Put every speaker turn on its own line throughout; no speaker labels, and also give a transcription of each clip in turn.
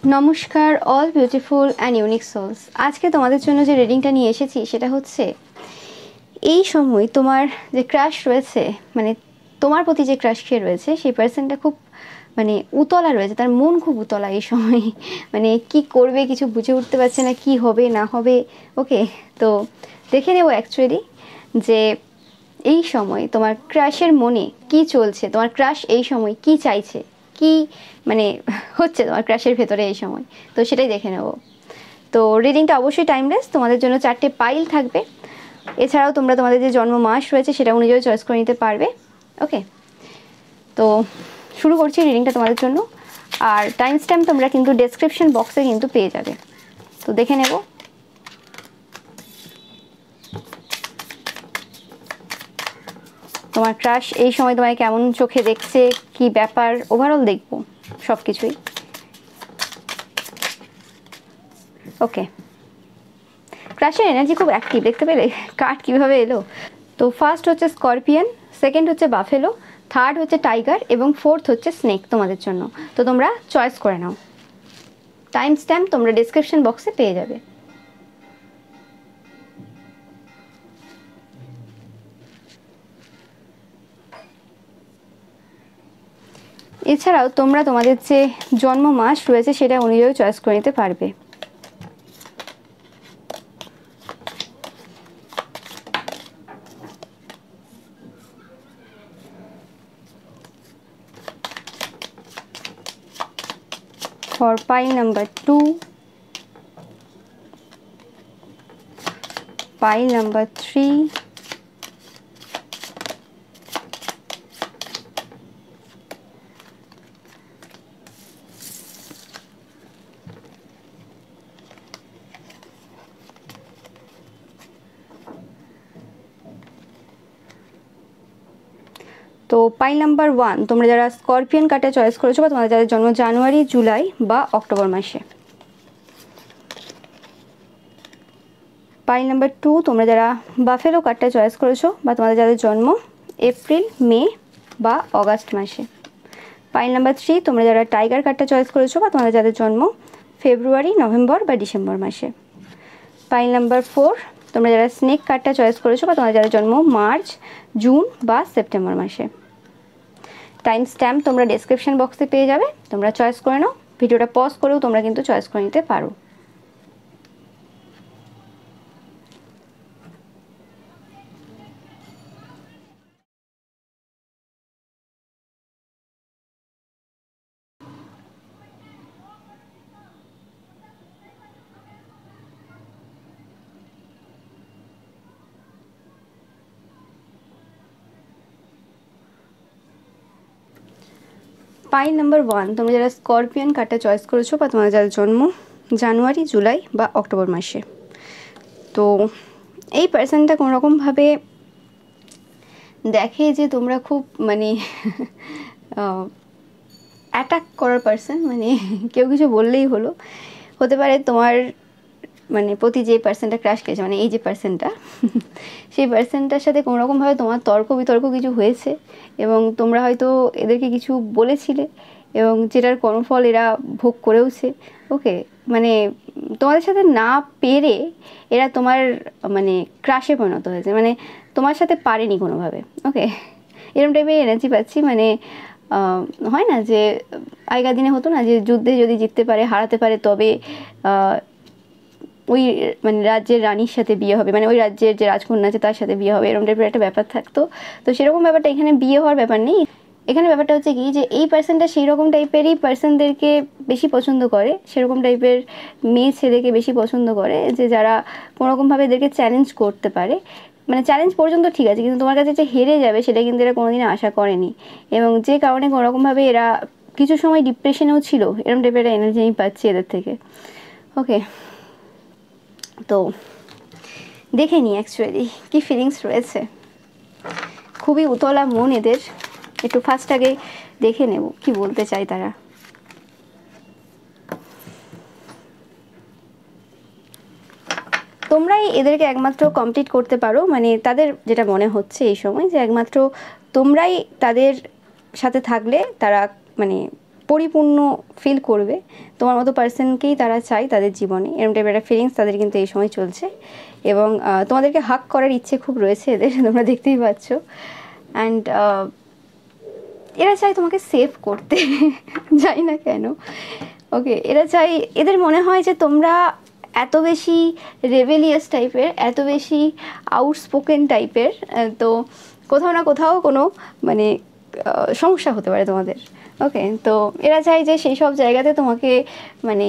নমস্কার all beautiful and unique souls. আজকে তোমাদের জন্য যে রিডিংটা নিয়ে এসেছি সেটা হচ্ছে এই সময় তোমার যে ক্রাশ রয়েছে, মানে তোমার প্রতি যে ক্রাশ খেয়ে রয়েছে সেই পার্সনটা খুব মানে উতলা রয়েছে, তার মন খুব উতলা এই সময়। মানে কি করবে কিছু বুঝে উঠতে পারছে না, কি হবে না হবে। ওকে, তো দেখে নেব অ্যাকচুয়ালি যে এই সময় তোমার ক্রাশের মনে কি চলছে, তোমার ক্রাশ এই সময় কি চাইছে, কি মানে হচ্ছে তোমার ক্রাশের ভেতরে এই সময়। তো সেটাই দেখে নেব। তো রিডিংটা অবশ্যই টাইমলেস, তোমাদের জন্য 4টে পাইল থাকবে। এছাড়াও তোমরা তোমাদের যে জন্ম মাস রয়েছে সেটা অনুযায়ী চয়েস করে নিতে পারবে। ওকে, তো শুরু করছি রিডিংটা তোমাদের জন্য। আর টাইম স্ট্যাম্প তোমরা কিন্তু ডেসক্রিপশন বক্সে কিন্তু পেয়ে যাবে। তো দেখে নেব তোমার ক্রাশ এই সময় তোমায় কেমন চোখে দেখছে, কি ব্যাপার, ওভারঅল দেখবো সব কিছুই। ওকে, ক্রাশের এনার্জি খুব অ্যাক্টিভ, দেখতে পেলে কার্ড কীভাবে এলো। তো ফার্স্ট হচ্ছে স্করপিয়ন, সেকেন্ড হচ্ছে বাফেলো, থার্ড হচ্ছে টাইগার এবং ফোর্থ হচ্ছে স্নেক তোমাদের জন্য। তো তোমরা চয়েস করে নাও। টাইম স্ট্যাম্প তোমরা ডিসক্রিপশন বক্সে পেয়ে যাবে। এছাড়াও তোমরা তোমাদের যে জন্ম মাস রয়েছে সেটা অনুযায়ী চয়েস করে নিতে পারবে। For pile number 2, pile number 3, তো পাইল নাম্বার 1 তোমরা যারা স্করপিয়ন কার্ডটা চয়েস করেছো বা তোমাদের যাদের জন্ম জানুয়ারি, জুলাই বা অক্টোবর মাসে। পাইল নাম্বার 2 তোমরা যারা বাফেলো কার্ডটা চয়েস করেছো বা তোমাদের যাদের জন্ম এপ্রিল, মে বা অগাস্ট মাসে। পাইল নাম্বার 3 তোমরা যারা টাইগার কার্ডটা চয়েস করেছো বা তোমাদের যাদের জন্ম ফেব্রুয়ারি, নভেম্বর বা ডিসেম্বর মাসে। পাইল নাম্বার 4 তোমরা যারা স্নেক কার্ডটা চয়েস করেছো বা তোমাদের যাদের জন্ম মার্চ, জুন বা সেপ্টেম্বর মাসে। টাইম স্ট্যাম্প তোমরা ডেসক্রিপশন বক্সে পেয়ে যাবে, তোমরা চয়েস করে নাও। ভিডিওটা পজ করেও তোমরা কিন্তু চয়েস করে নিতে পারো। পাইল নাম্বার 1 তোমরা যারা স্করপিয়ন কার্ডটা চয়েস করেছো বা তোমাদের যাদের জন্ম জানুয়ারি, জুলাই বা অক্টোবর মাসে। তো এই পার্সনটা কোনোরকমভাবে দেখে যে তোমরা খুব মানে অ্যাটাক করার পার্সন, মানে কেউ কিছু বললেই হলো। হতে পারে তোমার মানে প্রতি যে পার্সনটা ক্রাশ খেয়েছে, মানে এই যে পার্সনটা সেই পার্সনটার সাথে কোনোরকমভাবে তোমার তর্ক বিতর্ক কিছু হয়েছে এবং তোমরা হয়তো এদেরকে কিছু বলেছিলে এবং যেটার কর্মফল এরা ভোগ করেওছে। ওকে, মানে তোমাদের সাথে না পেরে এরা তোমার মানে ক্রাশে পরিণত হয়েছে, মানে তোমার সাথে পারেনি কোনোভাবে। ওকে, এরকম টাইপের এনার্জি পাচ্ছি। মানে হয় না যে আগেকার দিনে হতো না যে যুদ্ধে যদি জিততে পারে, হারাতে পারে, তবে ওই মানে রাজ্যের রানীর সাথে বিয়ে হবে, মানে ওই রাজ্যের যে রাজকন্যা আছে তার সাথে বিয়ে হবে, এরকম টাইপের একটা ব্যাপার থাকতো। তো সেরকম ব্যাপারটা এখানে বিয়ে হওয়ার ব্যাপার নেই। এখানে ব্যাপারটা হচ্ছে কি যে এই পার্সনটা সেই রকম টাইপেরই পার্সনদেরকে বেশি পছন্দ করে, সেরকম টাইপের মেয়ে ছেলেকে বেশি পছন্দ করে যে যারা কোনোরকমভাবে এদেরকে চ্যালেঞ্জ করতে পারে। মানে চ্যালেঞ্জ পর্যন্ত ঠিক আছে, কিন্তু তোমার কাছে যে হেরে যাবে সেটা কিন্তু এরা কোনোদিন আশা করেনি, এবং যে কারণে কোনোরকমভাবে এরা কিছু সময় ডিপ্রেশনেও ছিল। এরকম টাইপের একটা এনার্জি আমি পাচ্ছি এদের থেকে। ওকে, তো দেখে নিই অ্যাকচুয়ালি কী ফিলিংস রয়েছে। খুবই উতলা মন এদের, একটু ফার্স্ট আগে দেখে নেব কি বলতে চাই তারা। তোমরাই এদেরকে একমাত্র কমপ্লিট করতে পারো, মানে তাদের যেটা মনে হচ্ছে এই সময় যে একমাত্র তোমরাই তাদের সাথে থাকলে তারা মানে পরিপূর্ণ ফিল করবে, তোমার মতো পার্সনকেই তারা চায় তাদের জীবনে, এরকম টাইপের একটা ফিলিংস তাদের কিন্তু এই সময় চলছে। এবং তোমাদেরকে হাক করার ইচ্ছে খুব রয়েছে এদের, তোমরা দেখতেই পাচ্ছ। অ্যান্ড এরা চায় তোমাকে সেভ করতে জানি না কেন। ওকে, এরা চাই, এদের মনে হয় যে তোমরা এত বেশি রেবেলিয়াস টাইপের, এত বেশি আউটস্পোকেন টাইপের, তো কোথাও না কোথাও কোনো মানে সমস্যা হতে পারে তোমাদের। ওকে, তো এরা চায় যে সেই সব জায়গাতে তোমাকে মানে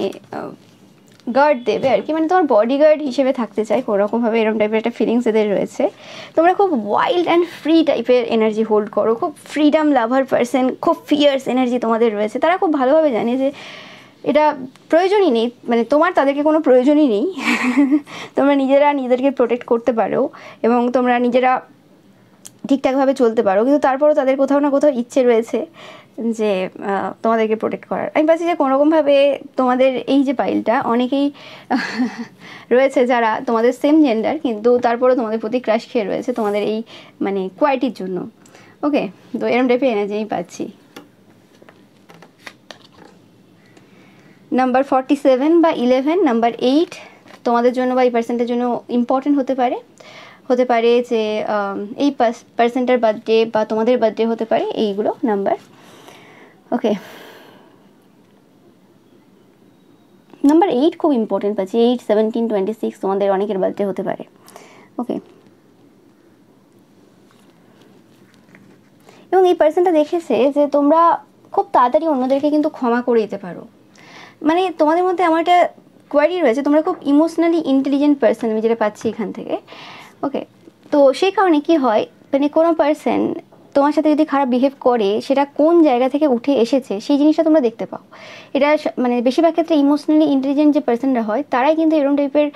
গার্ড দেবে আর কি, মানে তোমার বডিগার্ড হিসেবে থাকতে চায় কোনোরকমভাবে, এরকম টাইপের একটা ফিলিংস এদের রয়েছে। তোমরা খুব ওয়াইল্ড অ্যান্ড ফ্রি টাইপের এনার্জি হোল্ড করো, খুব ফ্রিডম লাভার পার্সন, খুব ফিয়ার্স এনার্জি তোমাদের রয়েছে। তারা খুব ভালোভাবে জানে যে এটা প্রয়োজনই নেই, মানে তোমার তাদেরকে কোনো প্রয়োজনই নেই তোমরা নিজেরা নিজেদেরকে প্রোটেক্ট করতে পারো এবং তোমরা নিজেরা ঠিকঠাকভাবে চলতে পারো, কিন্তু তারপরও তাদের কোথাও না কোথাও ইচ্ছে রয়েছে যে তোমাদেরকে প্রোটেক্ট করার। আমি পাচ্ছি যে কোনোরকমভাবে তোমাদের এই যে পাইলটা অনেকেই রয়েছে যারা তোমাদের সেম জেন্ডার, কিন্তু তারপরেও তোমাদের প্রতি ক্রাশ খেয়ে রয়েছে তোমাদের এই মানে কোয়ালিটির জন্য। ওকে, তো এরম টাইপের এনার্জি আমি পাচ্ছি। নাম্বার 47 বা 11, নাম্বার 8 তোমাদের জন্য বা এই পার্সেন্টের জন্য ইম্পর্টেন্ট হতে পারে। হতে পারে যে এই পার্সেন্টের বার্থডে বা তোমাদের বার্থডে হতে পারে, এইগুলো নাম্বার। ওকে, নাম্বার 8 খুব ইম্পর্টেন্ট পাচ্ছি, 8, 17, 26 তোমাদের অনেকের বার্থডে হতে পারে। ওকে, এবং এই পার্সনটা দেখেছে যে তোমরা খুব তাড়াতাড়ি অন্যদেরকে কিন্তু ক্ষমা করে দিতে পারো, মানে তোমাদের মধ্যে আমার একটা কোয়ালিটি রয়েছে, তোমরা খুব ইমোশনালি ইন্টেলিজেন্ট পার্সন, আমি যেটা পাচ্ছি এখান থেকে। ওকে, তো সেই কারণে কি হয়, মানে কোনো পার্সন তোমার সাথে যদি খারাপ বিহেভ করে সেটা কোন জায়গা থেকে উঠে এসেছে সেই জিনিসটা তোমরা দেখতে পাও। এটা মানে বেশিরভাগ ক্ষেত্রে ইমোশনালি ইন্টেলিজেন্ট যে পার্সনরা হয় তারাই কিন্তু এরকম টাইপের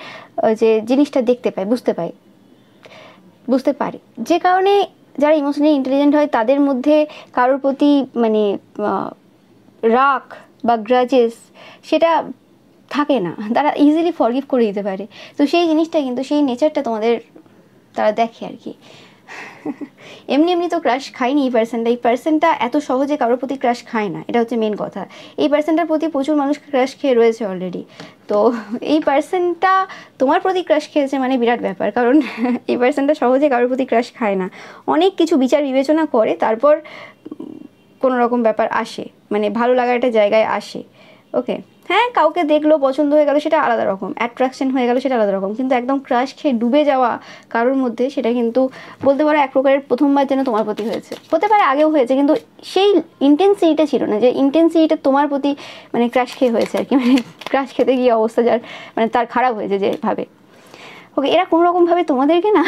যে জিনিসটা দেখতে পায়, বুঝতে পারে, যে কারণে যারা ইমোশনালি ইন্টেলিজেন্ট হয় তাদের মধ্যে কারোর প্রতি মানে রাগ বা গ্রাজেস সেটা থাকে না, তারা ইজিলি ফরগিভ করে দিতে পারে। তো সেই জিনিসটা কিন্তু সেই নেচারটা তোমাদের তারা দেখে আর কি। এমনি তো ক্রাশ খায়নি এই পার্সনটা এত সহজে কারোর প্রতি ক্রাশ খায় না, এটা হচ্ছে মেন কথা। এই পার্সনটার প্রতি প্রচুর মানুষ ক্রাশ খেয়ে রয়েছে অলরেডি, তো এই পার্সনটা তোমার প্রতি ক্রাশ খেয়েছে মানে বিরাট ব্যাপার, কারণ এই পার্সনটা সহজে কারোর প্রতি ক্রাশ খায় না, অনেক কিছু বিচার বিবেচনা করে তারপর কোনো রকম ব্যাপার আসে, মানে ভালো লাগার একটা জায়গায় আসে। ওকে, হ্যাঁ, কাউকে দেখলো পছন্দ হয়ে গেল সেটা আলাদা রকম, অ্যাট্রাকশন হয়ে গেল সেটা আলাদা রকম, কিন্তু একদম ক্রাশ খেয়ে ডুবে যাওয়া কারোর মধ্যে সেটা কিন্তু বলতে পারো এক প্রকারের প্রথমবার যেন তোমার প্রতি হয়েছে, হতে পারে আগেও হয়েছে, কিন্তু সেই ইন্টেন্সিটিটা ছিল না যে ইন্টেন্সিটিটা তোমার প্রতি মানে ক্রাশ খেয়ে হয়েছে আর কি, মানে ক্রাশ খেতে গিয়ে অবস্থা যার মানে তার খারাপ হয়েছে যেভাবে। ওকে, এরা কোনোরকমভাবে তোমাদেরকে না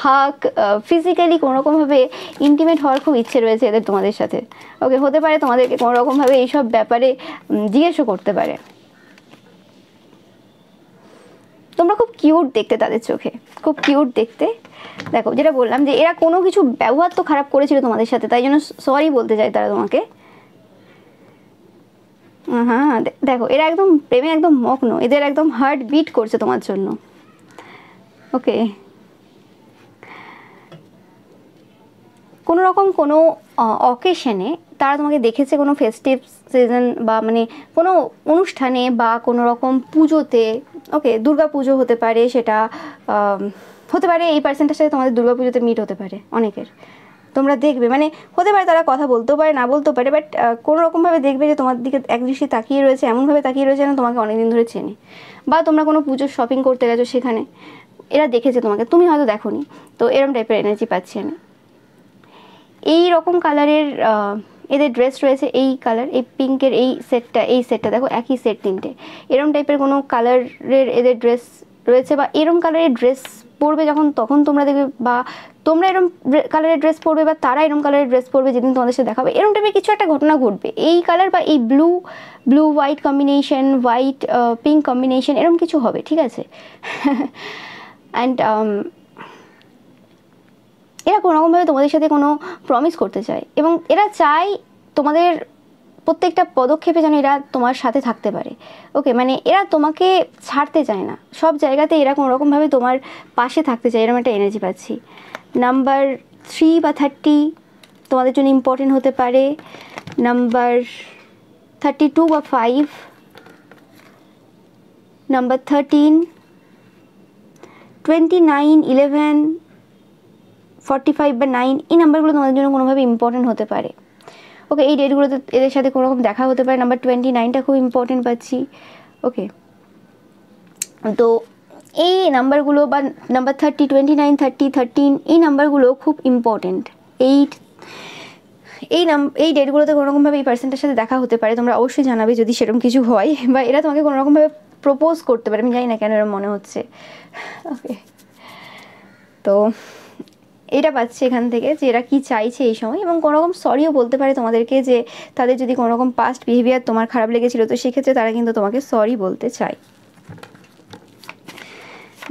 হাক ফিজিক্যালি কোনোরকমভাবে ইন্টিমেট হওয়ার খুব ইচ্ছে রয়েছে এদের তোমাদের সাথে। ওকে, হতে পারে তোমাদেরকে কোনোরকমভাবে এইসব ব্যাপারে জিজ্ঞেসও করতে পারে। তোমরা খুব কিউট দেখতে তাদের চোখে, খুব কিউট দেখতে। দেখো যেটা বললাম যে এরা কোনো কিছু ব্যবহার তো খারাপ করেছিল তোমাদের সাথে, তাই জন্য সরি বলতে চায় তারা তোমাকে। হ্যাঁ, দেখো এরা একদম প্রেমে একদম মগ্ন, এদের একদম হার্ট বিট করছে তোমার জন্য। ওকে, কোনো রকম কোনো অকেশনে তারা তোমাকে দেখেছে, কোনো ফেস্টিভ সিজন বা মানে কোনো অনুষ্ঠানে বা কোনো রকম পুজোতে। ওকে, দুর্গা পুজো হতে পারে, সেটা হতে পারে এই পার্সেন্টের সাথে তোমাদের দুর্গা পুজোতে মিট হতে পারে অনেকের, তোমরা দেখবে, মানে হতে পারে তারা কথা বলতেও পারে না বলতেও পারে, বাট কোনো রকমভাবে দেখবে যে তোমার দিকে একদৃষ্টি তাকিয়ে রয়েছে, এমনভাবে তাকিয়ে রয়েছে যেন তোমাকে অনেকদিন ধরে চেনে। বা তোমরা কোনো পুজোর শপিং করতে গেছো, সেখানে এরা দেখেছে তোমাকে, তুমি হয়তো দেখোনি, তো এরম টাইপের এনার্জি পাচ্ছি আমি। এই রকম কালারের এদের ড্রেস রয়েছে, এই কালার, এই পিঙ্কের এই সেটটা দেখো, একই সেট তিনটে, এরম টাইপের কোনো কালারের এদের ড্রেস রয়েছে, বা এরম কালারের ড্রেস পরবে যখন তখন তোমরা দেখবে, বা তোমরা এরম কালারের ড্রেস পরবে বা তারা এরম কালারের ড্রেস পরবে যেদিন তোমাদের সাথে দেখাবে, এরম টাইপের কিছু একটা ঘটনা ঘটবে। এই কালার বা এই blue white combination, white pink combination, এরম কিছু হবে, ঠিক আছে। অ্যান্ড এরা কোনোরকমভাবে তোমাদের সাথে কোনো প্রমিস করতে চায়, এবং এরা চায় তোমাদের প্রত্যেকটা পদক্ষেপে যেন এরা তোমার সাথে থাকতে পারে। ওকে, মানে এরা তোমাকে ছাড়তে চায় না, সব জায়গাতে এরা কোনোরকমভাবে তোমার পাশে থাকতে চায়, এরকম একটা এনার্জি পাচ্ছি। নাম্বার 3 বা 30 তোমাদের জন্য ইম্পর্টেন্ট হতে পারে। নাম্বার 32 বা 5, নাম্বার 13, 29, 11, 45 বা 9, এই নাম্বারগুলো তোমাদের জন্য কোনোভাবে ইম্পর্টেন্ট হতে পারে। ওকে, এই ডেটগুলোতে এদের সাথে কোনো রকম দেখা হতে পারে। নাম্বার 29টা খুব ইম্পর্টেন্ট পাচ্ছি। ওকে, তো এই নাম্বারগুলো বা নাম্বার 30, 29, 30, 13, এই নাম্বারগুলো খুব ইম্পর্টেন্ট। এই ডেটগুলোতে কোনোরকমভাবে এই পার্সনটার সাথে দেখা হতে পারে। তোমরা অবশ্যই জানাবে যদি সেরকম কিছু হয়, বা এরা তোমাকে কোনোরকমভাবে প্রপোজ করতে পারে। আমি জানি না কেন এরকম মনে হচ্ছে। ওকে, তো এটা পাচ্ছি এখান থেকে যে এরা কি চাইছে এই সময়, এবং কোনোরকম সরিও বলতে পারে তোমাদেরকে, যে তাদের যদি কোনোরকম পাস্ট বিহেভিয়ার তোমার খারাপ লেগেছিল তো সেক্ষেত্রে তারা কিন্তু তোমাকে সরি বলতে চায়।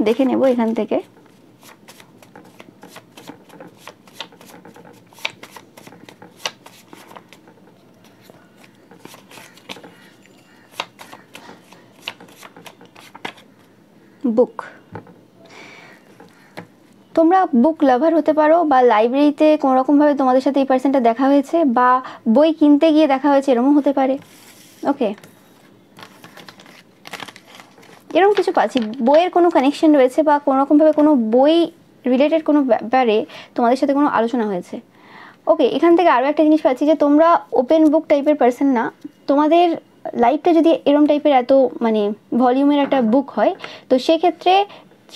দেখে নেব এখান থেকে। বুক, তোমরা বুক লাভার হতে পারো, বা লাইব্রেরিতে কোনোরকমভাবে তোমাদের সাথে এই পার্সনটা দেখা হয়েছে, বা বই কিনতে গিয়ে দেখা হয়েছে, এরকমও হতে পারে। ওকে, এরকম কিছু পাচ্ছি, বইয়ের কোনো কানেকশন রয়েছে, বা কোনোরকমভাবে কোনো বই রিলেটেড কোনো ব্যাপারে তোমাদের সাথে কোনো আলোচনা হয়েছে। ওকে, এখান থেকে আরও একটা জিনিস পাচ্ছি যে তোমরা ওপেন বুক টাইপের পার্সন না। তোমাদের লাইফটা যদি এরম টাইপের এত মানে ভলিউমের একটা বুক হয়, তো সেক্ষেত্রে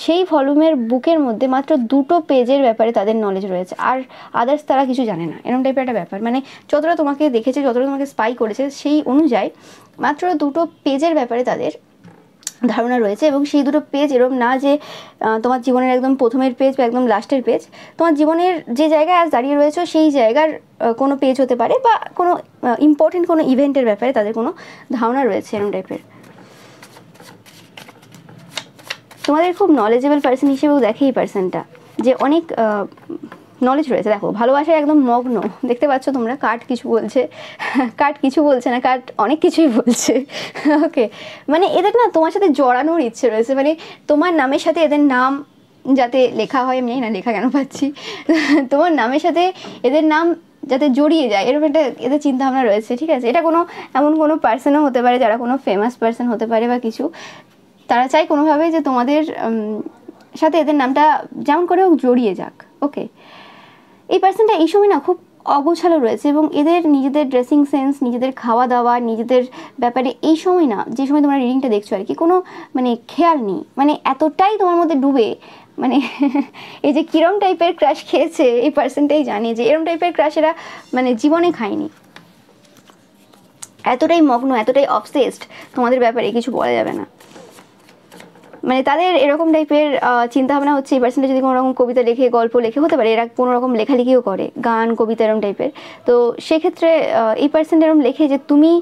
সেই ভলিউমের বুকের মধ্যে মাত্র 2টো পেজের ব্যাপারে তাদের নলেজ রয়েছে, আর আদার্স তারা কিছু জানে না, এরম টাইপের একটা ব্যাপার। মানে যতটা তোমাকে দেখেছে, যতটা তোমাকে স্পাই করেছে, সেই অনুযায়ী মাত্র 2টো পেজের ব্যাপারে তাদের ধারণা রয়েছে। এবং সেই 2টো পেজ এরকম না যে তোমার জীবনের একদম প্রথমের পেজ বা একদম লাস্টের পেজ। তোমার জীবনের যে জায়গায় আজ দাঁড়িয়ে রয়েছে সেই জায়গার কোনো পেজ হতে পারে, বা কোনো ইম্পর্টেন্ট কোনো ইভেন্টের ব্যাপারে তাদের কোনো ধারণা রয়েছে এরকম টাইপের। তোমাদের খুব নলেজেবল পার্সন হিসেবেও দেখে এই পার্সনটা, যে অনেক নলেজ রয়েছে। দেখো, ভালোবাসায় একদম মগ্ন, দেখতে পাচ্ছ তোমরা। কার্ড কিছু বলছে, কার্ড কিছু বলছে না, কার্ড অনেক কিছুই বলছে। ওকে, মানে এদের না তোমার সাথে জড়ানোর ইচ্ছে রয়েছে, মানে তোমার নামের সাথে এদের নাম যাতে লেখা হয়, আমি জানি না লেখা কেন পাচ্ছি, তোমার নামের সাথে এদের নাম যাতে জড়িয়ে যায়, এরকম একটা এদের চিন্তাভাবনা রয়েছে। ঠিক আছে, এটা কোনো এমন কোনো পার্সনও হতে পারে যারা কোনো ফেমাস পার্সন হতে পারে বা কিছু। তারা চায় কোনোভাবে যে তোমাদের সাথে এদের নামটা যেমন করে হোক জড়িয়ে যাক। ওকে, এই পার্সনটা এই সময় না খুব অগোছালো রয়েছে, এবং এদের নিজেদের ড্রেসিং সেন্স, নিজেদের খাওয়া দাওয়া, নিজেদের ব্যাপারে এই সময় না, যে সময় তোমরা রিডিংটা দেখছো আর কি, কোনো মানে খেয়াল নেই। মানে এতটাই তোমার মধ্যে ডুবে, মানে এই যে কিরম টাইপের ক্রাশ খেয়েছে এই পার্সনটাই জানে যে এরম টাইপের ক্রাশ এরা মানে জীবনে খায়নি। এতটাই মগ্ন, এতটাই অবসেসড তোমাদের ব্যাপারে, কিছু বলা যাবে না। মানে তাদের এরকম টাইপের চিন্তাভাবনা হচ্ছে, এই পার্সনটা যদি কোনো রকম কবিতা লেখে, গল্প লেখে, হতে পারে এরা কোনো রকম লেখালেখিও করে, গান, কবিতা এরকম টাইপের। তো সেক্ষেত্রে এই পার্সনটা এরকম লেখে যে তুমি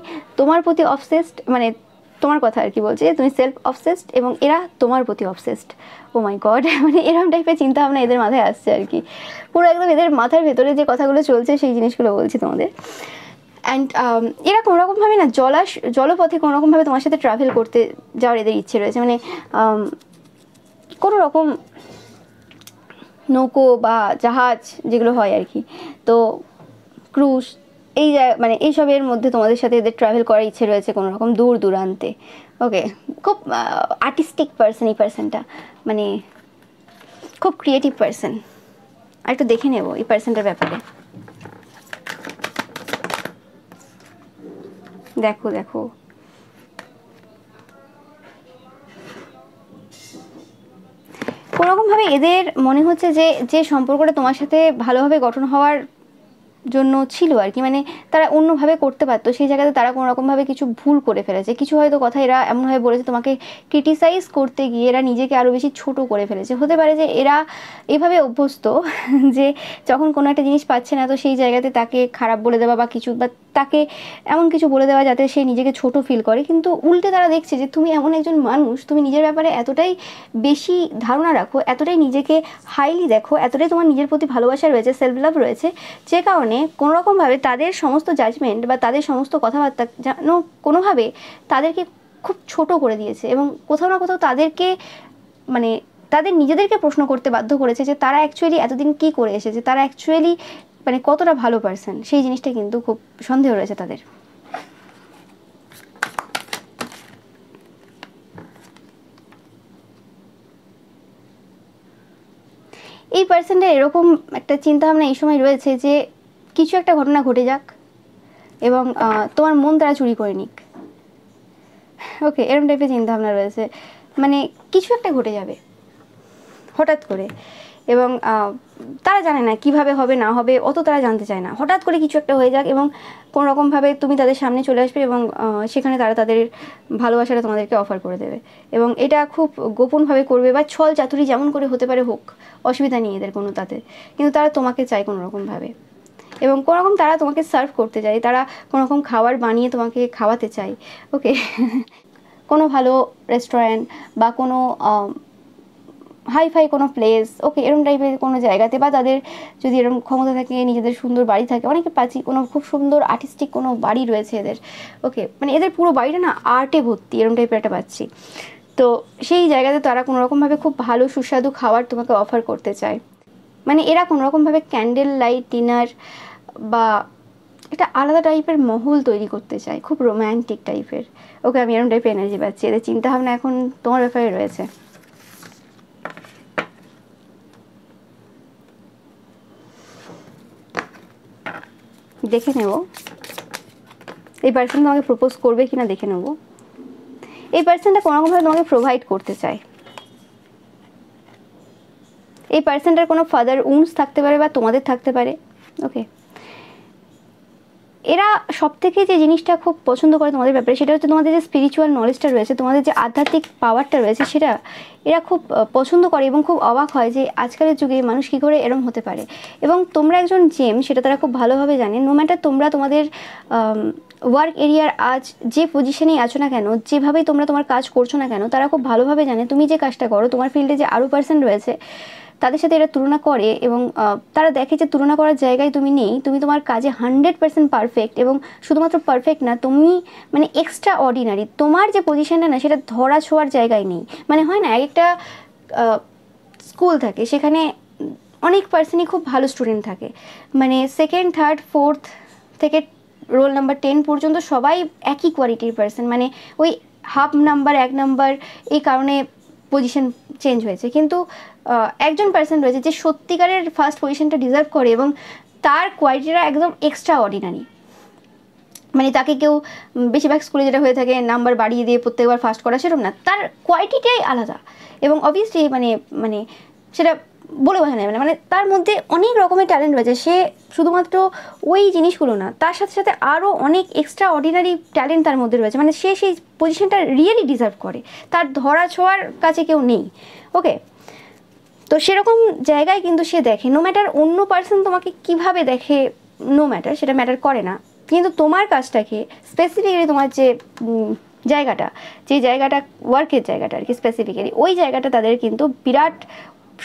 তোমার প্রতি অবসেসড, মানে তোমার কথা আর কি বলছে, তুমি সেলফ অবসেসড এবং এরা তোমার প্রতি অবসেসড। ও মাই গড, মানে এরকম টাইপের চিন্তাভাবনা এদের মাথায় আসছে আর কি। পুরো একদম এদের মাথার ভেতরে যে কথাগুলো চলছে সেই জিনিসগুলো বলছি তোমাদের। অ্যান্ড এরা কোনোরকমভাবে না জলপথে কোনোরকমভাবে তোমার সাথে ট্রাভেল করতে যাওয়ার এদের ইচ্ছে রয়েছে। মানে কোনো রকম নৌকো বা জাহাজ যেগুলো হয় আর কি, তো ক্রুজ, এই মানে এইসবের মধ্যে তোমাদের সাথে এদের ট্রাভেল করার ইচ্ছে রয়েছে কোনো রকম দূর দূরান্তে। ওকে, খুব আর্টিস্টিক পার্সন এই পার্সনটা, মানে খুব ক্রিয়েটিভ পার্সন। আর একটু দেখে নেব এই পার্সনটার ব্যাপারে। দেখো দেখো, কোনোরকমভাবে এদের মনে হচ্ছে যে যে সম্পর্কটা তোমার সাথে ভালোভাবে গঠন হওয়ার জন্য ছিল আর কি, মানে তারা অন্যভাবে করতে পারতো, সেই জায়গাতে তারা কোনো রকমভাবে কিছু ভুল করে ফেলেছে। কিছু হয়তো কথা এরা এমনভাবে বলেছে তোমাকে ক্রিটিসাইজ করতে গিয়ে, এরা নিজেকে আরও বেশি ছোট করে ফেলেছে। হতে পারে যে এরা এভাবে অভ্যস্ত যে যখন কোনো একটা জিনিস পাচ্ছে না, তো সেই জায়গাতে তাকে খারাপ বলে দেওয়া বা কিছু, বা তাকে এমন কিছু বলে দেওয়া যাতে সে নিজেকে ছোট ফিল করে। কিন্তু উল্টে তারা দেখছে যে তুমি এমন একজন মানুষ, তুমি নিজের ব্যাপারে এতটাই বেশি ধারণা রাখো, এতটাই নিজেকে হাইলি দেখো, এতটাই তোমার নিজের প্রতি ভালোবাসা রয়েছে, সেলফ লাভ রয়েছে, যে কারণে কোনোরকমভাবে তাদের সমস্ত জাজমেন্ট বা তাদের সমস্ত কথাবার্তা যেন কোনোভাবে তাদেরকে খুব ছোট করে দিয়েছে, এবং কোথাও না কোথাও তাদেরকে মানে তাদের নিজেদেরকে প্রশ্ন করতে বাধ্য করেছে যে তারা অ্যাকচুয়ালি এতদিন কী করে এসেছে, তারা অ্যাকচুয়ালি মানে কতটা ভালো পার্সন, সেই জিনিসটা কিন্তু খুব সন্দেহ রয়েছে তাদের। এই পার্সেন্টের এরকম একটা চিন্তাভাবনা এই সময় রয়েছে যে কিছু একটা ঘটনা ঘটে যাক এবং তোমার মন তারা চুরি করে নিক। ওকে, এরকম টাইপের চিন্তাভাবনা রয়েছে, মানে কিছু একটা ঘটে যাবে হঠাৎ করে, এবং তারা জানে না কিভাবে হবে না হবে, অত তারা জানতে চায় না। হঠাৎ করে কিছু একটা হয়ে যাক এবং কোনো রকমভাবে তুমি তাদের সামনে চলে আসবে এবং সেখানে তারা তাদের ভালোবাসাটা তোমাদেরকে অফার করে দেবে, এবং এটা খুব গোপনভাবে করবে বা ছল চাতুরি যেমন করে হতে পারে হোক, অসুবিধা নেই এদের কোনো তাতে, কিন্তু তারা তোমাকে চায় কোনো রকমভাবে, এবং কোনো রকম তারা তোমাকে সার্ভ করতে চায়, তারা কোনো রকম খাবার বানিয়ে তোমাকে খাওয়াতে চায়। ওকে, কোনো ভালো রেস্টুরেন্ট বা কোনো হাইফাই কোনো প্লেস, ওকে, এরকম টাইপের কোনো জায়গাতে, বা তাদের যদি এরকম ক্ষমতা থাকে, নিজেদের সুন্দর বাড়ি থাকে, অনেকে পাচ্ছি কোনো খুব সুন্দর আর্টিস্টিক কোনো বাড়ি রয়েছে এদের। ওকে, মানে এদের পুরো বাড়িটা না আর্টে ভর্তি, এরকম টাইপের একটা পাচ্ছি। তো সেই জায়গাতে তারা কোনো রকমভাবে খুব ভালো সুস্বাদু খাবার তোমাকে অফার করতে চায়, মানে এরা কোনো রকমভাবে ক্যান্ডেল লাইট ডিনার বা একটা আলাদা টাইপের মহল তৈরি করতে চায়, খুব রোম্যান্টিক টাইপের। ওকে, আমি এরকম টাইপের এনার্জি পাচ্ছি, এদের চিন্তাভাবনা এখন তোমার ব্যাপারে রয়েছে। দেখে নেব এই পার্সন তোমাকে প্রপোজ করবে কিনা, দেখে নেব। এই পার্সনটা কোনো রকমভাবে তোমাকে প্রোভাইড করতে চায়। এই পার্সনটার কোনো ফাদার উন্স থাকতে পারে বা তোমাদের থাকতে পারে। ওকে, এরা সব থেকে যে জিনিসটা খুব পছন্দ করে তোমাদের ব্যাপারে, সেটা হচ্ছে তোমাদের যে স্পিরিচুয়াল নলেজটা রয়েছে, তোমাদের যে আধ্যাত্মিক পাওয়ারটা রয়েছে, সেটা এরা খুব পছন্দ করে এবং খুব অবাক হয় যে আজকালের যুগে মানুষ কী করে এরম হতে পারে। এবং তোমরা একজন জেম সেটা তারা খুব ভালোভাবে জানে। নো ম্যাটার তোমরা তোমাদের ওয়ার্ক এরিয়ার আজ যে পজিশনেই আছো না কেন, যেভাবেই তোমরা তোমার কাজ করছো না কেন, তারা খুব ভালোভাবে জানে তুমি যে কাজটা করো, তোমার ফিল্ডে যে আরও পার্সন রয়েছে তাদের সাথে এরা তুলনা করে, এবং তারা দেখে যে তুলনা করার জায়গায় তুমি নেই, তুমি তোমার কাজে 100% পারফেক্ট, এবং শুধুমাত্র পারফেক্ট না, তুমি মানে এক্সট্রা অর্ডিনারি। তোমার যে পজিশনটা না, সেটা ধরা ছোঁয়ার জায়গায় নেই। মানে হয় না, একটা স্কুল থাকে, সেখানে অনেক পার্সনই খুব ভালো স্টুডেন্ট থাকে, মানে সেকেন্ড থার্ড ফোর্থ থেকে রোল নাম্বার 10 পর্যন্ত সবাই একই কোয়ালিটির পার্সন, মানে ওই হাফ নাম্বার 1 নাম্বার এই কারণে পজিশন চেঞ্জ হয়েছে। কিন্তু একজন পার্সন রয়েছে যে সত্যিকারের ফার্স্ট পজিশনটা ডিজার্ভ করে, এবং তার কোয়ালিটিটা একদম এক্সট্রা অর্ডিনারি। মানে তাকে কেউ বেশিরভাগ স্কুলে যেটা হয়ে থাকে নাম্বার বাড়িয়ে দিয়ে প্রত্যেকবার ফার্স্ট করা, সেরকম না, তার কোয়ালিটিটাই আলাদা। এবং অবভিয়াসলি মানে মানে সেটা বলে বোঝা যাবে না, মানে তার মধ্যে অনেক রকমের ট্যালেন্ট রয়েছে। সে শুধুমাত্র ওই জিনিসগুলো না, তার সাথে সাথে আরও অনেক এক্সট্রা অর্ডিনারি ট্যালেন্ট তার মধ্যে রয়েছে, মানে সে সেই পজিশনটা রিয়েলি ডিজার্ভ করে, তার ধরা ছোঁয়ার কাছে কেউ নেই। ওকে, তো সেরকম জায়গায় কিন্তু সে দেখে, নো ম্যাটার অন্য পার্সন তোমাকে কিভাবে দেখে, নো ম্যাটার, সেটা ম্যাটার করে না, কিন্তু তোমার কাজটাকে স্পেসিফিক্যালি তোমার যে জায়গাটা, যে জায়গাটা ওয়ার্কের জায়গাটা আর কি, স্পেসিফিক্যালি ওই জায়গাটা তাদের কিন্তু বিরাট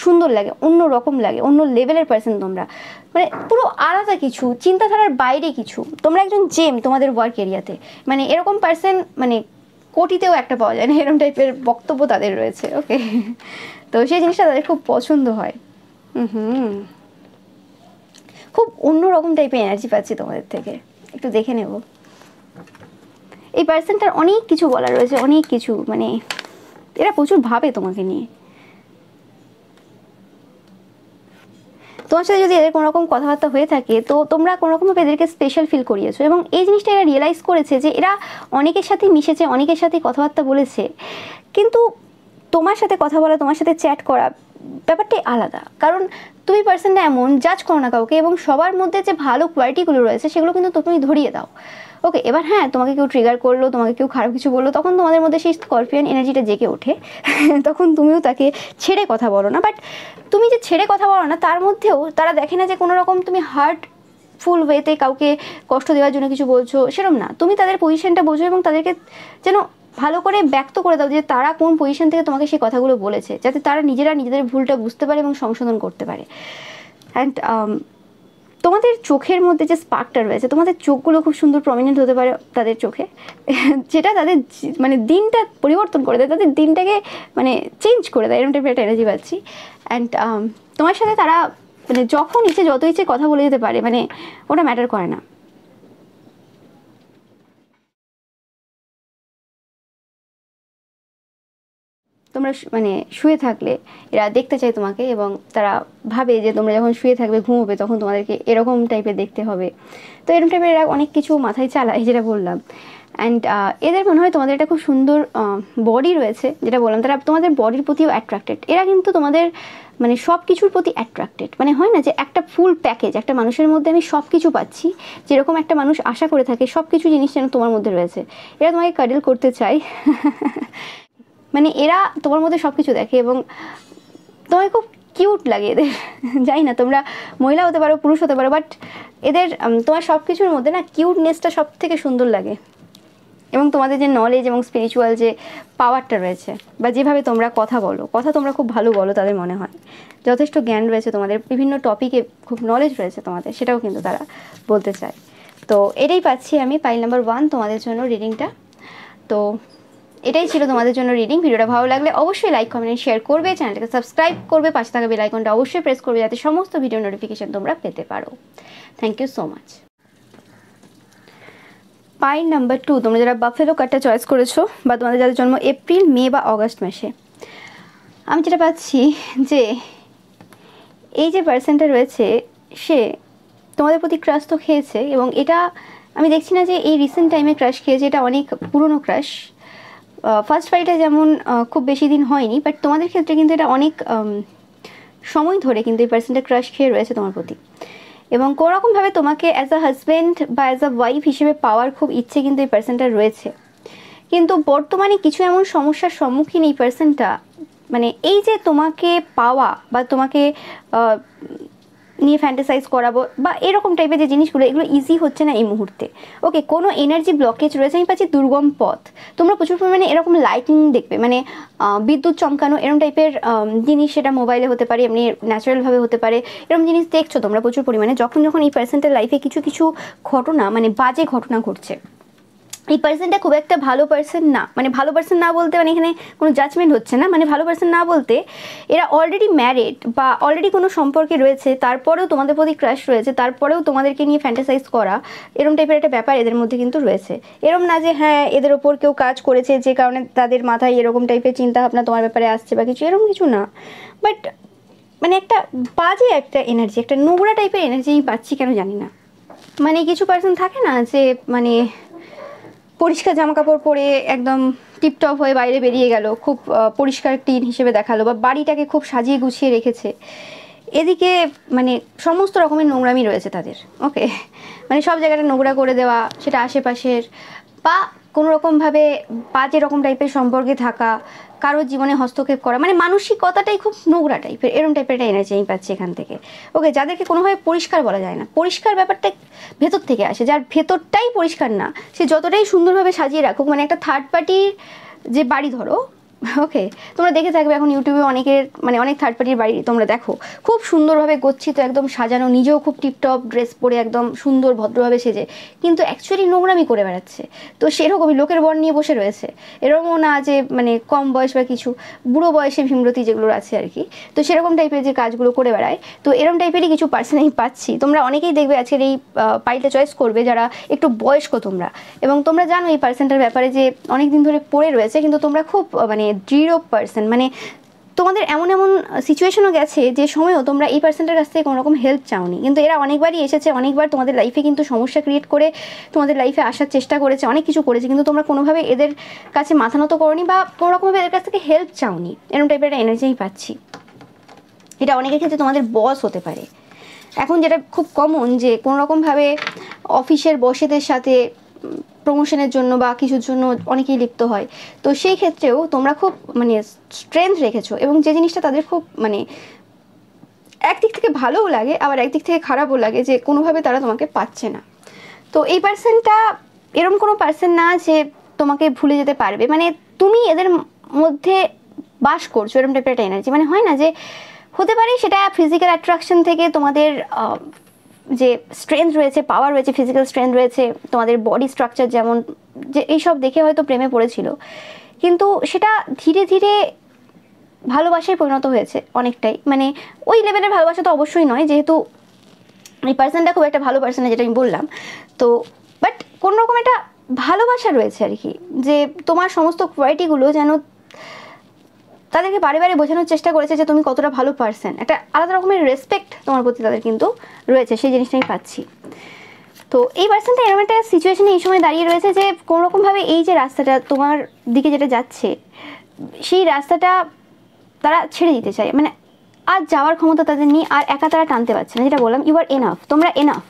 সুন্দর লাগে, অন্য রকম লাগে, অন্য লেভেলের পার্সন তোমরা, মানে পুরো আলাদা কিছু, চিন্তাধারার বাইরে কিছু। তোমরা একজন জেম তোমাদের ওয়ার্ক এরিয়াতে, মানে এরকম পার্সন মানে কোটিতেও একটা পাওয়া যায় না, এরকম টাইপের বক্তব্য তাদের রয়েছে। ওকে, তো সেই জিনিসটা তাদের খুব পছন্দ হয়। খুব অন্যরকম টাইপের এনার্জি পাচ্ছি তোমাদের থেকে, একটু দেখে নেব। এই পার্সনটার অনেক কিছু বলার রয়েছে, অনেক কিছু, মানে এরা প্রচুর ভাবে তোমাকে নিয়ে। তোমার সাথে যদি এদের কোনো রকম কথাবার্তা হয়ে থাকে, তো তোমরা কোনো রকমভাবে এদেরকে স্পেশাল ফিল করিয়েছো, এবং এই জিনিসটা এরা রিয়েলাইজ করেছে যে এরা অনেকের সাথে মিশেছে, অনেকের সাথে কথাবার্তা বলেছে, কিন্তু তোমার সাথে কথা বলা, তোমার সাথে চ্যাট করা ব্যাপারটাই আলাদা। কারণ তুমি পার্সনটা এমন, জাজ করো না কাউকে, এবং সবার মধ্যে যে ভালো কোয়ালিটিগুলো রয়েছে সেগুলো কিন্তু তুমি ধরিয়ে দাও। ওকে, এবার হ্যাঁ, তোমাকে কেউ ট্রিগার করলো, তোমাকে কেউ খারাপ কিছু বললো, তখন তোমাদের মধ্যে সেই স্করপিয়ান এনার্জিটা জেগে ওঠে, তখন তুমিও তাকে ছেড়ে কথা বলো না। বাট তুমি যে ছেড়ে কথা বলো না, তার মধ্যেও তারা দেখে না যে কোনো রকম তুমি হার্টফুল ওয়েতে কাউকে কষ্ট দেওয়ার জন্য কিছু বলছো, সেরকম না, তুমি তাদের পজিশনটা বোঝো এবং তাদেরকে যেন ভালো করে ব্যক্ত করে দাও যে তারা কোন পজিশন থেকে তোমাকে সেই কথাগুলো বলেছে, যাতে তারা নিজেরা নিজেদের ভুলটা বুঝতে পারে এবং সংশোধন করতে পারে। অ্যান্ড তোমাদের চোখের মধ্যে যে স্পার্কটা রয়েছে, তোমাদের চোখগুলো খুব সুন্দর প্রমিনেন্ট হতে পারে তাদের চোখে, যেটা তাদের মানে দিনটা পরিবর্তন করে দেয়, তাদের দিনটাকে মানে চেঞ্জ করে দেয়, এরকম টাইপের একটা এনার্জি পাচ্ছি। অ্যান্ড তোমার সাথে তারা মানে যখন ইচ্ছে যত ইচ্ছে কথা বলে যেতে পারে, মানে ওটা ম্যাটার করে না। তোমরা মানে শুয়ে থাকলে এরা দেখতে চায় তোমাকে, এবং তারা ভাবে যে তোমরা যখন শুয়ে থাকবে ঘুমোবে তখন তোমাদেরকে এরকম টাইপের দেখতে হবে। তো এরকম টাইপের এরা অনেক কিছু মাথায় চালায়, যেটা বললাম। অ্যান্ড এদের মনে হয় তোমাদের একটা খুব সুন্দর বডি রয়েছে, যেটা বললাম। তারা তোমাদের বডির প্রতিও অ্যাট্রাক্টেড। এরা কিন্তু তোমাদের মানে সব কিছুর প্রতি অ্যাট্রাক্টেড। মানে হয় না যে একটা ফুল প্যাকেজ, একটা মানুষের মধ্যে আমি সব কিছু পাচ্ছি, যেরকম একটা মানুষ আশা করে থাকে সব কিছু জিনিস যেন তোমার মধ্যে রয়েছে। এরা তোমাকে কাডেল করতে চায় মানে এরা তোমার মধ্যে সব কিছু দেখে এবং তোমায় খুব কিউট লাগে এদের জানি না তোমরা মহিলা হতে পারো, পুরুষ হতে পারো, বাট এদের তোমার সব কিছুর মধ্যে না কিউটনেসটা সব থেকে সুন্দর লাগে। এবং তোমাদের যে নলেজ এবং স্পিরিচুয়াল যে পাওয়ারটা রয়েছে, বা যেভাবে তোমরা কথা বলো, কথা তোমরা খুব ভালো বলো, তাদের মনে হয় যথেষ্ট জ্ঞান রয়েছে তোমাদের, বিভিন্ন টপিকে খুব নলেজ রয়েছে তোমাদের, সেটাও কিন্তু তারা বলতে চায়। তো এটাই পাচ্ছি আমি পাইল নাম্বার 1 তোমাদের জন্য রিডিংটা। তো এটাই ছিল তোমাদের জন্য রিডিং। ভিডিওটা ভালো লাগলে অবশ্যই লাইক, কমেন্ট, শেয়ার করবে, চ্যানেলটাকে সাবস্ক্রাইব করবে, পাশে থাকা বেল আইকনটা অবশ্যই প্রেস করবে যাতে সমস্ত ভিডিও নোটিফিকেশন তোমরা পেতে পারো। Thank you so much. File number 2, তোমরা যারা বাফেলো কার্ডটা চয়েস করেছো, বা তোমাদের যাদের জন্ম এপ্রিল, মে বা অগাস্ট মাসে, আমি যেটা পাচ্ছি যে এই যে পার্সনটা রয়েছে সে তোমাদের প্রতি ক্রাশ তো খেয়েছে, এবং এটা আমি দেখছি না যে এই রিসেন্ট টাইমে ক্রাশ খেয়েছে, এটা অনেক পুরনো ক্রাশ। ফার্স্ট ফাইটে যেমন খুব বেশি দিন হয়নি, বাট তোমাদের ক্ষেত্রে কিন্তু এটা অনেক সময় ধরে কিন্তু এই পার্সনটা ক্রাশ খেয়ে রয়েছে তোমার প্রতি, এবং কোনোরকমভাবে তোমাকে অ্যাজ আ হাজব্যান্ড বা অ্যাজ আ ওয়াইফ হিসেবে পাওয়ার খুব ইচ্ছে কিন্তু এই পার্সনটার রয়েছে। কিন্তু বর্তমানে কিছু এমন সমস্যার সম্মুখীন এই পার্সনটা, মানে এই যে তোমাকে পাওয়া বা তোমাকে নিয়ে ফ্যান্টাসাইজ করাবো বা এরকম টাইপের যে জিনিসগুলো, এগুলো ইজি হচ্ছে না এই মুহূর্তে। ওকে, কোনো এনার্জি ব্লকেজ রয়েছে, আমি পাচ্ছি দুর্গম পথ। তোমরা প্রচুর পরিমাণে এরকম লাইটিং দেখবে, মানে বিদ্যুৎ চমকানো এরকম টাইপের জিনিস, সেটা মোবাইলে হতে পারে, এমনি ন্যাচারালভাবে হতে পারে, এরকম জিনিস দেখছো তোমরা প্রচুর পরিমাণে। যখন এই পার্সনটার লাইফে কিছু কিছু ঘটনা, মানে বাজে ঘটনা ঘটছে, এই পার্সনটা খুব একটা ভালো পার্সন না। মানে ভালো পার্সন না বলতে মানে এখানে কোনো জাজমেন্ট হচ্ছে না, মানে ভালো পার্সন না বলতে এরা অলরেডি ম্যারিড বা অলরেডি কোনো সম্পর্কে রয়েছে, তারপরেও তোমাদের প্রতি ক্রাশ রয়েছে, তারপরেও তোমাদেরকে নিয়ে ফ্যান্টাসাইজ করা, এরম টাইপের একটা ব্যাপার এদের মধ্যে কিন্তু রয়েছে। এরম না যে হ্যাঁ এদের ওপর কেউ কাজ করেছে যে কারণে তাদের মাথায় এরকম টাইপের চিন্তা ভাবনা তোমার ব্যাপারে আসছে বা কিছু, এরকম কিছু না। বাট মানে একটা বাজে একটা এনার্জি, একটা নোংরা টাইপের এনার্জি আমি পাচ্ছি, কেন জানি না। মানে কিছু পার্সন থাকে না যে মানে পরিষ্কার জামা কাপড় পরে একদম টিপটপ হয়ে বাইরে বেরিয়ে গেল, খুব পরিষ্কার ক্লিন হিসেবে দেখালো, বা বাড়িটাকে খুব সাজিয়ে গুছিয়ে রেখেছে, এদিকে মানে সমস্ত রকমের নোংরামি রয়েছে তাদের। ওকে, মানে সব জায়গাটা নোংরা করে দেওয়া, সেটা আশেপাশের বা কোনো রকমভাবে বাজে রকম টাইপের সম্পর্কে থাকা, কারোর জীবনে হস্তক্ষেপ করা, মানে মানসিকতাটাই খুব নোংরা টাইপের, এরম টাইপের একটা এনার্জি আমি পাচ্ছি এখান থেকে। ওকে, যাদেরকে কোনোভাবে পরিষ্কার বলা যায় না, পরিষ্কার ব্যাপারটা ভেতর থেকে আসে, যার ভেতরটাই পরিষ্কার না, সে যতটাই সুন্দরভাবে সাজিয়ে রাখুক, মানে একটা থার্ড পার্টির যে বাড়ি ধরো, ওকে, তোমরা দেখে থাকবে এখন ইউটিউবে অনেকের, মানে অনেক থার্ড পার্টির বাড়ি তোমরা দেখো, খুব সুন্দরভাবে গচ্ছিত, একদম সাজানো, নিজেও খুব টিপটপ ড্রেস পরে একদম সুন্দর ভদ্রভাবে সেজে, কিন্তু অ্যাকচুয়ালি নোংরামি করে বেড়াচ্ছে। তো সেরকমই লোকের বর নিয়ে বসে রয়েছে, এরকমও না যে মানে কম বয়স বা কিছু, বুড়ো বয়সে ভীমরতি যেগুলো আছে আর কি, তো সেরকম টাইপের যে কাজগুলো করে বেড়ায়, তো এরকম টাইপেরই কিছু পার্সন আমি পাচ্ছি। তোমরা অনেকেই দেখবে আজকের এই পাইলটা চয়েস করবে যারা একটু বয়স্ক তোমরা, এবং তোমরা জানো এই পার্সনটার ব্যাপারে যে অনেক দিন ধরে পড়ে রয়েছে, কিন্তু তোমরা খুব মানে দৃঢ় পার্সন, মানে তোমাদের এমন এমন সিচুয়েশনও গেছে যে সময়ও তোমরা এই পার্সনটার কাছ থেকে কোনো রকম হেল্প চাওনি, কিন্তু এরা অনেকবারই এসেছে, অনেকবার তোমাদের লাইফে কিন্তু সমস্যা ক্রিয়েট করে তোমাদের লাইফে আসার চেষ্টা করেছে, অনেক কিছু করেছে, কিন্তু তোমরা কোনোভাবে এদের কাছে মাথা নত করোনি বা কোনো রকমভাবে এদের কাছ থেকে হেল্প চাওনি, এরকম টাইপের একটা এনার্জি আমি পাচ্ছি। এটা অনেকের ক্ষেত্রে তোমাদের বস হতে পারে। এখন যেটা খুব কমন যে কোনো রকমভাবে অফিসের বসেদের সাথে প্রমোশনের জন্য বা কিছুর জন্য অনেকেই লিপ্ত হয়, তো সেই ক্ষেত্রেও তোমরা খুব মানে স্ট্রেংথ রেখেছো, এবং যে জিনিসটা তাদের খুব মানে একদিক থেকে ভালোও লাগে, আবার একদিক থেকে খারাপও লাগে যে কোনোভাবে তারা তোমাকে পাচ্ছে না। তো এই পার্সনটা এরকম কোনো পার্সন না যে তোমাকে ভুলে যেতে পারবে, মানে তুমি এদের মধ্যে বাস করছো, এরকম টাইপের একটা এনার্জি। মানে হয় না যে হতে পারে সেটা ফিজিক্যাল অ্যাট্রাকশন থেকে তোমাদের যে স্ট্রেংথ রয়েছে, পাওয়ার রয়েছে, ফিজিক্যাল স্ট্রেংথ রয়েছে, তোমাদের বডি স্ট্রাকচার যেমন, যে এইসব দেখে হয়তো প্রেমে পড়েছিল, কিন্তু সেটা ধীরে ধীরে ভালোবাসায় পরিণত হয়েছে অনেকটাই। মানে ওই লেভেলের ভালোবাসা তো অবশ্যই নয়, যেহেতু এই পার্সনটা খুব একটা ভালো পার্সন, যেটা আমি বললাম। তো বাট কোনোরকম একটা ভালোবাসা রয়েছে আর কি, যে তোমার সমস্ত কোয়ালিটিগুলো যেন তাদেরকে বারে বারে বোঝানোর চেষ্টা করেছে যে তুমি কতটা ভালো পারসন, একটা আলাদা রকমের রেসপেক্ট তোমার প্রতি তাদের কিন্তু রয়েছে, সেই জিনিসটা আমি পাচ্ছি। তো এই পার্সনটা এরকম একটা সিচুয়েশনে এই সময় দাঁড়িয়ে রয়েছে যে কোনোরকমভাবে এই যে রাস্তাটা তোমার দিকে যেটা যাচ্ছে সেই রাস্তাটা তারা ছেড়ে দিতে চায়, মানে আর যাওয়ার ক্ষমতা তাদের নেই, আর একা তারা টানতে পারছে না। যেটা বললাম, ইউ আর এনাফ, তোমরা এনাফ,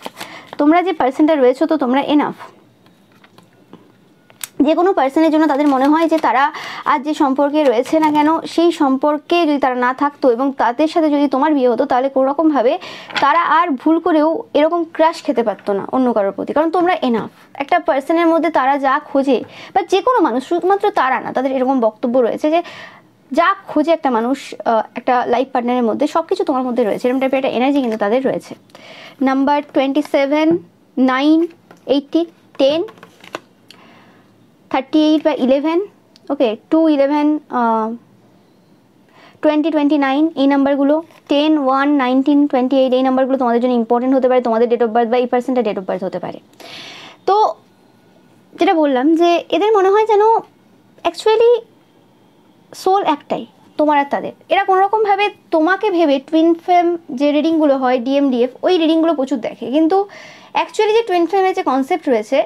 তোমরা যে পার্সনটা রয়েছো তো তোমরা এনাফ। যে কোনো পার্সনের জন্য তাদের মনে হয় যে তারা আজ যে সম্পর্কে রয়েছে না কেন, সেই সম্পর্কে যদি তারা না থাকতো এবং তাদের সাথে যদি তোমার বিয়ে হতো, তাহলে কোনোরকমভাবে তারা আর ভুল করেও এরকম ক্রাশ খেতে পারতো না অন্য কারোর প্রতি, কারণ তোমরা এনাফ। একটা পার্সনের মধ্যে তারা যা খোঁজে, বা যে কোনো মানুষ, শুধুমাত্র তারা না, তাদের এরকম বক্তব্য রয়েছে যে যা খোঁজে একটা মানুষ একটা লাইফ পার্টনারের মধ্যে, সব কিছু তোমার মধ্যে রয়েছে, এরকম টাইপের একটা এনার্জি কিন্তু তাদের রয়েছে। নাম্বার 27, 9, 80, 10, 38 বা 11, ওকে, 2, 11, 20, 29, এই নাম্বারগুলো, 10, 1, 19, 28, এই নাম্বারগুলো তোমাদের জন্য ইম্পর্টেন্ট হতে পারে, তোমাদের ডেট অফ বার্থ বা এই পার্সেন্টের ডেট অফ বার্থ হতে পারে। তো যেটা বললাম যে এদের মনে হয় যেন অ্যাকচুয়ালি সোল একটাই, তোমার আর তাদের। এরা কোনোরকমভাবে তোমাকে ভেবে টুইন ফ্লেম যে রিডিংগুলো হয়, ডিএমডিএফ, ওই রিডিংগুলো প্রচুর দেখে, কিন্তু অ্যাকচুয়ালি যে টুইন ফ্লেমের যে কনসেপ্ট রয়েছে,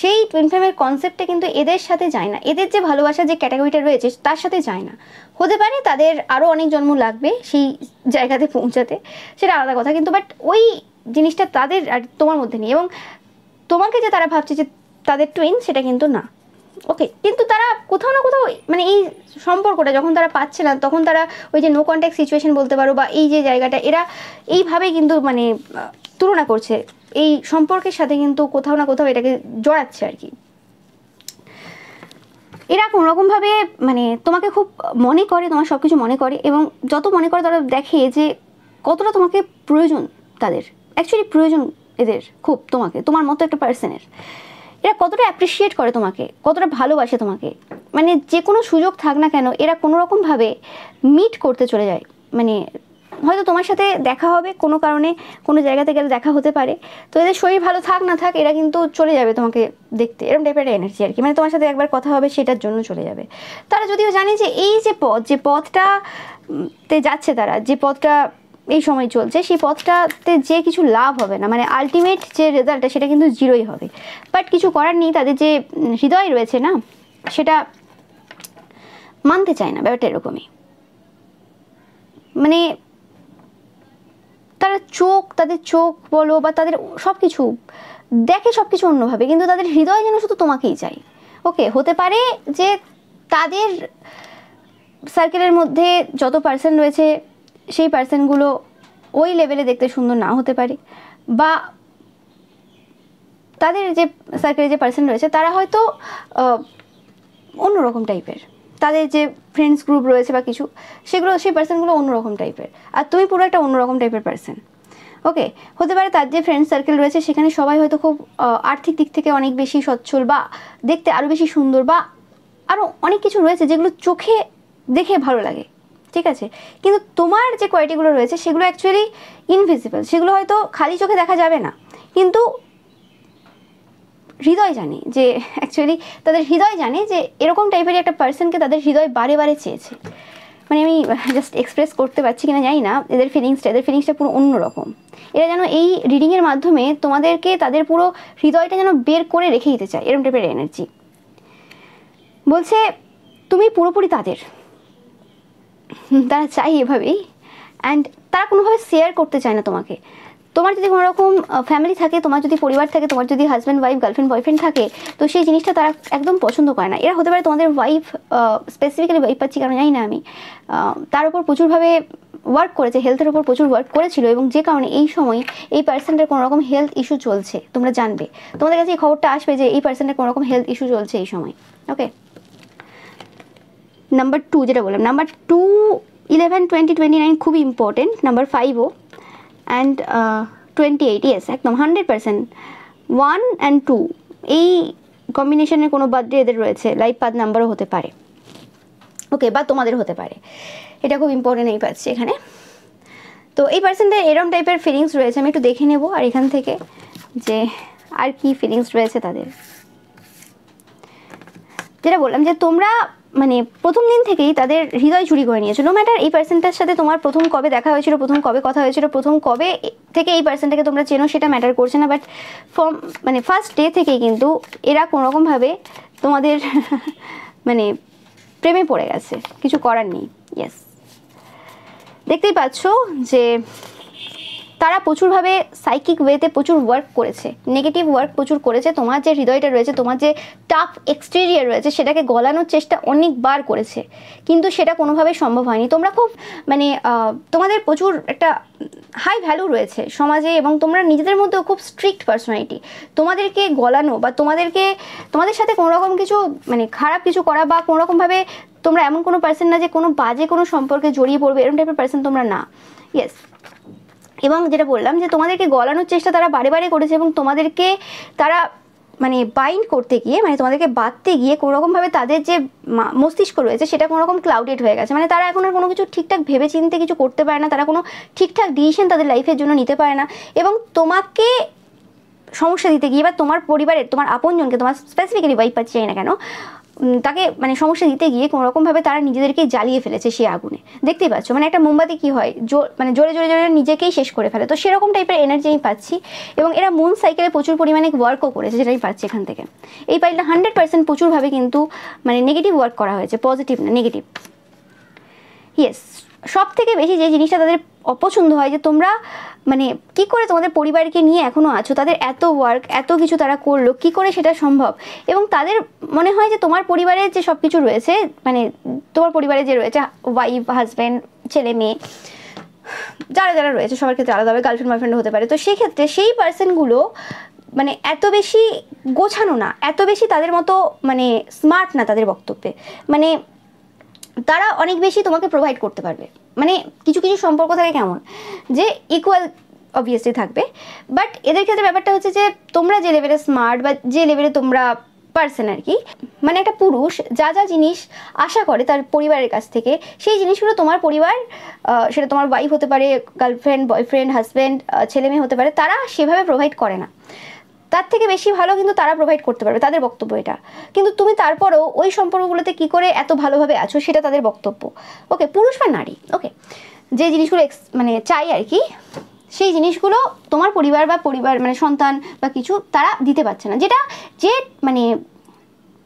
সেই টুইন ফ্লেমের কনসেপ্টটা কিন্তু এদের সাথে যায় না, এদের যে ভালোবাসার যে ক্যাটাগরিটা রয়েছে তার সাথে যায় না। হতে পারে তাদের আরও অনেক জন্ম লাগবে সেই জায়গাতে পৌঁছাতে, সেটা আলাদা কথা, কিন্তু বাট ওই জিনিসটা তাদের আর তোমার মধ্যে নেই। এবং তোমাকে যে তারা ভাবছে যে তাদের টুইন, সেটা কিন্তু না, ওকে। কিন্তু তারা কোথাও না কোথাও, মানে এই সম্পর্কটা যখন তারা পাচ্ছে না, তখন তারা ওই যে নো কন্ট্যাক্ট সিচুয়েশন বলতে পারো, বা এই যে জায়গাটা এরা এইভাবেই কিন্তু মানে তুলনা করছে এই সম্পর্কের সাথে, কিন্তু কোথাও না কোথাও এটাকে জড়াচ্ছে আর কি। এরা কোনোরকমভাবে মানে তোমাকে খুব মনে করে, তোমার সব কিছু মনে করে, এবং যত মনে করে তারা দেখে যে কতটা তোমাকে প্রয়োজন তাদের, অ্যাকচুয়ালি প্রয়োজন এদের খুব তোমাকে, তোমার মতো একটা পার্সনের। এরা কতটা অ্যাপ্রিসিয়েট করে তোমাকে, কতটা ভালোবাসে তোমাকে, মানে যে কোনো সুযোগ থাক না কেন এরা কোনোরকমভাবে মিট করতে চলে যায়। মানে হয়তো তোমার সাথে দেখা হবে কোনো কারণে, কোনো জায়গাতে গেলে দেখা হতে পারে, তো এদের শরীর ভালো থাক না থাক এরা কিন্তু চলে যাবে তোমাকে দেখতে, এরকম টাইপের এনার্জি আর কি। মানে তোমার সাথে একবার কথা হবে সেটার জন্য চলে যাবে। তারা যদিও জানে যে এই যে পথ, যে পথটাতে যাচ্ছে তারা, যে পথটা এই সময় চলছে, সেই পথটাতে যে কিছু লাভ হবে না, মানে আলটিমেট যে রেজাল্টটা সেটা কিন্তু জিরোই হবে। বাট কিছু করার নেই, তাদের যে হৃদয় রয়েছে না, সেটা মানতে চায় না, ব্যাপারটা এরকমই। মানে তাদের চোখ বলো বা তাদের সব কিছু দেখে সব কিছু অন্যভাবে, কিন্তু তাদের হৃদয় যেন শুধু তোমাকেই চাই। ওকে, হতে পারে যে তাদের সার্কেলের মধ্যে যত পার্সন রয়েছে সেই পার্সনগুলো ওই লেভেলে দেখতে সুন্দর না হতে পারে, বা তাদের যে সার্কেলে যে পার্সন রয়েছে তারা হয়তো অন্যরকম টাইপের, তাদের যে ফ্রেন্ডস গ্রুপ রয়েছে বা কিছু, সেগুলো সেই পার্সনগুলো অন্যরকম টাইপের, আর তুমি পুরো একটা অন্যরকম টাইপের পার্সন। ওকে, হতে পারে তার যে ফ্রেন্ড সার্কেল রয়েছে সেখানে সবাই হয়তো খুব আর্থিক দিক থেকে অনেক বেশি সচ্ছল, বা দেখতে আরও বেশি সুন্দর, বা আরও অনেক কিছু রয়েছে যেগুলো চোখে দেখে ভালো লাগে, ঠিক আছে। কিন্তু তোমার যে কোয়ালিটিগুলো রয়েছে সেগুলো অ্যাকচুয়ালি ইনভিজিবল, সেগুলো হয়তো খালি চোখে দেখা যাবে না, কিন্তু হৃদয় জানে যে অ্যাকচুয়ালি তাদের হৃদয় জানে যে এরকম টাইপের একটা পার্সনকে তাদের হৃদয় বারে বারে চেয়েছে। মানে আমি জাস্ট এক্সপ্রেস করতে পারছি কিনা জানি না, এদের ফিলিংসটা পুরো অন্যরকম। এরা যেন এই রিডিংয়ের মাধ্যমে তোমাদেরকে তাদের পুরো হৃদয়টা যেন বের করে রেখে দিতে চায়, এরকম টাইপের এনার্জি। বলছে তুমি পুরোপুরি তাদের, তারা চাই এভাবেই, অ্যান্ড তারা কোনোভাবে শেয়ার করতে চায় না তোমাকে। তোমার যদি কোনো রকম ফ্যামিলি থাকে, তোমার যদি পরিবার থাকে, তোমার যদি হাজব্যান্ড ওয়াইফ গার্লফ্রেন্ড বয়ফ্রেন্ড থাকে, তো সেই জিনিসটা তারা একদম পছন্দ করে না। এরা হতে পারে তোমাদের ওয়াইফ, স্পেসিফিক্যালি ওয়াইফ পাচ্ছি কারণ জানি না আমি, তার উপর প্রচুরভাবে ওয়ার্ক করেছে, হেলথের উপর প্রচুর ওয়ার্ক করেছিল, এবং যে কারণে এই সময় এই পার্সনটার কোনো রকম হেলথ ইস্যু চলছে। তোমরা জানবে, তোমাদের কাছে এই খবরটা আসবে যে এই পার্সনটার কোনো রকম হেলথ ইস্যু চলছে এই সময়। ওকে, নাম্বার 2 যেটা বললাম, নাম্বার 2, 11, 20, 29 খুবই ইম্পর্টেন্ট, নাম্বার 5ও, অ্যান্ড 28, ইয়েস একদম 100%, 1 and 2 এই কম্বিনেশনের কোনো বার্থডে এদের রয়েছে, লাইফ পাথ নাম্বারও হতে পারে, ওকে, বা তোমাদের হতে পারে, এটা খুব ইম্পর্টেন্ট এই পাচ্ছি এখানে। তো এই পার্সনদের এরম টাইপের ফিলিংস রয়েছে, আমি একটু দেখে নেব আর এখান থেকে যে আর কি ফিলিংস রয়েছে তাদের। যেটা বললাম যে তোমরা মানে প্রথম দিন থেকেই তাদের হৃদয় চুরি করে নিয়েছো। নো ম্যাটার এই পার্সনটার সাথে তোমার প্রথম কবে দেখা হয়েছিল, প্রথম কবে কথা হয়েছিল, প্রথম কবে থেকে এই পার্সনটাকে তোমরা চেনো সেটা ম্যাটার করছে না, বাট মানে ফার্স্ট ডে থেকেই কিন্তু এরা কোনোরকমভাবে তোমাদের মানে প্রেমে পড়ে গেছে, কিছু করার নেই। ইয়েস, দেখতেই পাচ্ছ যে তারা প্রচুরভাবে সাইকিক ওয়েতে প্রচুর ওয়ার্ক করেছে, নেগেটিভ ওয়ার্ক প্রচুর করেছে। তোমার যে হৃদয়টা রয়েছে, তোমার যে টাফ এক্সটেরিয়ার রয়েছে সেটাকে গলানোর চেষ্টা অনেকবার করেছে, কিন্তু সেটা কোনোভাবে সম্ভব হয়নি। তোমরা খুব মানে তোমাদের প্রচুর একটা হাই ভ্যালু রয়েছে সমাজে, এবং তোমরা নিজেদের মধ্যেও খুব স্ট্রিক্ট পার্সোনালিটি। তোমাদেরকে গলানো বা তোমাদের সাথে কোনোরকম কিছু মানে খারাপ কিছু করা বা কোনোরকমভাবে তোমরা এমন কোনো পার্সন না যে কোনো বাজে কোনো সম্পর্কে জড়িয়ে পড়বে, এরকম টাইপের পার্সন তোমরা না। ইয়েস, এবং যেটা বললাম যে তোমাদেরকে গলানোর চেষ্টা তারা বারে বারে করেছে, এবং তোমাদেরকে তারা মানে বাইন্ড করতে গিয়ে, মানে তোমাদেরকে বাঁধতে গিয়ে কোনোরকমভাবে তাদের যে মস্তিষ্ক রয়েছে সেটা কোনোরকম ক্লাউডেড হয়ে গেছে। মানে তারা এখন আর কোনো কিছু ঠিকঠাক ভেবে চিন্তে কিছু করতে পারে না, তারা কোনো ঠিকঠাক ডিসিশন তাদের লাইফের জন্য নিতে পারে না, এবং তোমাকে সমস্যা দিতে গিয়ে বা তোমার পরিবারের তোমার আপনজনকে, তোমার স্পেসিফিক্যালি ওয়াইফ পাচ্ছি না কেন, তাকে মানে সমস্যা দিতে গিয়ে কোনোরকমভাবে তারা নিজেদেরকে জ্বালিয়ে ফেলেছে সেই আগুনে। দেখতেই পাচ্ছ মানে একটা মোমবাতি কী হয়, মানে জোরে জোরে জোরে নিজেকেই শেষ করে ফেলে। তো সেরকম টাইপের এনার্জি আমি পাচ্ছি, এবং এরা মুন সাইকেলে প্রচুর পরিমাণে ওয়ার্কও করেছে, যেটা আমি পাচ্ছি এখান থেকে। এই পাইলটা 100% প্রচুরভাবে কিন্তু মানে নেগেটিভ ওয়ার্ক করা হয়েছে, পজিটিভ না, নেগেটিভ। ইয়েস, সব থেকে বেশি যে জিনিসটা তাদের অপছন্দ হয় যে তোমরা মানে কি করে তোমাদের পরিবারকে নিয়ে এখনও আছো, তাদের এত ওয়ার্ক এত কিছু তারা করলো, কি করে সেটা সম্ভব। এবং তাদের মনে হয় যে তোমার পরিবারের যে সব কিছু রয়েছে, মানে তোমার পরিবারে যে রয়েছে ওয়াইফ, হাজব্যান্ড, ছেলে মেয়ে, যারা যারা রয়েছে সবার ক্ষেত্রে আলাদা হবে, গার্লফ্রেন্ড বয়ফ্রেন্ড হতে পারে। তো সেই ক্ষেত্রে সেই পার্সনগুলো মানে এত বেশি গোছানো না, এত বেশি তাদের মতো মানে স্মার্ট না তাদের বক্তব্যে। মানে তারা অনেক বেশি তোমাকে প্রোভাইড করতে পারবে। মানে কিছু কিছু সম্পর্ক থাকে কেমন যে ইকুয়াল অবভিয়াসলি থাকবে, বাট এদের ক্ষেত্রে ব্যাপারটা হচ্ছে যে তোমরা যে লেভেলে স্মার্ট বা যে লেভেলে তোমরা পারসন আর কি, মানে একটা পুরুষ যা যা জিনিস আশা করে তার পরিবারের কাছ থেকে, সেই জিনিসগুলো তোমার পরিবার, সেটা তোমার ওয়াইফ হতে পারে, গার্লফ্রেন্ড, বয়ফ্রেন্ড, হাজব্যান্ড, ছেলে মেয়ে হতে পারে, তারা সেভাবে প্রোভাইড করে না। তার থেকে বেশি ভালো কিন্তু তারা প্রোভাইড করতে পারবে, তাদের বক্তব্য এটা। কিন্তু তুমি তারপরেও ওই সম্পর্কগুলোতে কি করে এত ভালোভাবে আছো সেটা তাদের বক্তব্য। ওকে, পুরুষ বা নারী, ওকে, যে জিনিসগুলো মানে চাই আর কি, সেই জিনিসগুলো তোমার পরিবার বা মানে সন্তান বা কিছু তারা দিতে পারছে না। যেটা যে মানে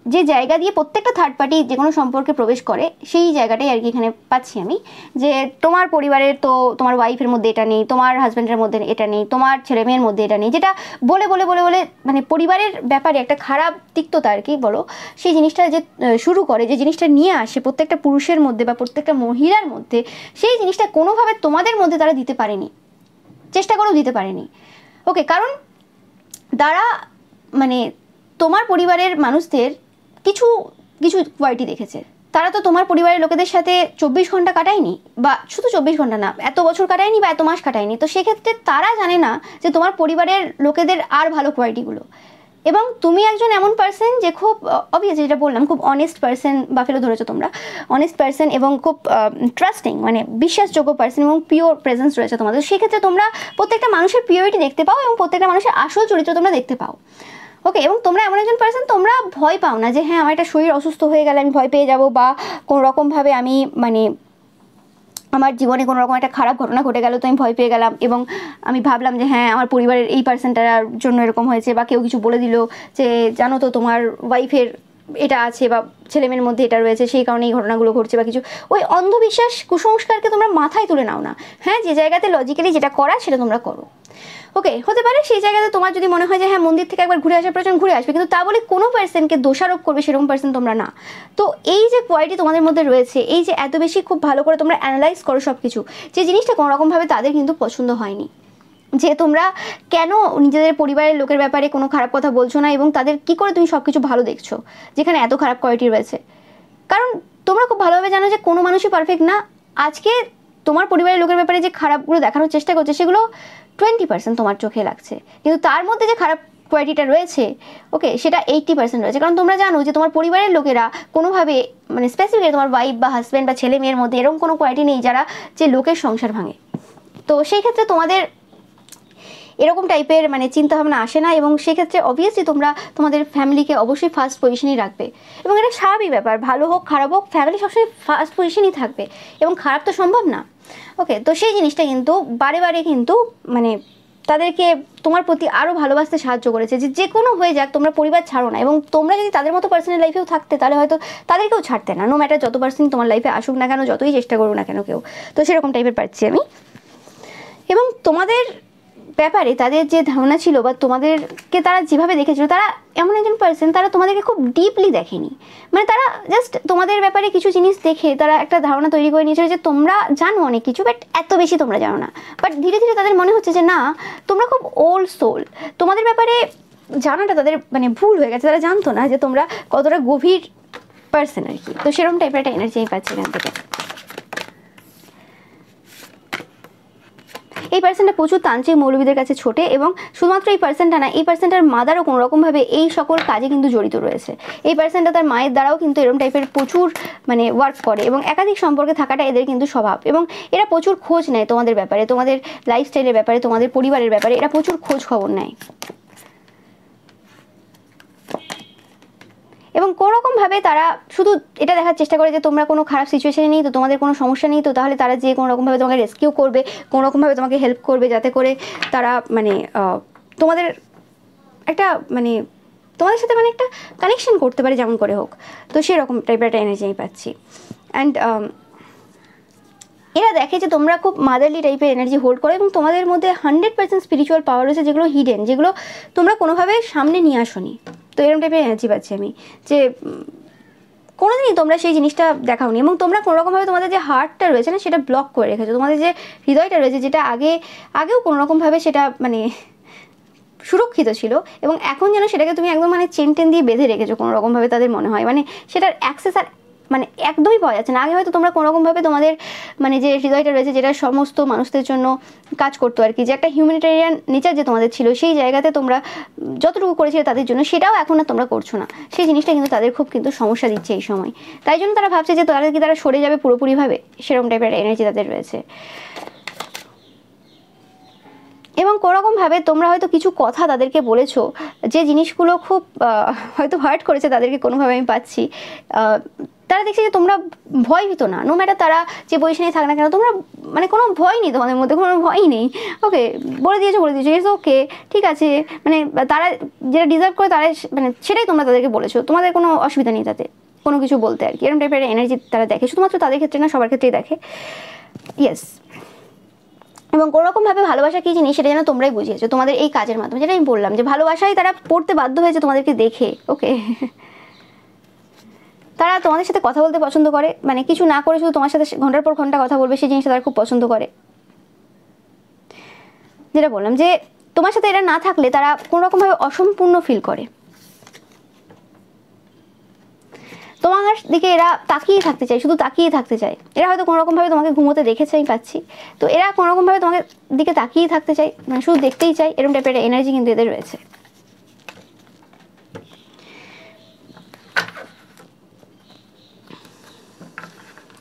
যে জায়গা দিয়ে প্রত্যেকটা থার্ড পার্টি যে কোনো সম্পর্কে প্রবেশ করে, সেই জায়গাটাই আর কি এখানে পাচ্ছি আমি, যে তোমার পরিবারের তো তোমার ওয়াইফের মধ্যে এটা নেই, তোমার হাজব্যান্ডের মধ্যে এটা নেই, তোমার ছেলে মেয়ের মধ্যে এটা নেই, যেটা বলে বলে বলে বলে মানে পরিবারের ব্যাপারে একটা খারাপ তিক্ততা আর কি বলো, সেই জিনিসটা যে শুরু করে, যে জিনিসটা নিয়ে আসে প্রত্যেকটা পুরুষের মধ্যে বা প্রত্যেকটা মহিলার মধ্যে, সেই জিনিসটা কোনোভাবে তোমাদের মধ্যে তারা দিতে পারেনি, চেষ্টা করেও দিতে পারেনি। ওকে, কারণ তারা মানে তোমার পরিবারের মানুষদের কিছু কিছু কোয়ালিটি দেখেছে। তারা তো তোমার পরিবারের লোকেদের সাথে 24 ঘন্টা কাটায়নি, বা শুধু 24 ঘন্টা না, এত বছর কাটায়নি বা এত মাস কাটায়নি। তো সেক্ষেত্রে তারা জানে না যে তোমার পরিবারের লোকেদের আর ভালো কোয়ালিটিগুলো। এবং তুমি একজন এমন পার্সন যে খুব অবভিয়াসলি, যেটা বললাম, খুব অনেস্ট পার্সন, বাফেলো ধরেছো তোমরা, অনেস্ট পার্সন এবং খুব ট্রাস্টিং মানে বিশ্বাসযোগ্য পার্সন, এবং পিওর প্রেজেন্স রয়েছে তোমাদের। সেক্ষেত্রে তোমরা প্রত্যেকটা মানুষের পিওরিটি দেখতে পাও, এবং প্রত্যেকটা মানুষের আসল চরিত্র তোমরা দেখতে পাও। ওকে, এবং তোমরা এমন একজন পার্সন, তোমরা ভয় পাও না যে হ্যাঁ আমার একটা শরীর অসুস্থ হয়ে গেলে আমি ভয় পেয়ে যাব, বা কোনো রকমভাবে আমি মানে আমার জীবনে কোনো রকম একটা খারাপ ঘটনা ঘটে গেল তো আমি ভয় পেয়ে গেলাম, এবং আমি ভাবলাম যে হ্যাঁ আমার পরিবারের এই পার্সনটার জন্য এরকম হয়েছে, বা কেউ কিছু বলে দিল যে জানো তো তোমার ওয়াইফের এটা আছে বা ছেলেমেয়ের মধ্যে এটা রয়েছে, সেই কারণে এই ঘটনাগুলো ঘটছে বা কিছু। ওই অন্ধবিশ্বাস, কুসংস্কারকে তোমরা মাথায় তুলে নাও না। হ্যাঁ, যে জায়গাতে লজিক্যালি যেটা করা সেটা তোমরা করো। ওকে, হতে পারে সেই জায়গাতে তোমার যদি মনে হয় যে হ্যাঁ মন্দির থেকে একবার ঘুরে আসার প্রয়োজন, ঘুরে আসবে, কিন্তু তা বলে কোনো পার্সনকে দোষারোপ করবে সেরকম পার্সন তোমরা না। তো এই যে কোয়ালিটি তোমাদের মধ্যে রয়েছে, এই যে এত বেশি খুব ভালো করে তোমরা অ্যানালাইজ করো সব কিছু, যে জিনিসটা কোনোরকমভাবে তাদের কিন্তু পছন্দ হয়নি, যে তোমরা কেন নিজেদের পরিবারের লোকের ব্যাপারে কোনো খারাপ কথা বলছো না, এবং তাদের কি করে তুমি সব কিছু ভালো দেখছো যেখানে এত খারাপ কোয়ালিটি রয়েছে। কারণ তোমরা খুব ভালোভাবে জানো যে কোনো মানুষই পারফেক্ট না। আজকে তোমার পরিবারের লোকের ব্যাপারে যে খারাপগুলো দেখানোর চেষ্টা করছে সেগুলো 20% তোমার চোখে লাগছে, কিন্তু তার মধ্যে যে খারাপ কোয়ালিটিটা রয়েছে, ওকে, সেটা 80% রয়েছে। কারণ তোমরা জানো যে তোমার পরিবারের লোকেরা কোনোভাবে মানে স্পেসিফিকলি তোমার ওয়াইফ বা হাজব্যান্ড বা ছেলে মেয়ের মধ্যে এরকম কোনো কোয়ালিটি নেই যারা যে লোকের সংসার ভাঙে। তো সেই ক্ষেত্রে তোমাদের এরকম টাইপের মানে চিন্তাভাবনা আসে না, এবং সেক্ষেত্রে অবভিয়াসলি তোমরা তোমাদের ফ্যামিলিকে অবশ্যই ফার্স্ট পজিশনেই রাখবে, এবং এটা স্বাভাবিক ব্যাপার, ভালো হোক খারাপ হোক ফ্যামিলি সবসময় ফার্স্ট পজিশনেই থাকবে, এবং খারাপ তো সম্ভব না। ওকে, তো সেই জিনিসটা কিন্তু বারে বারে কিন্তু মানে তাদেরকে তোমার প্রতি আরও ভালোবাসতে সাহায্য করেছে, যে কোনো হয়ে যাক তোমরা পরিবার ছাড়ো না, এবং তোমরা যদি তাদের মতো পার্সোনাল লাইফেও থাকতে তাহলে হয়তো তাদেরকেও ছাড়তে না, নো ম্যাটার যত পার্সেন্ট তোমার লাইফে আসুক না কেন, যতই চেষ্টা করুক না কেন কেউ। তো সেরকম টাইপের পাচ্ছি আমি। এবং তোমাদের ব্যাপারে তাদের যে ধারণা ছিল বা তোমাদেরকে তারা যেভাবে দেখেছিল, তারা এমন একজন পার্সন, তারা তোমাদেরকে খুব ডিপলি দেখেনি, মানে তারা জাস্ট তোমাদের ব্যাপারে কিছু জিনিস দেখে তারা একটা ধারণা তৈরি করে নিয়েছিল যে তোমরা জানো অনেক কিছু, বাট এত বেশি তোমরা জানো না। বাট ধীরে ধীরে তাদের মনে হচ্ছে যে না, তোমরা খুব ওল্ড সোল, তোমাদের ব্যাপারে জানাটা তাদের মানে ভুল হয়ে গেছে, তারা জানতো না যে তোমরা কতটা গভীর পার্সন আর কি। তো সেরকম টাইপের একটা এনার্জি আমি পাচ্ছি এখান থেকে। এই পার্সনটা প্রচুর তান্ত্রিক মৌলবীদের কাছে ছোটে, এবং শুধুমাত্র এই পার্সনটা না, এই পার্সনটার মাদারও কোনো রকমভাবে এই সকল কাজে কিন্তু জড়িত রয়েছে। এই পার্সনটা তার মায়ের দ্বারাও কিন্তু এরকম টাইপের প্রচুর মানে ওয়ার্ক করে, এবং একাধিক সম্পর্কে থাকাটা এদের কিন্তু স্বভাব, এবং এরা প্রচুর খোঁজ নেয় তোমাদের ব্যাপারে, তোমাদের লাইফস্টাইলের ব্যাপারে, তোমাদের পরিবারের ব্যাপারে এরা প্রচুর খোঁজ খবর নেয়। এবং কোনোরকমভাবে তারা শুধু এটা দেখার চেষ্টা করে যে তোমরা কোনো খারাপ সিচুয়েশনে নেই তো, তোমাদের কোনো সমস্যা নেই তো, তাহলে তারা যে কোনো রকমভাবে তোমাকে রেস্কিউ করবে, কোনো রকমভাবে তোমাকে হেল্প করবে, যাতে করে তারা মানে তোমাদের একটা মানে তোমাদের সাথে মানে একটা কানেকশন করতে পারে যেমন করে হোক। তো সেরকম টাইপের একটা এনার্জি আমি পাচ্ছি। অ্যান্ড এরা দেখে যে তোমরা খুব মাদারলি টাইপের এনার্জি হোল্ড করো, এবং তোমাদের মধ্যে 100% স্পিরিচুয়াল পাওয়ার রয়েছে, যেগুলো হিডেন, যেগুলো তোমরা কোনোভাবে সামনে নিয়ে আসোনি। তো এরকম টাইপের এনার্জি পাচ্ছি আমি, যে কোনোদিনই তোমরা সেই জিনিসটা দেখাওনি, এবং তোমরা কোনোরকমভাবে তোমাদের যে হার্টটা রয়েছে না সেটা ব্লক করে রেখেছো, তোমাদের যে হৃদয়টা রয়েছে যেটা আগেও কোনোরকমভাবে সেটা মানে সুরক্ষিত ছিল, এবং এখন যেন সেটাকে তুমি একদম মানে চেন দিয়ে বেঁধে রেখেছো কোনোরকমভাবে, তাদের মনে হয় মানে সেটার অ্যাক্সেস আর মানে একদমই পাওয়া যাচ্ছে না। আগে হয়তো তোমরা কোনোরকমভাবে তোমাদের মানে যে হৃদয়টা রয়েছে, যেটা সমস্ত মানুষদের জন্য কাজ করতো আর কি, যে একটা হিউম্যানিটেরিয়ান নেচার যে তোমাদের ছিল, সেই জায়গাতে তোমরা যতটুকু করেছিলে তাদের জন্য, সেটাও এখন আর তোমরা করছো না। সেই জিনিসটা কিন্তু তাদের খুব কিন্তু সমস্যা দিচ্ছে এই সময়, তাই জন্য তারা ভাবছে যে তারা সরে যাবে পুরোপুরিভাবে, সেরকম টাইপের এনার্জি তাদের রয়েছে। এবং কোনোরকমভাবে তোমরা হয়তো কিছু কথা তাদেরকে বলেছো, যে জিনিসগুলো খুব হয়তো হার্ট করেছে তাদেরকে কোনোভাবে আমি পাচ্ছি। তারা দেখছে যে তোমরা ভয় ভীত না, নো ম্যাটার তারা যে পজিশনেই থাক না কেন, তোমরা মানে কোনো ভয় নেই, তোমাদের মধ্যে কোনো ভয়ই নেই। ওকে, বলে দিয়েছো ইটস ওকে, ঠিক আছে, মানে তারা যেটা ডিজার্ভ করে তারা মানে সেটাই তোমরা তাদেরকে বলেছো, তোমাদের কোনো অসুবিধা নেই তাতে কোনো কিছু বলতে আর কি। এরকম টাইপের এনার্জি তারা দেখে, শুধুমাত্র তাদের ক্ষেত্রে না, সবার ক্ষেত্রেই দেখে। ইয়েস, এবং কোনোরকমভাবে ভালোবাসা কী জিনিস সেটা যেন তোমরাই বুঝিয়েছো তোমাদের এই কাজের মাধ্যমে, যেটা আমি বললাম যে ভালোবাসাই তারা পড়তে বাধ্য হয়েছে তোমাদেরকে দেখে। ওকে, তারা তোমাদের সাথে কথা বলতে পছন্দ করে, মানে কিছু না করে শুধু তোমার সাথে ঘন্টার পর ঘন্টা কথা বলবে, সেই জিনিসটা তারা খুব পছন্দ করে। যেটা বললাম যে তোমার সাথে এরা না থাকলে তারা কোনোরকমভাবে অসম্পূর্ণ ফিল করে, তোমার দিকে এরা তাকিয়ে থাকতে চায়, শুধু তাকিয়ে থাকতে চায়। এরা হয়তো কোনোরকমভাবে তোমাকে ঘুমোতে দেখেছে আমি পাচ্ছি, তো এরা কোনোরকমভাবে তোমাকে দিকে তাকিয়ে থাকতে চায়, মানে শুধু দেখতেই চায়, এরকম টাইপের এনার্জি কিন্তু এদের রয়েছে।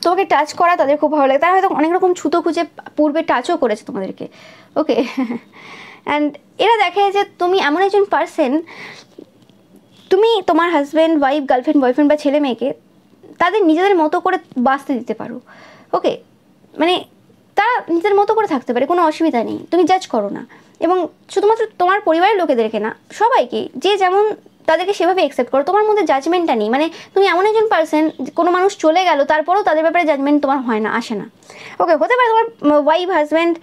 তোমাকে টাচ করা তাদের খুব ভালো লাগে, তারা হয়তো অনেক রকম ছুতো খুঁজে পূর্বে টাচও করেছে তোমাদেরকে। ওকে, অ্যান্ড এরা দেখে যে তুমি এমন একজন পার্সন, তুমি তোমার হাজব্যান্ড, ওয়াইফ, গার্লফ্রেন্ড, বয়ফ্রেন্ড বা ছেলে মেয়েকে তাদের নিজেদের মতো করে বাঁচতে দিতে পারো। ওকে, মানে তারা নিজেদের মতো করে থাকতে পারে, কোনো অসুবিধা নেই, তুমি জাজ করো না। এবং শুধুমাত্র তোমার পরিবারের লোকেদেরকে না, সবাইকে যে যেমন তাদেরকে সেভাবে অ্যাকসেপ্ট করো, তোমার মধ্যে জাজমেন্টটা নেই। মানে তুমি এমন একজন পার্সন, কোনো মানুষ চলে গেল তারপরেও তাদের ব্যাপারে জাজমেন্ট তোমার হয় না, আসে না। ওকে, হতে পারে তোমার ওয়াইফ, হাজব্যান্ড,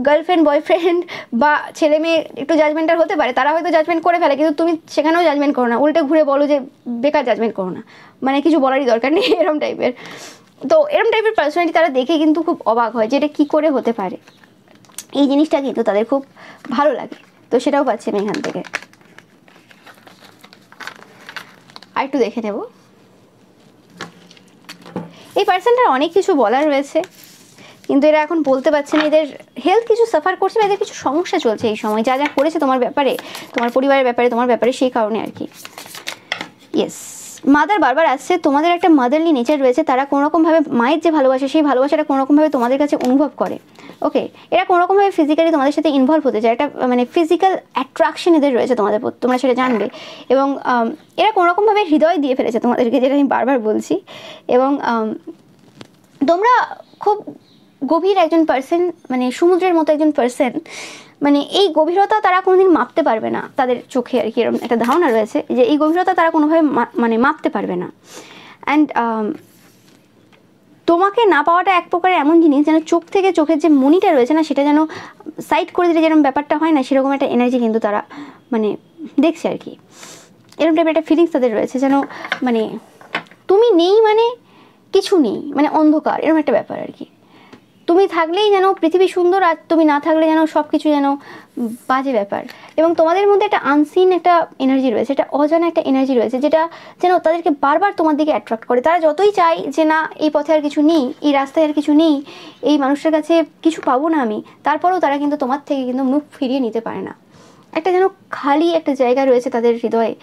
গার্লফ্রেন্ড, বয়ফ্রেন্ড বা ছেলে মেয়ে একটু জাজমেন্টাল হতে পারে, তারা হয়তো জাজমেন্ট করে ফেলে, কিন্তু তুমি সেখানেও জাজমেন্ট করো না, উল্টে ঘুরে বলো যে বেকার জাজমেন্ট করো না, মানে কিছু বলারই দরকার নেই, এরম টাইপের। তো এরম টাইপের পার্সোনালিটি তারা দেখে কিন্তু খুব অবাক হয় যে এটা কী করে হতে পারে, এই জিনিসটা কিন্তু তাদের খুব ভালো লাগে। তো সেটাও পাচ্ছি আমি এখান থেকে। আর একটু দেখে নেব, এই পার্সনটার অনেক কিছু বলার রয়েছে, কিন্তু এরা এখন বলতে পারছে না। এদের হেলথ কিছু সাফার করছে বা এদের কিছু সমস্যা চলছে এই সময়, যা যা করেছে তোমার ব্যাপারে, তোমার পরিবারের ব্যাপারে, তোমার ব্যাপারে, সেই কারণে আর কি। ইয়েস, মাদার বারবার আসছে, তোমাদের একটা মাদারলি নেচার রয়েছে, তারা কোনোরকমভাবে মায়ের যে ভালোবাসা সেই ভালোবাসাটা কোনোরকমভাবে তোমাদের কাছে অনুভব করে। ওকে, এরা কোনোরকমভাবে ফিজিক্যালি তোমাদের সাথে ইনভলভ হতে চায়, একটা মানে ফিজিক্যাল অ্যাট্রাকশন এদের রয়েছে তোমাদের, তোমরা সেটা জানবে। এবং এরা কোনোরকমভাবে হৃদয় দিয়ে ফেলেছে তোমাদেরকে, যেটা আমি বারবার বলছি। এবং তোমরা খুব গভীর একজন পার্সন, মানে সমুদ্রের মতো একজন পার্সন, মানে এই গভীরতা তারা কোনোদিন মাপতে পারবে না, তাদের চোখে আর কি এরকম একটা ধারণা রয়েছে যে এই গভীরতা তারা কোনোভাবে মানে মাপতে পারবে না। অ্যান্ড তোমাকে না পাওয়াটা এক প্রকারের এমন জিনিস যেন চোখ থেকে চোখের যে মনিটা রয়েছে না, সেটা যেন সাইড করে দিলে যেরকম ব্যাপারটা হয় না, সেরকম একটা এনার্জি কিন্তু তারা মানে দেখছে আর কি। এরকম টাইপের একটা ফিলিংস তাদের রয়েছে, যেন মানে তুমি নেই মানে কিছু নেই, মানে অন্ধকার, এরকম একটা ব্যাপার আর কি। তুমি থাকলেই যেন পৃথিবী সুন্দর, আর তুমি না থাকলে যেন সব কিছু যেন বাজে ব্যাপার। এবং তোমাদের মধ্যে একটা আনসিন একটা এনার্জি রয়েছে, একটা অজানা একটা এনার্জি রয়েছে, যেটা যেন তাদেরকে বারবার তোমার দিকে অ্যাট্রাক্ট করে। তারা যতই চায় যে না এই পথে আর কিছু নেই, এই রাস্তায় আর কিছু নেই, এই মানুষটার কাছে কিছু পাবো না আমি, তারপরেও তারা কিন্তু তোমার থেকে কিন্তু মুখ ফিরিয়ে নিতে পারে না। একটা যেন খালি একটা জায়গা রয়েছে তাদের হৃদয়ে,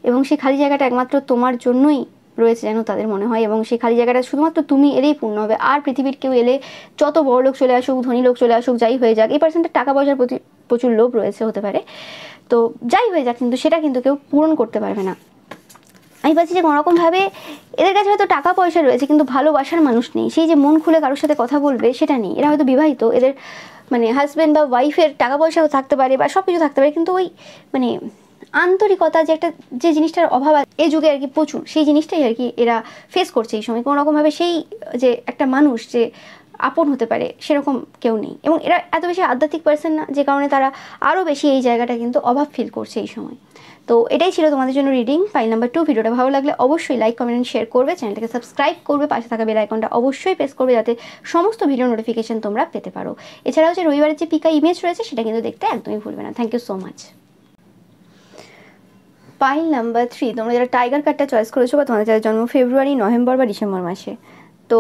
এবং সেই খালি জায়গাটা একমাত্র তোমার জন্যই রয়েছে যেন তাদের মনে হয়। এবং সেই খালি জায়গাটা শুধুমাত্র তুমি এলেই পূর্ণ হবে। আর পৃথিবীর কেউ এলে, যত বড় লোক চলে আসুক, ধনী লোক চলে আসুক, যাই হয়ে যাক, এই পার্সেন্টের টাকা পয়সার প্রতি প্রচুর লোভ রয়েছে, হতে পারে, তো যাই হয়ে যাক, কিন্তু সেটা কিন্তু কেউ পূরণ করতে পারবে না। আমি পাচ্ছি যে কোনোরকমভাবে এদের কাছে হয়তো টাকা পয়সা রয়েছে, কিন্তু ভালোবাসার মানুষ নেই, সেই যে মন খুলে কারোর সাথে কথা বলবে সেটা নেই। এরা হয়তো বিবাহিত, এদের মানে হাজব্যান্ড বা ওয়াইফের টাকা পয়সাও থাকতে পারে বা সব কিছু থাকতে পারে, কিন্তু ওই মানে আন্তরিকতা যে একটা যে জিনিসটার অভাব এই যুগে আর কি প্রচুর, সেই জিনিসটাই আর কি এরা ফেস করছে এই সময়। কোনোরকমভাবে সেই যে একটা মানুষ যে আপন হতে পারে সেরকম কেউ নেই। এবং এরা এত বেশি আধ্যাত্মিক পার্সন না, যে কারণে তারা আরও বেশি এই জায়গাটা কিন্তু অভাব ফিল করছে এই সময়। তো এটাই ছিল তোমাদের জন্য রিডিং ফাইল নাম্বার 2। ভিডিওটা ভালো লাগলে অবশ্যই লাইক, কমেন্ট, শেয়ার করবে, চ্যানেলটাকে সাবস্ক্রাইব করবে, পাশে থাকা বেল আইকনটা অবশ্যই প্রেস করবে, যাতে সমস্ত ভিডিও নোটিফিকেশন তোমরা পেতে পারো। এছাড়াও যে রবিবারের যে পিকা ইমেজ রয়েছে সেটা কিন্তু দেখতে একদমই ভুলবে না। Thank you so much. File number 3, তোমরা যারা টাইগার কার্ডটা চয়েস করেছো বা তোমাদের যারা জন্ম ফেব্রুয়ারি, নভেম্বর বা ডিসেম্বর মাসে, তো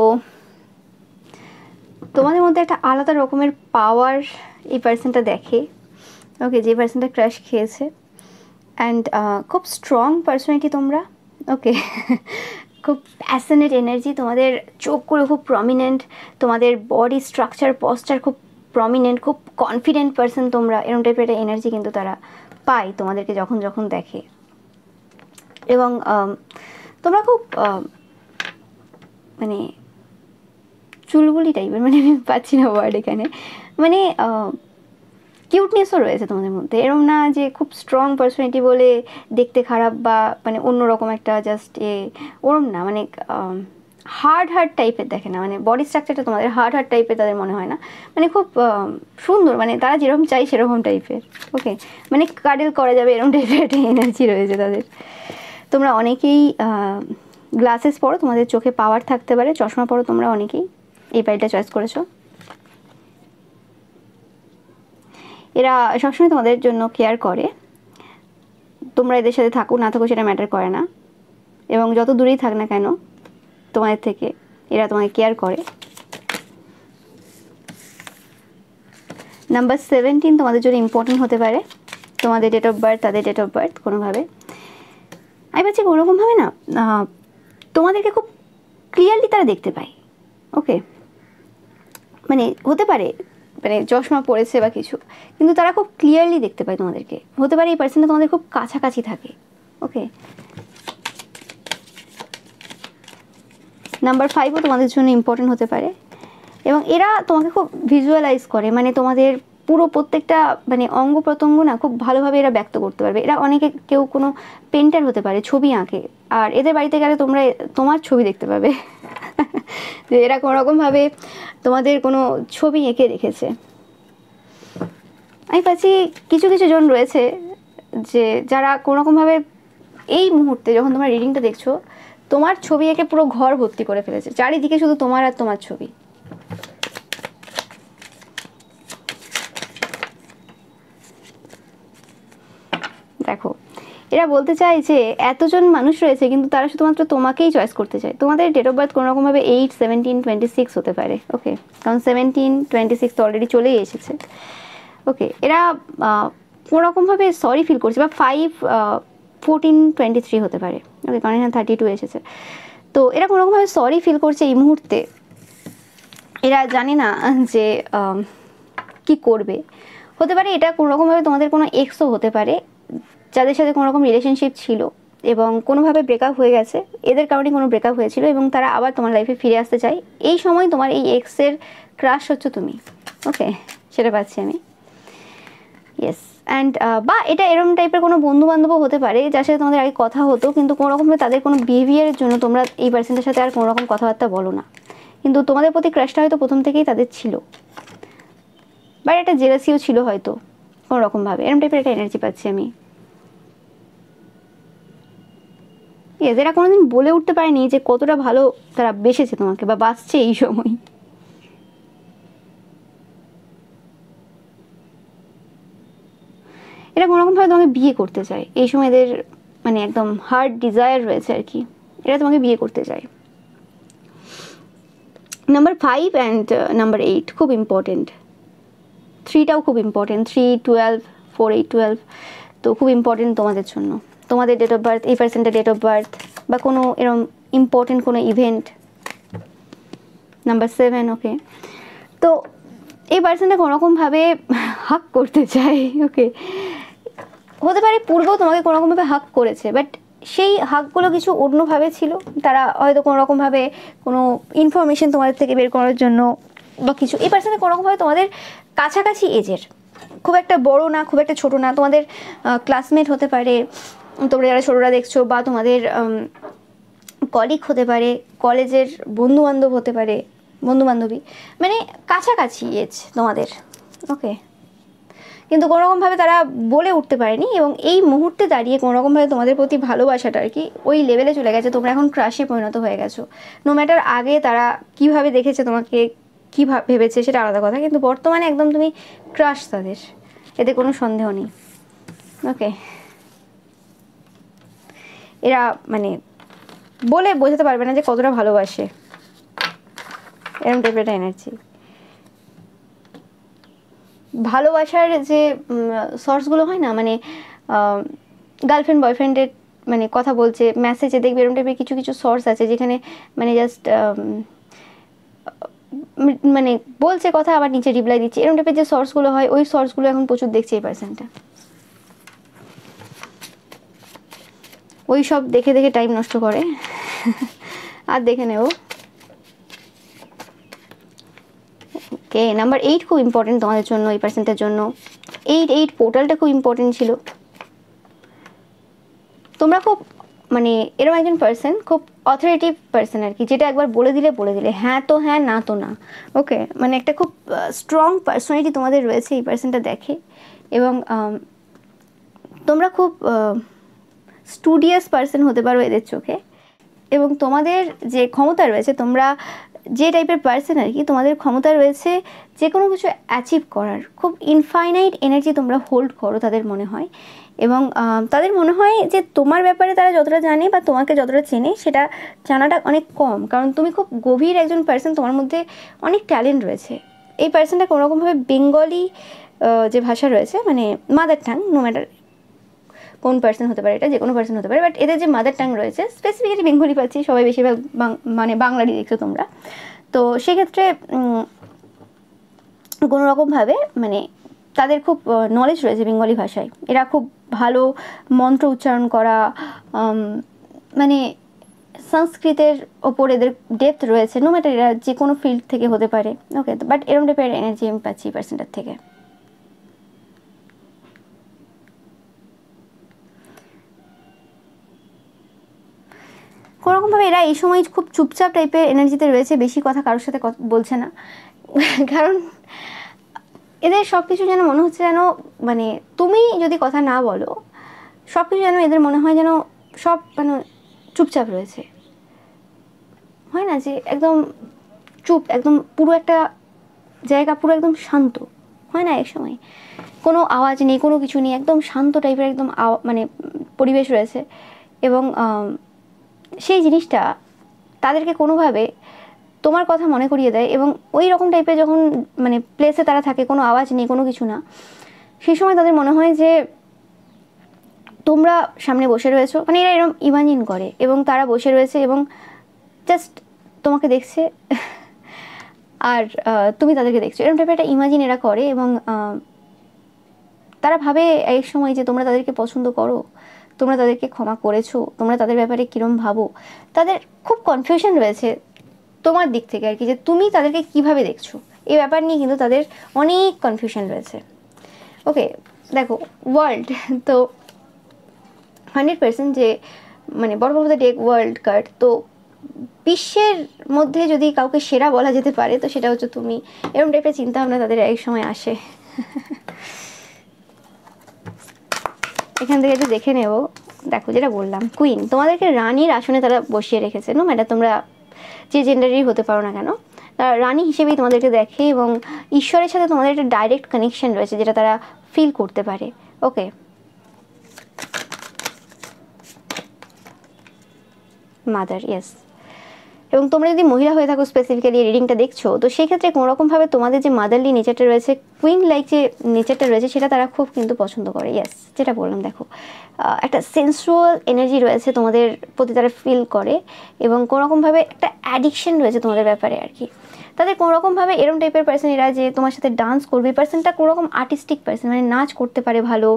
তোমাদের মধ্যে একটা আলাদা রকমের পাওয়ার এই পার্সনটা দেখে। ওকে, যে পার্সনটা ক্রাশ খেয়েছে, অ্যান্ড খুব স্ট্রং পার্সোনালিটি তোমরা। ওকে, খুব প্যাশনেট এনার্জি, তোমাদের চোখগুলো খুব প্রমিনেন্ট, তোমাদের বডি স্ট্রাকচার পশ্চার খুব প্রমিনেন্ট, খুব কনফিডেন্ট পার্সন তোমরা, এরকম টাইপের একটা এনার্জি কিন্তু তারা পায় তোমাদেরকে যখন যখন দেখে। এবং তোমরা খুব মানে চুলবুলি টাইপের, মানে আমি পাচ্ছি না ওয়ার্ড এখানে, মানে কিউটনেসও রয়েছে তোমাদের মধ্যে। এরকম না যে খুব স্ট্রং পার্সোনালিটি বলে দেখতে খারাপ বা মানে অন্যরকম একটা জাস্ট ওরম না, মানে হার্ড টাইপের দেখে না, মানে বডি স্ট্রাকচারটা তোমাদের হার্ড টাইপের তাদের মনে হয় না, মানে খুব সুন্দর, মানে তারা যেরকম চাই সেরকম টাইপের। ওকে, মানে কাডেল করা যাবে এরকম টাইপের একটা এনার্জি রয়েছে তাদের। তোমরা অনেকেই গ্লাসেস পরো, তোমাদের চোখে পাওয়ার থাকতে পারে, চশমা পরো তোমরা অনেকেই, এই পাইলটা চয়েস করেছো। এরা সবসময় তোমাদের জন্য কেয়ার করে, তোমরা এদের সাথে থাকো না থাকো সেটা ম্যাটার করে না, এবং যত দূরেই থাক না কেন তোমাদের থেকে এরা তোমাকে কেয়ার করে। নাম্বার 17 তোমাদের জন্য ইম্পর্টেন্ট হতে পারে, তোমাদের ডেট অফ বার্থ, তাদের ডেট অফ বার্থ কোনোভাবে। আমি ভাবছি কোনোরকমভাবে না তোমাদেরকে খুব ক্লিয়ারলি তারা দেখতে পায়। ওকে, মানে হতে পারে মানে চশমা পড়েছে বা কিছু, কিন্তু তারা খুব ক্লিয়ারলি দেখতে পায় তোমাদেরকে। হতে পারে এই পার্সনটা তোমাদের খুব কাছাকাছি থাকে। ওকে, নাম্বার 5ও তোমাদের জন্য ইম্পর্টেন্ট হতে পারে, এবং এরা তোমাকে খুব ভিজুয়ালাইজ করে, মানে তোমাদের পুরো প্রত্যেকটা মানে অঙ্গ প্রত্যঙ্গ না খুব ভালোভাবে এরা ব্যক্ত করতে পারবে। এরা অনেকে কেউ কোনো পেন্টার হতে পারে, ছবি আঁকে, আর এদের বাড়িতে গেলে তোমরা তোমার ছবি দেখতে পাবে যে এরা কোনোরকমভাবে তোমাদের কোনো ছবি এঁকে রেখেছে। আমি পাচ্ছি কিছু কিছু জন রয়েছে যে যারা কোনোরকমভাবে এই মুহূর্তে যখন তোমরা রিডিংটা দেখছো, তোমার ছবি এঁকে পুরো ঘর ভর্তি করে ফেলেছে, চারিদিকে শুধু তোমার আর তোমার ছবি। দেখো, এরা বলতে চায় যে এতজন মানুষ রয়েছে, কিন্তু তারা শুধুমাত্র তোমাকেই চয়েস করতে চায়। তোমাদের ডেট অফ বার্থ কোনোরকমভাবে 8, 17, 26 হতে পারে। ওকে, কারণ 17, 26 তো অলরেডি চলেই এসেছে। ওকে, এরা কোনোরকমভাবে সরি ফিল করছে, বা 5 14-23 হতে পারে। ওকে, কারণ এখানে 32 এসেছে। তো এরা কোনোরকমভাবে সরি ফিল করছে এই মুহূর্তে। এরা জানে না যে কি করবে। হতে পারে এটা কোনোরকমভাবে তোমাদের কোনো এক্সও হতে পারে, যাদের সাথে কোনো রকম রিলেশনশিপ ছিল এবং কোনোভাবে ব্রেকআপ হয়ে গেছে, এদের কারণে কোনো ব্রেকআপ হয়েছিল এবং তারা আবার তোমার লাইফে ফিরে আসতে চায়। এই সময় তোমার এই এক্সের ক্রাশ হচ্ছে তুমি। ওকে, সেটা পাচ্ছি আমি। ইয়েস, অ্যান্ড বা এটা এরকম টাইপের কোনো বন্ধুবান্ধবও হতে পারে যার সাথে তোমাদের আগে কথা হতো, কিন্তু কোনোরকমভাবে তাদের কোনো বিহেভিয়ারের জন্য তোমরা এই পার্সনের সাথে আর কোনো রকম কথাবার্তা বলো না, কিন্তু তোমাদের প্রতি ক্রাশটা হয়তো প্রথম থেকেই তাদের ছিল, বা একটা জেলাসিও ছিল হয়তো কোনো রকমভাবে। এরকম টাইপের একটা এনার্জি পাচ্ছি আমি। এরা কোনোদিন বলে উঠতে পারেনি যে কতটা ভালো তারা বেসেছে তোমাকে বা বাঁচছে এই সময়। এরা কোনোরকমভাবে তোমাকে বিয়ে করতে চায় এই সময়, এদের মানে একদম হার্ড ডিজায়ার রয়েছে আর কি, এরা তোমাকে বিয়ে করতে চায়। নাম্বার 5 অ্যান্ড নাম্বার 8 খুব ইম্পর্টেন্ট। 3টাও খুব ইম্পর্টেন্ট, 3, 12, 4, 8, 12 তো খুব ইম্পর্টেন্ট তোমাদের জন্য। তোমাদের ডেট অফ বার্থ, এই পার্সেন্টের ডেট অফ বার্থ বা কোনো এরকম ইম্পর্টেন্ট কোনো ইভেন্ট। নাম্বার 7, ওকে। তো এই পার্সনটা কোনোরকমভাবে হাক করতে চায়। ওকে, হতে পারে পূর্বেও তোমাকে কোনোরকমভাবে হাক করেছে, বাট সেই হাকগুলো কিছু অন্যভাবে ছিল। তারা হয়তো কোনোরকমভাবে কোনো ইনফরমেশন তোমাদের থেকে বের করার জন্য বা কিছু। এই পার্সনটা কোনোরকমভাবে তোমাদের কাছাকাছি এজের, খুব একটা বড় না, খুব একটা ছোট না, তোমাদের ক্লাসমেট হতে পারে, তোমরা যারা ছোটরা দেখছো, বা তোমাদের কলিগ হতে পারে, কলেজের বন্ধুবান্ধব হতে পারে, বন্ধুবান্ধবী, মানে কাছাকাছি এজ তোমাদের। ওকে, কিন্তু কোনোরকমভাবে তারা বলে উঠতে পারেনি এবং এই মুহূর্তে দাঁড়িয়ে কোনোরকমভাবে তোমাদের প্রতি ভালোবাসাটা আর কি ওই লেভেলে চলে গেছে, তোমরা এখন ক্রাশে পরিণত হয়ে গেছো। নো ম্যাটার আগে তারা কীভাবে দেখেছে তোমাকে, কী ভেবেছে সেটা আলাদা কথা, কিন্তু বর্তমানে একদম তুমি ক্রাশ তাদের, এতে কোনো সন্দেহ নেই। ওকে, এরা মানে বলে বোঝাতে পারবে না যে কতটা ভালোবাসে, এরকম টাইপের একটা এনার্জি। ভালোবাসার যে সোর্সগুলো হয় না, মানে গার্লফ্রেন্ড বয়ফ্রেন্ডের মানে কথা বলছে মেসেজে, দেখবে এরকম টাইপের কিছু কিছু সোর্স আছে যেখানে মানে জাস্ট মানে বলছে কথা আবার নিচে রিপ্লাই দিচ্ছে, এরকম টাইপের যে সোর্সগুলো হয়, ওই সোর্সগুলো এখন প্রচুর দেখছে এই পার্সনটা। ওই সব দেখে দেখে টাইম নষ্ট করে। আর দেখে নেব। ওকে, নাম্বার 8 খুব ইম্পর্টেন্ট তোমাদের জন্য, এই পার্সেন্টের জন্য। 8 পোর্টালটা খুব ইম্পর্টেন্ট ছিল। তোমরা খুব মানে এরকম একজন পার্সন, খুব অথরিটেটিভ পার্সন আর কি, যেটা একবার বলে দিলে হ্যাঁ তো হ্যাঁ, না তো না। ওকে, মানে একটা খুব স্ট্রং পার্সোনালিটি তোমাদের রয়েছে, এই পার্সনটা দেখে। এবং তোমরা খুব স্টুডিয়াস পার্সন হতে পারো এদের চোখে, এবং তোমাদের যে ক্ষমতা রয়েছে, তোমরা যে টাইপের পার্সন আর কি, তোমাদের ক্ষমতা রয়েছে যে কোনো কিছু অ্যাচিভ করার, খুব ইনফাইনাইট এনার্জি তোমরা হোল্ড করো তাদের মনে হয়। এবং তাদের মনে হয় যে তোমার ব্যাপারে তারা যতটা জানে বা তোমাকে যতটা চেনে সেটা জানাটা অনেক কম, কারণ তুমি খুব গভীর একজন পার্সন, তোমার মধ্যে অনেক ট্যালেন্ট রয়েছে। এই পার্সনটা কোনোরকমভাবে বেঙ্গলি যে ভাষা রয়েছে, মানে মাদার টাং, নো ম্যাটার কোন পার্সন হতে পারে, এটা যে কোনো পার্সন হতে পারে, বাট এদের যে মাদার টাং রয়েছে, স্পেসিফিক্যালি বেঙ্গলি পাচ্ছি, সবাই বেশিরভাগ মানে বাংলারই দেখছো তোমরা। তো সেক্ষেত্রে কোনো রকমভাবে মানে তাদের খুব নলেজ রয়েছে বেঙ্গলি ভাষায়। এরা খুব ভালো মন্ত্র উচ্চারণ করা, মানে সংস্কৃতের ওপর এদের ডেপথ রয়েছে। নো ম্যাটার এরা যে কোনো ফিল্ড থেকে হতে পারে। ওকে, বাট এরকম টাইপের এনার্জি আমি পাচ্ছি এই পার্সনটার থেকে। কোনোরকমভাবে এরা এই সময় খুব চুপচাপ টাইপের এনার্জিতে রয়েছে, বেশি কথা কারোর সাথে বলছে না। কারণ এদের সব কিছু যেন মনে হচ্ছে যেন মানে তুমি যদি কথা না বলো, সব কিছু যেন এদের মনে হয় যেন সব মানে চুপচাপ রয়েছে, হয় না যে একদম চুপ, একদম পুরো একটা জায়গা পুরো একদম শান্ত, হয় না এক সময় কোনো আওয়াজ নেই, কোনো কিছু নেই, একদম শান্ত টাইপের একদম মানে পরিবেশ রয়েছে। এবং সেই জিনিসটা তাদেরকে কোনোভাবে তোমার কথা মনে করিয়ে দেয়, এবং ওই রকম টাইপের যখন মানে প্লেসে তারা থাকে, কোনো আওয়াজ নেই, কোনো কিছু না, সেই সময় তাদের মনে হয় যে তোমরা সামনে বসে রয়েছো, মানে এরা এরকম ইমাজিন করে এবং তারা বসে রয়েছে এবং জাস্ট তোমাকে দেখছে আর তুমি তাদেরকে দেখছো, এরকম টাইপের একটা ইমাজিন এরা করে। এবং তারা ভাবে এক সময় যে তোমরা তাদেরকে পছন্দ করো, তোমরা তাদেরকে ক্ষমা করেছো, তোমরা তাদের ব্যাপারে কীরকম ভাবো। তাদের খুব কনফিউশন রয়েছে তোমার দিক থেকে আর কি, যে তুমি তাদেরকে কিভাবে দেখছো, এই ব্যাপার নিয়ে কিন্তু তাদের অনেক কনফিউশন রয়েছে। ওকে, দেখো ওয়ার্ল্ড তো 100% যে মানে bottom of the deck world card, তো বিশ্বের মধ্যে যদি কাউকে সেরা বলা যেতে পারে তো সেটা হচ্ছে তুমি, এরকম টাইপের চিন্তা ভাবনা তাদের এক সময় আসে। এখান থেকে একটু দেখে নেব। দেখো যেটা বললাম, কুইন তোমাদেরকে রানীর আসনে তারা বসিয়ে রেখেছে। নো ম্যাটার তোমরা যে জেন্ডারেরই হতে পারো না কেন, তারা রানী হিসেবেই তোমাদেরকে দেখে এবং ঈশ্বরের সাথে তোমাদের একটা ডাইরেক্ট কানেকশন রয়েছে যেটা তারা ফিল করতে পারে। ওকে, মাদার, ইয়েস। এবং তোমরা যদি মহিলা হয়ে থাকো স্পেসিফিক্যালি রিডিংটা দেখছো, তো সেক্ষেত্রে কোনোরকমভাবে তোমাদের যে মাদারলি নেচারটা রয়েছে, কুইন লাইক যে নেচারটা রয়েছে সেটা তারা খুব কিন্তু পছন্দ করে। ইয়েস, যেটা বললাম, দেখো একটা সেন্সুয়াল এনার্জি রয়েছে তোমাদের প্রতি, তারা ফিল করে এবং কোনোরকমভাবে একটা অ্যাডিকশন রয়েছে তোমাদের ব্যাপারে আর কি। তাদের কোনোরকমভাবে এরম টাইপের পার্সন এরা যে তোমার সাথে ডান্স করবে, পার্সনটা কোনোরকম আর্টিস্টিক পার্সন, মানে নাচ করতে পারে ভালো,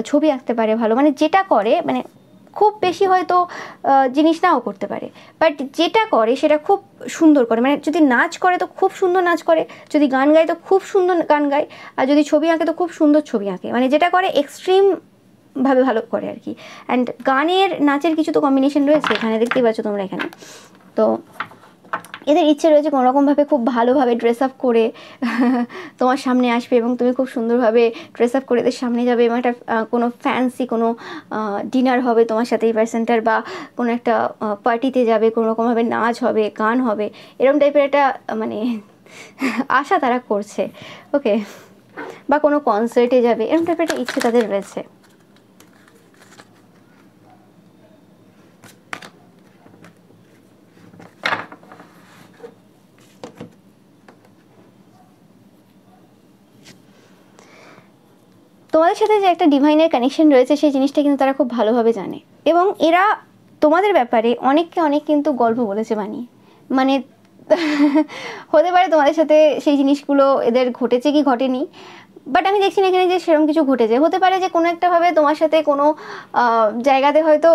ছবি আঁকতে পারে ভালো, মানে যেটা করে, মানে খুব বেশি হয়তো জিনিস নাও করতে পারে, বাট যেটা করে সেটা খুব সুন্দর করে। মানে যদি নাচ করে তো খুব সুন্দর নাচ করে, যদি গান গায় তো খুব সুন্দর গান গায়, আর যদি ছবি আঁকে তো খুব সুন্দর ছবি আঁকে। মানে যেটা করে এক্সট্রিম ভাবে ভালো করে আর কি। অ্যান্ড গানের নাচের কিছু তো কম্বিনেশন রয়েছে এখানে, দেখতেই পাচ্ছ তোমরা এখানে। তো এদের ইচ্ছে রয়েছে কোনোরকমভাবে খুব ভালোভাবে ড্রেস আপ করে তোমার সামনে আসবে এবং তুমি খুব সুন্দরভাবে ড্রেস আপ করে এদের সামনে যাবে এবং একটা কোনো ফ্যান্সি কোনো ডিনার হবে তোমার সাথে এই পার্সনটার, বা কোনো একটা পার্টিতে যাবে, কোনোরকমভাবে নাচ হবে, গান হবে, এরকম টাইপের একটা মানে আশা তারা করছে। ওকে, বা কোনো কনসার্টে যাবে, এরকম টাইপের একটা ইচ্ছে তাদের রয়েছে। তোমাদের সাথে যে একটা ডিভাইনের কানেকশন রয়েছে সেই জিনিসটা কিন্তু তারা খুব ভালোভাবে জানে এবং এরা তোমাদের ব্যাপারে অনেককে অনেক কিন্তু গল্প বলেছে বানিয়ে। মানে হতে পারে তোমাদের সাথে সেই জিনিসগুলো এদের ঘটেছে কি ঘটেনি, বাট আমি দেখছি না এখানে যে সেরকম কিছু ঘটেছে। হতে পারে যে কোনো একটাভাবে তোমার সাথে কোনো জায়গাতে হয়তো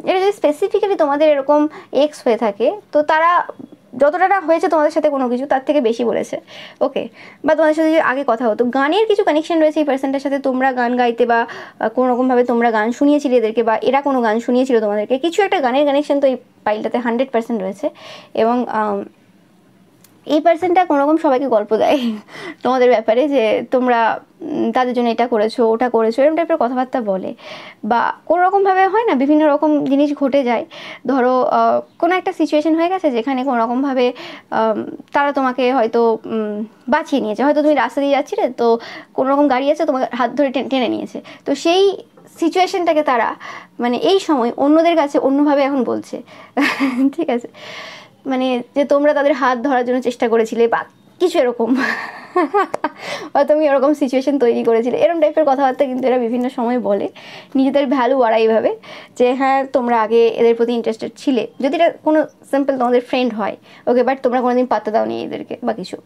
এটা যদি স্পেসিফিক্যালি তোমাদের এরকম এক্স হয়ে থাকে, তো তারা যতটা হয়েছে তোমাদের সাথে কোনো কিছু তার থেকে বেশি বলেছে। ওকে, বা তোমাদের সাথে আগে কথা হতো, গানের কিছু কানেকশন রয়েছে এই পার্সনটার সাথে, তোমরা গান গাইতে বা কোনো রকমভাবে তোমরা গান শুনিয়েছিলে এদেরকে, বা এরা কোনো গান শুনিয়েছিল তোমাদেরকে, কিছু একটা গানের কানেকশন তো এই পাইলটাতে 100% রয়েছে। এবং এই পার্সনটা কোনোরকম সবাইকে গল্প দেয় তোমাদের ব্যাপারে, যে তোমরা তাদের জন্য এটা করেছো ওটা করেছো, এরকম টাইপের কথাবার্তা বলে। বা কোনোরকমভাবে হয় না, বিভিন্ন রকম জিনিস ঘটে যায়। ধরো কোনো একটা সিচুয়েশন হয়ে গেছে যেখানে কোনোরকমভাবে তারা তোমাকে হয়তো বাঁচিয়ে নিয়েছে, হয়তো তুমি রাস্তা দিয়ে যাচ্ছিলে, তো কোনোরকম গাড়ি আছে তোমাকে হাত ধরে টেনে নিয়েছে, তো সেই সিচুয়েশনটাকে তারা মানে এই সময় অন্যদের কাছে অন্যভাবে এখন বলছে। ঠিক আছে, মানে যে তোমরা তাদের হাত ধরার জন্য চেষ্টা করেছিলে বা কিছু এরকম, বা তুমি এরকম সিচুয়েশন তৈরি করেছিলে, এরকম টাইপের কথাবার্তা কিন্তু এরা বিভিন্ন সময় বলে, নিজেদের ভ্যালু বাড়ায় এইভাবে যে হ্যাঁ তোমরা আগে এদের প্রতি ইন্টারেস্টেড ছিলে, যদি এটা কোনো সিম্পল তোমাদের ফ্রেন্ড হয়। ওকে, বাট তোমরা কোনোদিন পাত্তা দাওনি এদেরকে বা কিছু।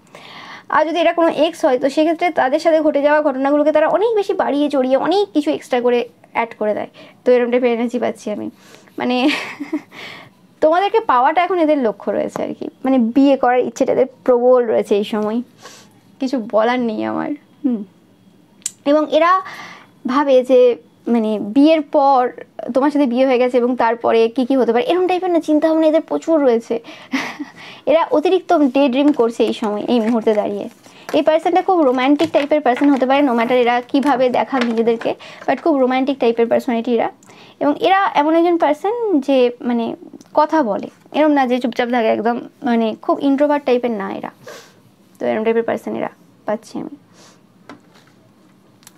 আর যদি এটা কোনো এক্স হয় তো সেক্ষেত্রে তাদের সাথে ঘটে যাওয়া ঘটনাগুলোকে তারা অনেক বেশি বাড়িয়ে চড়িয়ে অনেক কিছু এক্সট্রা করে অ্যাড করে দেয়। তো এরকম টাইপের এনার্জি পাচ্ছি আমি। মানে তোমাদেরকে পাওয়াটা এখন এদের লক্ষ্য রয়েছে আর কি, মানে বিয়ে করার ইচ্ছেটা এদের প্রবল রয়েছে এই সময়, কিছু বলার নেই আমার। এবং এরা ভাবে যে মানে বিয়ের পর তোমার সাথে বিয়ে হয়ে গেছে এবং তারপরে কি কি হতে পারে, এরকম টাইপের না চিন্তা ভাবনা এদের প্রচুর রয়েছে। এরা অতিরিক্ত ডে ড্রিম করছে এই সময়, এই মুহূর্তে দাঁড়িয়ে। এই পার্সনটা খুব রোম্যান্টিক টাইপের পার্সন হতে পারে, নো ম্যাটার এরা কীভাবে দেখাক নিজেদেরকে, বাট খুব রোম্যান্টিক টাইপের পার্সোনালিটি এরা। এবং এরা এমন একজন পার্সন যে মানে কথা বলে, এরম না যে চুপচাপ থাকে একদম, মানে খুব ইন্ট্রোভার্ট টাইপের না এরা। তো এরম টাইপের পার্সন এরা পাচ্ছি আমি।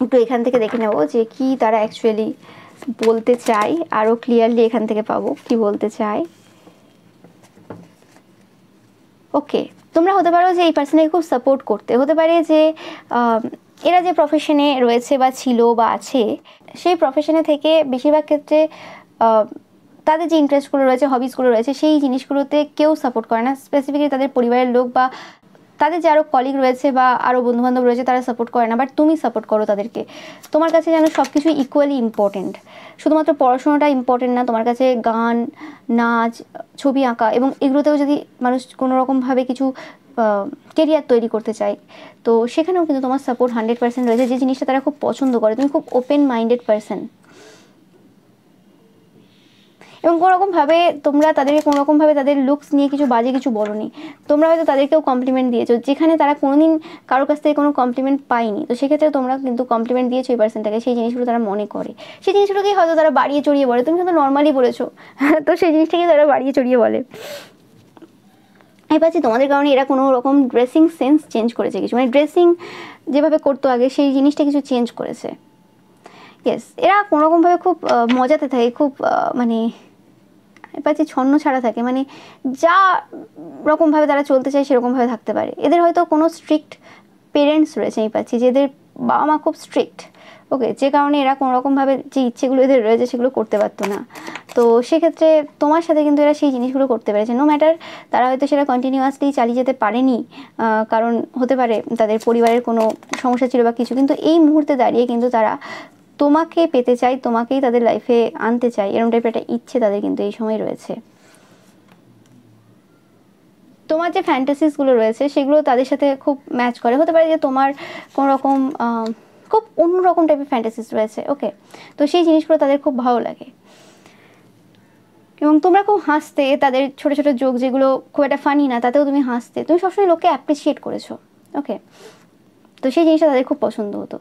একটু এখান থেকে দেখে নেবো যে কি তারা অ্যাকচুয়ালি বলতে চায়, আরও ক্লিয়ারলি এখান থেকে পাবো কি বলতে চায়। ওকে, তোমরা হতে পারো যে এই পার্সনকে খুব সাপোর্ট করতে, হতে পারে যে এরা যে প্রফেশনে রয়েছে বা ছিল বা আছে, সেই প্রফেশনে থেকে বেশিরভাগ ক্ষেত্রে তাদের যে ইন্টারেস্টগুলো রয়েছে, হবিসগুলো রয়েছে, সেই জিনিসগুলোতে কেউ সাপোর্ট করে না। স্পেসিফিকলি তাদের পরিবারের লোক বা তাদের যে আরও কলিগ রয়েছে বা আরও বন্ধুবান্ধব রয়েছে, তারা সাপোর্ট করে না, বাট তুমি সাপোর্ট করো তাদেরকে। তোমার কাছে যেন সব কিছুই ইকুয়ালি ইম্পর্টেন্ট, শুধুমাত্র পড়াশোনাটা ইম্পর্টেন্ট না, তোমার কাছে গান, নাচ, ছবি আঁকা এবং এগুলোতেও যদি মানুষ কোনো রকমভাবে কিছু কেরিয়ার তৈরি করতে চায়, তো সেখানেও কিন্তু তোমার সাপোর্ট 100% রয়েছে। যে জিনিসটা তারা খুব পছন্দ করে, তুমি খুব ওপেন মাইন্ডেড পারসন, এবং কোনোরকমভাবে তোমরা তাদেরকে কোনোরকমভাবে তাদের লুকস নিয়ে কিছু বাজে কিছু বলোনি। তোমরা হয়তো তাদেরকেও কমপ্লিমেন্ট দিয়েছো, যেখানে তারা কোনোদিন কারোর কাছ থেকে কোনো কমপ্লিমেন্ট পায়নি, তো সেক্ষেত্রে তোমরা কিন্তু কমপ্লিমেন্ট দিয়েছো এই পার্সনটাকে। সেই জিনিসগুলো তারা মনে করে, সেই জিনিসগুলোকেই হয়তো তারা বাড়িয়ে চড়িয়ে বলে। তুমি হয়তো নর্মালি বলেছো, তো সেই জিনিসটাকে তারা বাড়িয়ে চড়িয়ে বলে। আমি পাচ্ছি তোমাদের কারণে এরা কোনো রকম ড্রেসিং সেন্স চেঞ্জ করেছে কিছু, মানে ড্রেসিং যেভাবে করতো আগে সেই জিনিসটা কিছু চেঞ্জ করেছে। ইয়েস, এরা কোনোরকমভাবে খুব মজাতে থাকে, খুব মানে পাচ্ছি ছন্ন ছাড়া থাকে, মানে যা রকমভাবে তারা চলতে চায় সেরকমভাবে থাকতে পারে। এদের হয়তো কোনো স্ট্রিক্ট পেরেন্টস রয়েছে, আমি পাচ্ছি যে এদের বাবা মা খুব স্ট্রিক্ট, ওকে, যে কারণে এরা কোনোরকমভাবে যে ইচ্ছেগুলো এদের রয়েছে সেগুলো করতে পারতো না। তো সেক্ষেত্রে তোমার সাথে কিন্তু এরা সেই জিনিসগুলো করতে পেরেছে। নো ম্যাটার তারা হয়তো সেটা কন্টিনিউয়াসলি চালিয়ে যেতে পারেনি, কারণ হতে পারে তাদের পরিবারের কোনো সমস্যা ছিল বা কিছু, কিন্তু এই মুহূর্তে দাঁড়িয়ে কিন্তু তারা তোমাকে পেতে চায়, তোমাকেই তাদের লাইফে আনতে চায়, এরকম টাইপের একটা ইচ্ছে তাদের কিন্তু এই সময় রয়েছে। তোমার যে ফ্যান্টাসিসগুলো রয়েছে সেগুলো তাদের সাথে খুব ম্যাচ করে। হতে পারে যে তোমার কোনো রকম খুব অন্যরকম টাইপের ফ্যান্টাসিস রয়েছে, ওকে, তো সেই জিনিসগুলো তাদের খুব ভালো লাগে। এবং তোমরা খুব হাসতে, তাদের ছোটো ছোটো জোক যেগুলো খুব একটা ফানি না, তাতেও তুমি হাসতে, তুমি সবসময় লোককে অ্যাপ্রিসিয়েট করেছো, ওকে, তো সেই জিনিসটা তাদের খুব পছন্দ হতো।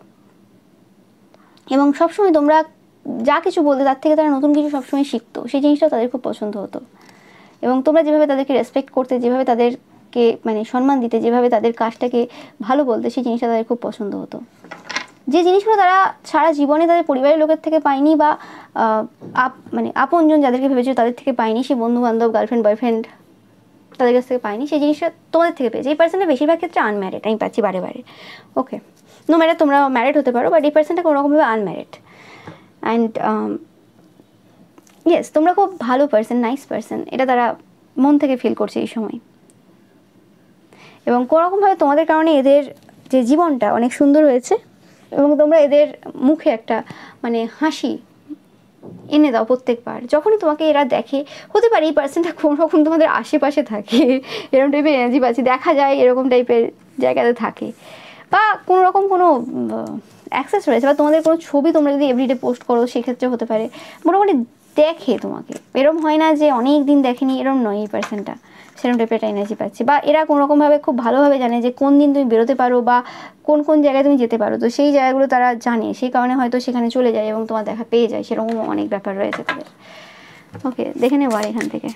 এবং সবসময় তোমরা যা কিছু বলতে তার থেকে তারা নতুন কিছু সবসময় শিখতো, সেই জিনিসটা তাদের খুব পছন্দ হতো। এবং তোমরা যেভাবে তাদেরকে রেসপেক্ট করতে, যেভাবে তাদেরকে মানে সম্মান দিতে, যেভাবে তাদের কাজটাকে ভালো বলতে, সেই জিনিসটা তাদের খুব পছন্দ হতো। যে জিনিসগুলো তারা সারা জীবনে তাদের পরিবারের লোকের থেকে পায়নি, বা মানে আপনজন যাদেরকে ভেবেছিল তাদের থেকে পায়নি, সেই বন্ধু বান্ধব, গার্লফ্রেন্ড, বয়ফ্রেন্ড তাদের কাছ থেকে পায়নি, সেই জিনিসটা তোমাদের থেকে পেয়েছে। এই পার্সনটা বেশিরভাগ ক্ষেত্রে আনম্যারিড, আমি পাচ্ছি বারে বারে, ওকে, নো ম্যাটার তোমরা ম্যারিড হতে পারো, বাট এই পার্সনটা কোনোরকমভাবে আনম্যারিড। অ্যান্ড ইয়েস, তোমরা খুব ভালো পার্সন, নাইস পার্সন, এটা তারা মন থেকে ফিল করছে এই সময়। এবং কোনোরকমভাবে তোমাদের কারণে এদের যে জীবনটা অনেক সুন্দর হয়েছে, এবং তোমরা এদের মুখে একটা মানে হাসি এনে দাও প্রত্যেকবার যখনই তোমাকে এরা দেখে। হতে পারে এই পার্সনটা কোনো রকম তোমাদের আশেপাশে থাকে, এরকম টাইপের এনার্জি পাচ্ছি, দেখা যায় এরকম টাইপের জায়গাতে থাকে, বা কোনো রকম কোনো অ্যাক্সেস রয়েছে, বা তোমাদের কোনো ছবি তোমরা যদি এভরিডে পোস্ট করো সেক্ষেত্রে হতে পারে মোটামুটি দেখে তোমাকে। এরকম হয় না যে অনেক দিন দেখেনি, এরকম নয় এই পার্সনটা, সেরকম টাইপের একটা এনার্জি পাচ্ছি। বা এরা কোনোরকমভাবে খুব ভালোভাবে জানে যে কোন দিন তুমি বেরোতে পারো বা কোন কোন জায়গায় তুমি যেতে পারো, তো সেই জায়গাগুলো তারা জানে, সেই কারণে হয়তো সেখানে চলে যায় এবং তোমার দেখা পেয়ে যায়, সেরকম অনেক ব্যাপার রয়েছে তাদের। ওকে, দেখে নেবো আর এখান থেকে।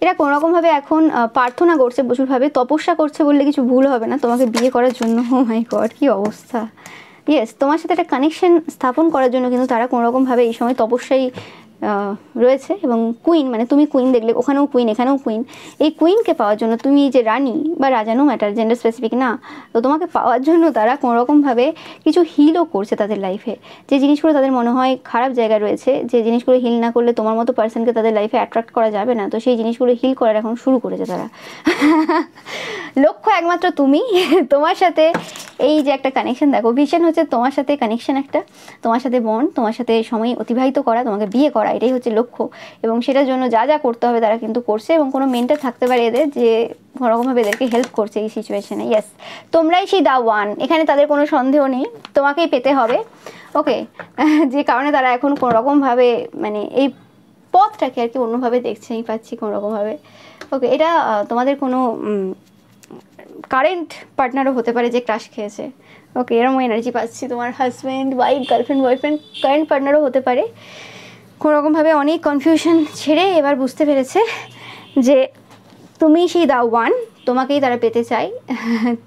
এরা কোনোরকমভাবে এখন প্রার্থনা করছে, প্রচুরভাবে তপস্যা করছে বললে কিছু ভুল হবে না তোমাকে বিয়ে করার জন্য। ও মাই গড, কি অবস্থা! ইয়েস, তোমার সাথে একটা কানেকশন স্থাপন করার জন্য কিন্তু তারা কোনোরকমভাবে এই সময় তপস্যায় রয়েছে। এবং কুইন, মানে তুমি কুইন দেখলে, ওখানেও কুইন, এখানেও কুইন। এই কুইনকে পাওয়ার জন্য, তুমি যে রানী বা রাজা, নো ম্যাটার, জেন্ডার স্পেসিফিক না, তো তোমাকে পাওয়ার জন্য তারা কোনোরকমভাবে কিছু হিলও করছে তাদের লাইফে। যে জিনিসগুলো তাদের মনে হয় খারাপ জায়গায় রয়েছে, যে জিনিসগুলো হিল না করলে তোমার মতো পার্সনকে তাদের লাইফে অ্যাট্রাক্ট করা যাবে না, তো সেই জিনিসগুলো হিল করার এখন শুরু করেছে তারা। লক্ষ্য একমাত্র তুমি, তোমার সাথে এই যে একটা কানেকশন, দেখো ভিশন হচ্ছে তোমার সাথে কানেকশন একটা, তোমার সাথে বন্ড, তোমার সাথে সময় অতিবাহিত করা, তোমাকে বিয়ে করা, এটাই হচ্ছে লক্ষ্য। এবং সেটার জন্য যা যা করতে হবে তারা কিন্তু করছে। এবং কোনো মেন্টর থাকতে পারে এদের যে কোনোরকমভাবে এদেরকে হেল্প করছে এই সিচুয়েশনে। ইয়েস, তোমরাই সেই দা ওয়ান, এখানে তাদের কোনো সন্দেহ নেই, তোমাকেই পেতে হবে, ওকে। যে কারণে তারা এখন কোনোরকমভাবে মানে এই পথটাকে আর কি অন্যভাবে দেখছেই পাচ্ছি কোনোরকমভাবে, ওকে। এটা তোমাদের কোনো কারেন্ট পার্টনারও হতে পারে যে ক্রাশ খেয়েছে, ওকে, এরকম এনার্জি পাচ্ছি। তোমার husband, wife, girlfriend, boyfriend, current পার্টনারও হতে পারে। কোনোরকমভাবে অনেক কনফিউশন ছেড়ে এবার বুঝতে পেরেছে যে তুমি সেই দা ওয়ান, তোমাকেই তারা পেতে চাই।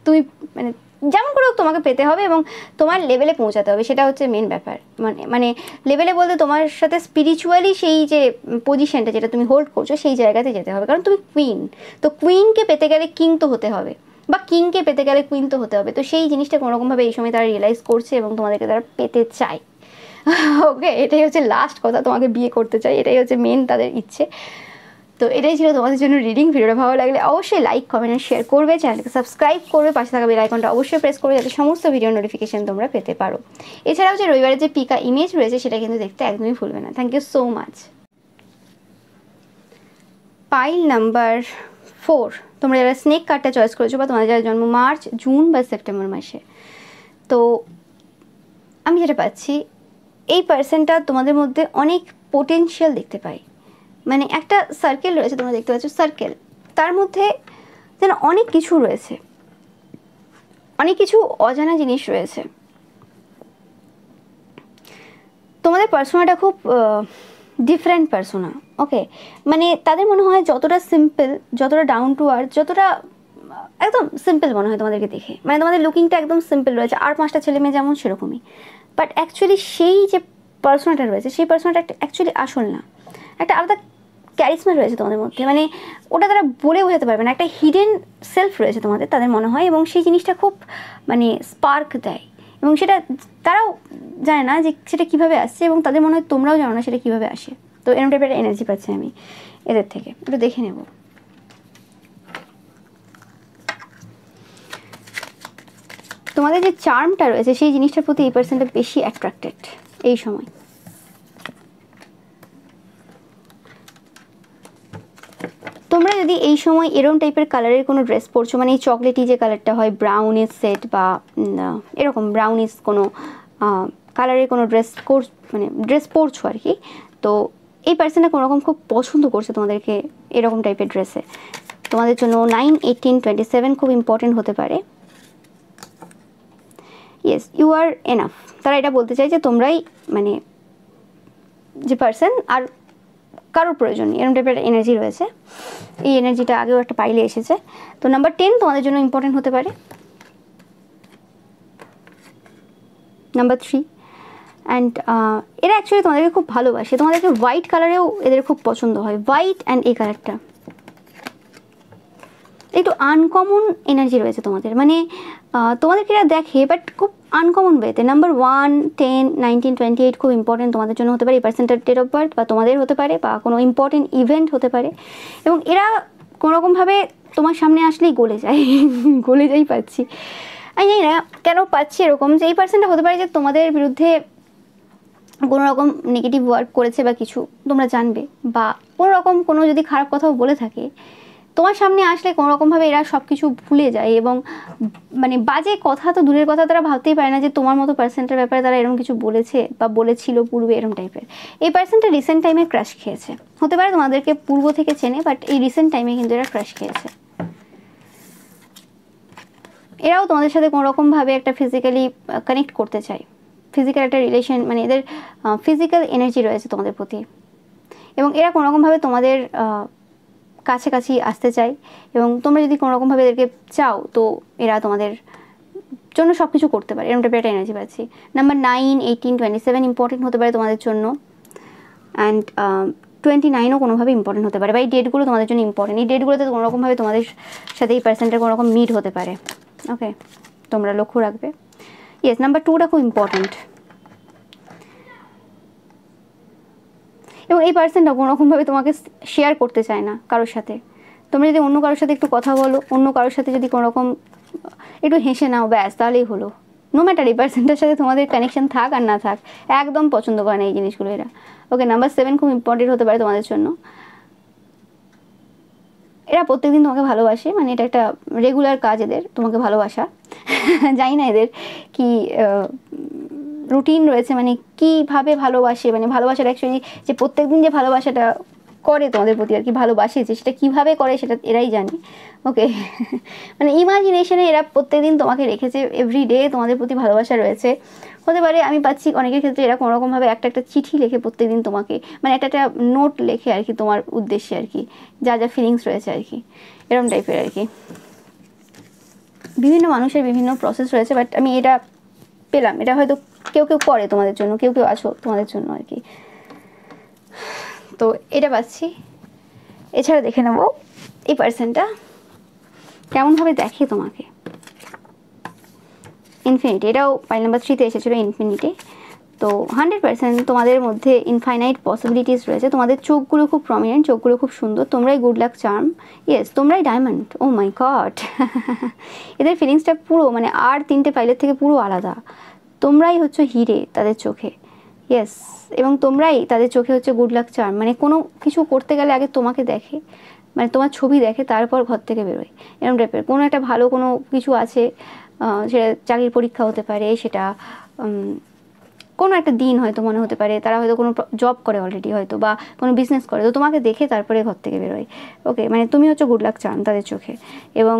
তুমি মানে যেমন করে হোক তোমাকে পেতে হবে এবং তোমার লেভেলে পৌঁছাতে হবে, সেটা হচ্ছে মেন ব্যাপার। মানে লেভেলে বলতে তোমার সাথে স্পিরিচুয়ালি সেই যে পজিশনটা যেটা তুমি হোল্ড করছো সেই জায়গাতে যেতে হবে, কারণ তুমি কুইন। তো কুইনকে পেতে গেলে কিং তো হতে হবে, বা কিংকে পেতে গেলে কুইন তো হতে হবে। তো সেই জিনিসটা কোনোরকমভাবে এই সময় তারা রিয়েলাইজ করছে এবং তোমাদেরকে তারা পেতে চায়। ওকে, এটাই হচ্ছে লাস্ট কথা, তোমাকে বিয়ে করতে চাই, এটাই হচ্ছে মেন তাদের ইচ্ছে। তো এটাই ছিল তোমাদের জন্য রিডিং। ভিডিওটা ভালো লাগলে অবশ্যই লাইক, কমেন্ট আর শেয়ার করবে, চ্যানেলকে সাবস্ক্রাইব করবে, পাশে থাকা বেল আইকনটা অবশ্যই প্রেস করবে যাতে সমস্ত ভিডিও নোটিফিকেশন তোমরা পেতে পারো। এছাড়াও যে রবিবারের যে পিকা ইমেজ রয়েছে সেটা কিন্তু দেখতে একদমই ভুলবে না। Thank you so much. File number 4, তোমরা যারা স্নেক কার্ডটা চয়েস করেছো বা তোমাদের যারা জন্ম মার্চ, জুন বা সেপ্টেম্বর মাসে, তো আমি যেটা পাচ্ছি এই পার্সনটা তোমাদের মধ্যে অনেক পোটেনশিয়াল দেখতে পাই। মানে একটা সার্কেল রয়েছে, তোমরা দেখতে পাচ্ছ সার্কেল, তার মধ্যে যেন অনেক কিছু রয়েছে, অনেক কিছু অজানা জিনিস রয়েছে। তোমাদের পার্সোনাটা খুব ডিফারেন্ট পার্সোনা। ওকে, মানে তাদের মনে হয় যতটা সিম্পল, যতটা ডাউন টু আর্থ, যতটা একদম সিম্পল মনে হয় তোমাদেরকে দেখে, মানে তোমাদের লুকিংটা একদম সিম্পল রয়েছে, আর 5টা ছেলে মেয়ে যেমন সেরকমই। বাট অ্যাকচুয়ালি সেই যে পার্সোনাটা রয়েছে সেই পার্সোনাটা অ্যাকচুয়ালি আসল না, একটা আলাদা ক্যারিজমা রয়েছে তোমাদের মধ্যে, মানে ওটা তারা বলে বোঝাতে পারবে না, একটা হিডেন সেলফ রয়েছে তোমাদের, তাদের মনে হয়, এবং সেই জিনিসটা খুব মানে স্পার্ক দেয়, এবং সেটা তারাও জানে না যে সেটা কীভাবে আসছে, এবং তাদের মনে হয় তোমরাও জানো না সেটা কীভাবে আসে। তো এরকম টাইপের এনার্জি পাচ্ছি আমি এদের থেকে, একটু দেখে নেব। তোমাদের যে চার্মটা রয়েছে সেই জিনিসটার প্রতি এই পার্সনটা বেশি অ্যাট্রাক্টেড এই সময়। তোমরা যদি এই সময় এরকম টাইপের কালারের কোনো ড্রেস পরছো, মানে এই চকলেটি যে কালারটা হয়, ব্রাউনিশ সেট বা এরকম ব্রাউনিশ কোনো কালারের কোনো ড্রেস পরছো আর কি, তো এই পার্সনটা কোনোরকম খুব পছন্দ করছে তোমাদেরকে এরকম টাইপের ড্রেসে। তোমাদের জন্য 9, 18, 27 খুব ইম্পর্টেন্ট হতে পারে। Yes, you are enough. তারা এটা বলতে চাই যে তোমরাই মানে যে পার্সন, আর কারোর প্রয়োজন নেই, এরকম টাইপের এনার্জি রয়েছে। এই এনার্জিটা আগেও একটা পাইলে এসেছে। তো নাম্বার 10 তোমাদের জন্য ইম্পর্টেন্ট হতে পারে। নাম্বার 3, অ্যান্ড এরা অ্যাকচুয়ালি তোমাদেরকে খুব ভালোবাসে, তোমাদেরকে হোয়াইট কালারেও এদের খুব পছন্দ হয়, হোয়াইট অ্যান্ড এই কালারটা একটু আনকমন এনার্জি রয়েছে তোমাদের, মানে তোমাদেরকে এরা দেখে বাট খুব আনকমন ওয়েতে। নাম্বার 1, 10, 19, 28 খুব ইম্পর্টেন্ট তোমাদের জন্য হতে পারে। এই পার্সেন্টার ডেট অফ বার্থ বা তোমাদের হতে পারে, বা কোনো ইম্পর্টেন্ট ইভেন্ট হতে পারে, এবং এরা কোনোরকমভাবে তোমার সামনে আসলেই গলে যায়। গলে যাই পাচ্ছি, আমি জানি না কেন পাচ্ছি এরকম, যে এই পার্সেন্টটা হতে পারে যে তোমাদের বিরুদ্ধে কোনো রকম নেগেটিভ ওয়ার্ক করেছে বা কিছু তোমরা জানবে, বা কোনো রকম কোনো যদি খারাপ কথাও বলে থাকে তোমার সামনে আসলে কোনোরকমভাবে এরা সব কিছু ভুলে যায়, এবং মানে বাজে কথা তো দূরের কথা, তারা ভাবতেই পারে না যে তোমার মতো পার্সেন্টের ব্যাপারে তারা এরকম কিছু বলেছে বা বলেছিল পূর্বে, এরকম টাইপের। এই পার্সেন্টটা রিসেন্ট টাইমে ক্রাশ খেয়েছে, হতে পারে তোমাদেরকে পূর্ব থেকে চেনে, বাট এই রিসেন্ট টাইমে কিন্তু এরা ক্রাশ খেয়েছে। এরাও তোমাদের সাথে কোনোরকমভাবে একটা ফিজিক্যালি কানেক্ট করতে চায়, ফিজিক্যাল একটা রিলেশন, মানে এদের ফিজিক্যাল এনার্জি রয়েছে তোমাদের প্রতি, এবং এরা কোনোরকমভাবে তোমাদের কাছাকাছি আসতে চাই, এবং তোমরা যদি কোনোরকমভাবে এদেরকে চাও তো এরা তোমাদের জন্য সব কিছু করতে পারে, এরকম টাইপের একটা এনার্জি পাচ্ছি। নাম্বার 9, 18, 27 ইম্পর্টেন্ট হতে পারে তোমাদের জন্য, অ্যান্ড 29ও কোনোভাবে ইম্পর্টেন্ট হতে পারে, বা এই ডেটগুলো তোমাদের জন্য ইম্পর্টেন্ট। এই ডেটগুলোতে কোনোরকমভাবে তোমাদের সাথে এই পার্সেন্টের কোনোরকম মিট হতে পারে। ওকে, তোমরা লক্ষ্য রাখবে। ইয়েস, নাম্বার 2টা খুব ইম্পর্টেন্ট, এবং এই পার্সনটা কোনোরকমভাবে তোমাকে শেয়ার করতে চায় না কারোর সাথে। তোমরা যদি অন্য কারোর সাথে একটু কথা বলো, অন্য কারোর সাথে যদি কোনোরকম একটু হেসে নাও, ব্যাস তাহলেই হলো। নো ম্যাটার এই পার্সনটার সাথে তোমাদের কানেকশন থাক আর না থাক, একদম পছন্দ করে না এই জিনিসগুলো এরা। ওকে, নাম্বার 7 খুব ইম্পর্টেন্ট হতে পারে তোমাদের জন্য। এরা প্রত্যেকদিন তোমাকে ভালোবাসে, মানে এটা একটা রেগুলার কাজ এদের তোমাকে ভালোবাসা। জানি না এদের কি রুটিন রয়েছে, মানে কীভাবে ভালোবাসে, মানে ভালোবাসাটা অ্যাকচুয়ালি যে প্রত্যেকদিন যে ভালোবাসাটা করে তোমাদের প্রতি আর কি, ভালোবাসে যে সেটা কীভাবে করে সেটা এরাই জানে। ওকে, মানে ইমাজিনেশনে এরা প্রত্যেকদিন তোমাকে রেখেছে, এভরিডে তোমাদের প্রতি ভালোবাসা রয়েছে। হতে পারে আমি পাচ্ছি অনেকের ক্ষেত্রে এরা কোনোরকমভাবে একটা চিঠি লেখে প্রত্যেকদিন তোমাকে, মানে একটা নোট লেখে আর কি তোমার উদ্দেশ্যে আর কি, যা যা ফিলিংস রয়েছে আর কি, এরকম টাইপের আর কি। বিভিন্ন মানুষের বিভিন্ন প্রসেস রয়েছে, বাট আমি এটা পেলাম, এটা হয়তো কেউ কেউ করে তোমাদের জন্য, কেউ কেউ আছো তোমাদের জন্য আর কি। তো এটা পাচ্ছি। এছাড়া দেখে নেব এই পার্সনটা কেমনভাবে দেখে তোমাকে। ইনফিনিটি, এটাও পাইল নাম্বার 3-তে এসেছিলো ইনফিনিটি। তো 100% তোমাদের মধ্যে ইনফাইনাইট পসিবিলিটিস রয়েছে। তোমাদের চোখগুলো খুব প্রমিনেন্ট, চোখগুলো খুব সুন্দর, তোমরাই গুড লাক চার্ম, ইয়েস তোমরাই ডায়মন্ড। ও মাই গড, এদের ফিলিংসটা পুরো মানে আর 3টে পাইলের থেকে পুরো আলাদা। তোমরাই হচ্ছে হিরে তাদের চোখে, ইয়েস, এবং তোমরাই তাদের চোখে হচ্ছে গুড লাক চার্ম। মানে কোনো কিছু করতে গেলে আগে তোমাকে দেখে, মানে তোমার ছবি দেখে, তারপর ঘর থেকে বেরোয়, এরকম টাইপের। কোনো একটা ভালো কোনো কিছু আছে, সেটা চাকরির পরীক্ষা হতে পারে, সেটা কোনো একটা দিন হয়তো মনে হতে পারে, তারা হয়তো কোনো জব করে অলরেডি হয়তো, বা কোনো বিজনেস করে, তো তোমাকে দেখে তারপরে ঘর থেকে বেরোয়। ওকে, মানে তুমি হচ্ছে গুড লাক চার্ম তাদের চোখে। এবং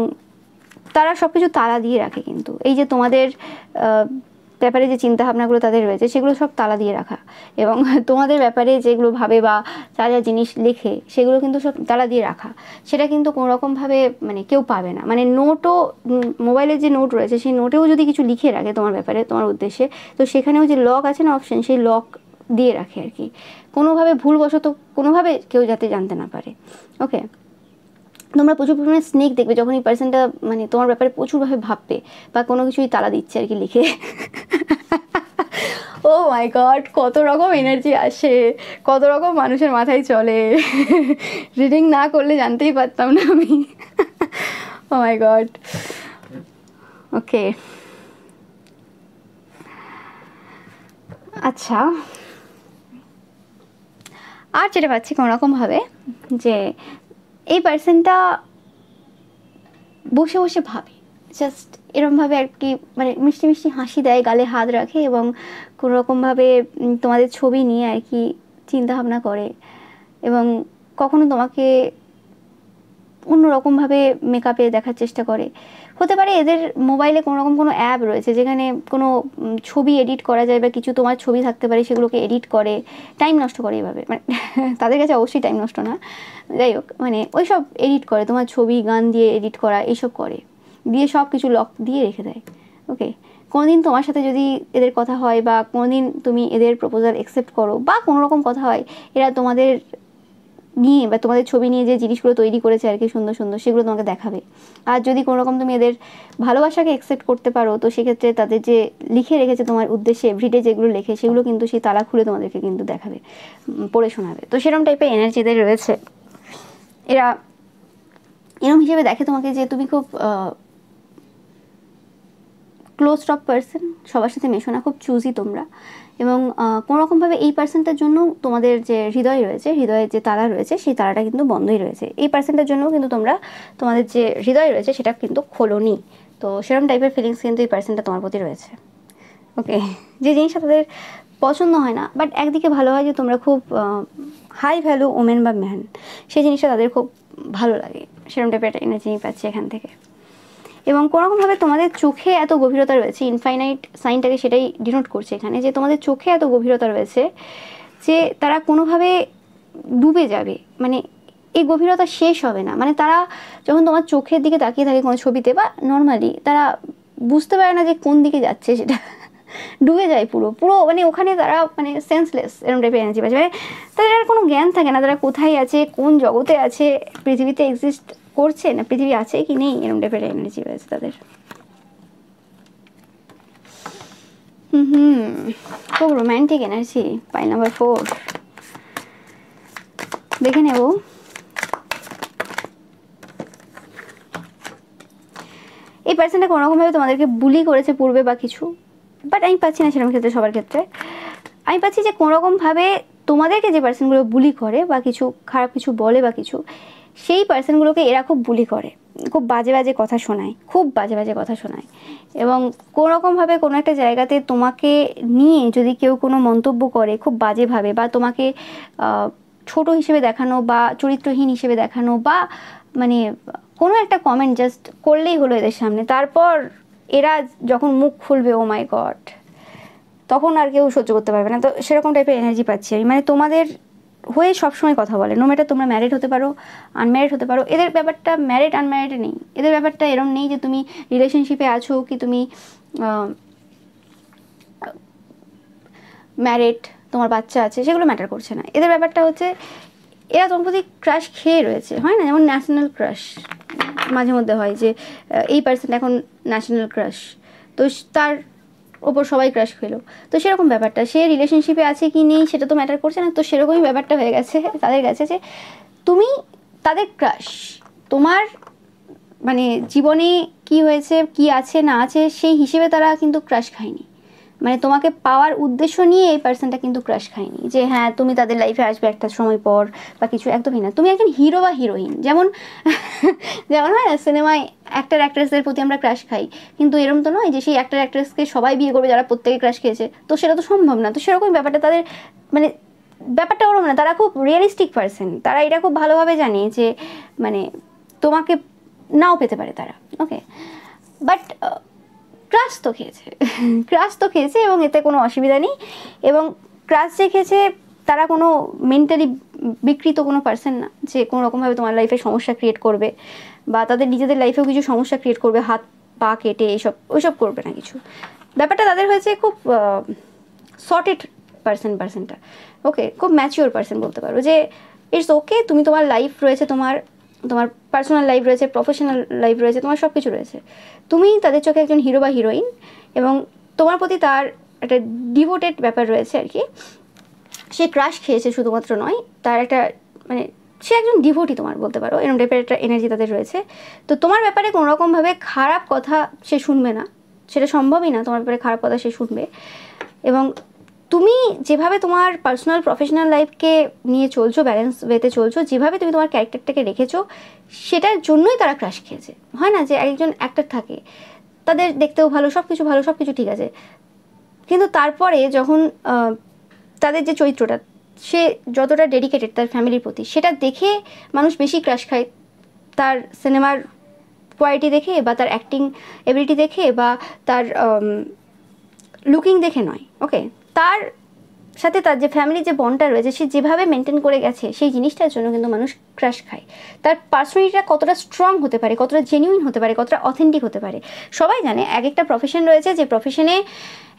তারা সব কিছু তালা দিয়ে রাখে, কিন্তু এই যে তোমাদের ব্যাপারে যে চিন্তাভাবনাগুলো তাদের রয়েছে সেগুলো সব তালা দিয়ে রাখা, এবং তোমাদের ব্যাপারে যেগুলো ভাবে বা যা যা জিনিস লেখে সেগুলো কিন্তু সব তালা দিয়ে রাখা। সেটা কিন্তু কোনোরকমভাবে মানে কেউ পাবে না। মানে নোটও, মোবাইলের যে নোট রয়েছে সেই নোটেও যদি কিছু লিখে রাখে তোমার ব্যাপারে, তোমার উদ্দেশ্যে, তো সেখানেও যে লক আছে না অপশন, সেই লক দিয়ে রাখে আর কি, কোনোভাবে ভুলবশত কোনোভাবে কেউ যাতে জানতে না পারে। ওকে, তোমরা প্রচুর পরিমাণে স্নেক দেখবে যখন এই পার্সনটা মানে তোমার ব্যাপারে প্রচুরভাবে ভাববে বা কোনো কিছুই তালা দিচ্ছে আর কি লিখে। ও মাই গড, কত রকম এনার্জি আসে, কত রকম মানুষের মাথায় চলে, রিডিং না করলে জানতেই পারতাম না আমি। ও মাই গড। ওকে, আচ্ছা, আর যেটা পাচ্ছি কোনোরকমভাবে যে এই পার্সনটা বসে বসে ভাবে, জাস্ট এরমভাবে আর কি, মানে মিষ্টি মিষ্টি হাসি দেয়, গালে হাত রাখে, এবং কোনোরকমভাবে তোমাদের ছবি নিয়ে আর কি চিন্তাভাবনা করে, এবং কখনো তোমাকে অন্যরকমভাবে মেকআপে দেখার চেষ্টা করে। হতে পারে এদের মোবাইলে কোনোরকম কোনো অ্যাপ রয়েছে যেখানে কোনো ছবি এডিট করা যায় বা কিছু তোমার ছবি থাকতে পারে, সেগুলোকে এডিট করে, টাইম নষ্ট করে এইভাবে, মানে তাদের কাছে অবশ্যই টাইম নষ্ট না, যাই হোক, মানে ওই সব এডিট করে, তোমার ছবি গান দিয়ে এডিট করা এইসব করে, দিয়ে সব কিছু লক দিয়ে রেখে দেয়। ওকে, কোনোদিন তোমার সাথে যদি এদের কথা হয় বা কোনোদিন তুমি এদের প্রপোজাল অ্যাকসেপ্ট করো বা কোনো রকম কথা হয়, এরা তোমাদের নিয়ে বা তোমাদের ছবি নিয়ে যে জিনিসগুলো তৈরি করেছে আর কি সুন্দর সুন্দর, সেগুলো তোমাকে দেখাবে। আর যদি কোনো রকম তুমি এদের ভালোবাসাকে অ্যাকসেপ্ট করতে পারো, তো সেক্ষেত্রে তাদের যে লিখে রেখেছে তোমার উদ্দেশ্যে এভরিডে যেগুলো লেখে, সেগুলো কিন্তু সেই তালা খুলে তোমাদেরকে কিন্তু দেখাবে, পড়ে শোনাবে। তো সেরকম টাইপের এনার্জি এদের রয়েছে। এরা এরকম হিসেবে দেখে তোমাকে যে তুমি খুব ক্লোজ টপ পার্সন, সবার সাথে মেশো না, খুব চুজি তোমরা। এবং কোনোরকমভাবে এই পার্সনটার জন্য তোমাদের যে হৃদয় রয়েছে, হৃদয়ের যে তালা রয়েছে, সেই তালাটা কিন্তু বন্ধই রয়েছে। এই পার্সনটার জন্য কিন্তু তোমরা তোমাদের যে হৃদয় রয়েছে সেটা কিন্তু খোলোনি। তো সেরকম টাইপের ফিলিংস কিন্তু এই পার্সনটা তোমার প্রতি রয়েছে। ওকে, যে জিনিসটা তাদের পছন্দ হয় না, বাট একদিকে ভালো হয় যে তোমরা খুব হাই ভ্যালু ওমেন বা ম্যান, সেই জিনিসটা তাদের খুব ভালো লাগে। সেরকম টাইপের একটা এনার্জি পাচ্ছি এখান থেকে। এবং কোনোরকমভাবে তোমাদের চোখে এত গভীরতা রয়েছে, ইনফাইনাইট সাইনটাকে সেটাই ডিনোট করছে এখানে, যে তোমাদের চোখে এত গভীরতা রয়েছে যে তারা কোনোভাবে ডুবে যাবে, মানে এই গভীরতা শেষ হবে না। মানে তারা যখন তোমার চোখের দিকে তাকিয়ে থাকে কোনো ছবিতে বা নর্মালি, তারা বুঝতে পারে না যে কোন দিকে যাচ্ছে, সেটা ডুবে যায় পুরো পুরো, মানে ওখানে তারা মানে সেন্সলেস, এরকম টাইপের এনার্জি পাচ্ছে। মানে তাদের আর কোনো জ্ঞান থাকে না, তারা কোথায় আছে, কোন জগতে আছে, পৃথিবীতে এক্সিস্ট করছে না, পৃথিবী আছে কি নেই, এরকম টাইপের এনার্জি রয়েছে তাদের। খুব রোম্যান্টিক এনার্জি। পাই নাম্বার 4 দেখে নেব। এই পার্সনটা কোনোরকমভাবে তোমাদেরকে বুলি করেছে পূর্বে বা কিছু, বাট আমি পাচ্ছি না সেরকম ক্ষেত্রে, সবার ক্ষেত্রে আমি পাচ্ছি যে কোনোরকমভাবে তোমাদেরকে যে পার্সনগুলো বুলি করে বা কিছু খারাপ কিছু বলে বা কিছু, সেই পার্সনগুলোকে এরা খুব বুলি করে, খুব বাজে বাজে কথা শোনায়, খুব বাজে বাজে কথা শোনায়। এবং কোনোরকমভাবে কোনো একটা জায়গাতে তোমাকে নিয়ে যদি কেউ কোনো মন্তব্য করে খুব বাজেভাবে, বা তোমাকে ছোট হিসেবে দেখানো বা চরিত্রহীন হিসেবে দেখানো, বা মানে কোনো একটা কমেন্ট জাস্ট করলেই হলো এদের সামনে, তারপর এরা যখন মুখ খুলবে, ও মাই গড, তখন আর কেউ সহ্য করতে পারবে না। তো সেরকম টাইপের এনার্জি পাচ্ছি আমি। মানে তোমাদের হয়ে সবসময় কথা বলে, নো ম্যাটার তোমরা ম্যারিড হতে পারো, আনম্যারিড হতে পারো। এদের ব্যাপারটা ম্যারিড আনম্যারিডে নেই, এদের ব্যাপারটা এরম নেই যে তুমি রিলেশনশিপে আছো কি তুমি ম্যারিড, তোমার বাচ্চা আছে, সেগুলো ম্যাটার করছে না। এদের ব্যাপারটা হচ্ছে এরা তোমার প্রতি ক্রাশ খেয়ে রয়েছে, হয় না, যেমন ন্যাশনাল ক্রাশ মাঝে মধ্যে হয় যে এই পার্সন এখন ন্যাশনাল ক্রাশ, তো তার ওপর সবাই ক্রাশ খেলো, তো সেরকম ব্যাপারটা সে রিলেশনশিপে আছে কি নেই সেটা তো ম্যাটার করছে না। তো সেরকমই ব্যাপারটা হয়ে গেছে তাদের কাছে যে তুমি তাদের ক্রাশ, তোমার মানে জীবনে কি হয়েছে কি আছে না আছে সেই হিসেবে তারা কিন্তু ক্রাশ খায়নি, মানে তোমাকে পাওয়ার উদ্দেশ্য নিয়ে এই পার্সনটা কিন্তু ক্রাশ খায়নি যে হ্যাঁ তুমি তাদের লাইফে আসবে একটা সময় পর বা কিছু, একদমই না। তুমি একজন হিরো বা হিরোইন, যেমন যেমন হয় না সিনেমায় অ্যাক্টর অ্যাক্ট্রেসদের প্রতি আমরা ক্রাশ খাই, কিন্তু এরকম তো নয় যে সেই অ্যাক্টর অ্যাক্ট্রেসকে সবাই বিয়ে করবে যারা প্রত্যেকে ক্রাশ খেয়েছে, তো সেটা তো সম্ভব না। তো সেরকমই ব্যাপারটা তাদের, মানে ব্যাপারটা ওরকম না, তারা খুব রিয়েলিস্টিক পার্সন, তারা এটা খুব ভালোভাবে জানে যে মানে তোমাকে নাও পেতে পারে তারা, ওকে, বাট ক্রাশ তো খেয়েছে ক্রাশ তো খেয়েছে এবং এতে কোনো অসুবিধা নেই। এবং ক্রাশ যে খেয়েছে তারা কোনো মেন্টালি বিকৃত কোনো পার্সন না যে কোনো রকমভাবে তোমার লাইফে সমস্যা ক্রিয়েট করবে বা তাদের নিজেদের লাইফেও কিছু সমস্যা ক্রিয়েট করবে, হাত পা কেটে এইসব ওইসব করবে না কিছু। ব্যাপারটা তাদের হয়েছে খুব সর্টেড পার্সনটা, ওকে, খুব ম্যাচিওর পার্সন বলতে পারো যে ইটস ওকে, তুমি তোমার লাইফ রয়েছে, তোমার তোমার পার্সোনাল লাইফ রয়েছে, প্রফেশনাল লাইফ রয়েছে, তোমার সব কিছু রয়েছে, তুমি তাদের চোখে একজন হিরো বা হিরোইন এবং তোমার প্রতি তার একটা ডিভোটেড ব্যাপার রয়েছে আর কি। সে ক্রাশ খেয়েছে শুধুমাত্র নয়, তার একটা মানে সে একজন ডিভোটি তোমার বলতে পারো, এরকম টাইপের একটা এনার্জি তাদের রয়েছে। তো তোমার ব্যাপারে কোনো রকমভাবে খারাপ কথা সে শুনবে না, সেটা সম্ভবই না তোমার ব্যাপারে খারাপ কথা সে শুনবে। এবং তুমি যেভাবে তোমার পার্সোনাল প্রফেশনাল লাইফকে নিয়ে চলছো, ব্যালেন্স ওয়েতে চলছো, যেভাবে তুমি তোমার ক্যারেক্টারটাকে রেখেছো, সেটার জন্যই তারা ক্রাশ খেয়েছে। হয় না যে একজন অ্যাক্টর থাকে, তাদের দেখতেও ভালো, সব কিছু ভালো, সব কিছু ঠিক আছে, কিন্তু তারপরে যখন তাদের যে চরিত্রটা সে যতটা ডেডিকেটেড তার ফ্যামিলির প্রতি, সেটা দেখে মানুষ বেশি ক্রাশ খায়, তার সিনেমার কোয়ালিটি দেখে বা তার অ্যাক্টিং এবিলিটি দেখে বা তার লুকিং দেখে নয়, ওকে, তার সাথে তার যে ফ্যামিলির যে বন্ডটা রয়েছে সে যেভাবে মেনটেন করে গেছে সেই জিনিসটার জন্য কিন্তু মানুষ ক্রাশ খায়। তার পার্সোনালিটিটা কতটা স্ট্রং হতে পারে, কতটা জেনুইন হতে পারে, কতটা অথেন্টিক হতে পারে। সবাই জানে এক একটা প্রফেশন রয়েছে, যে প্রফেশনে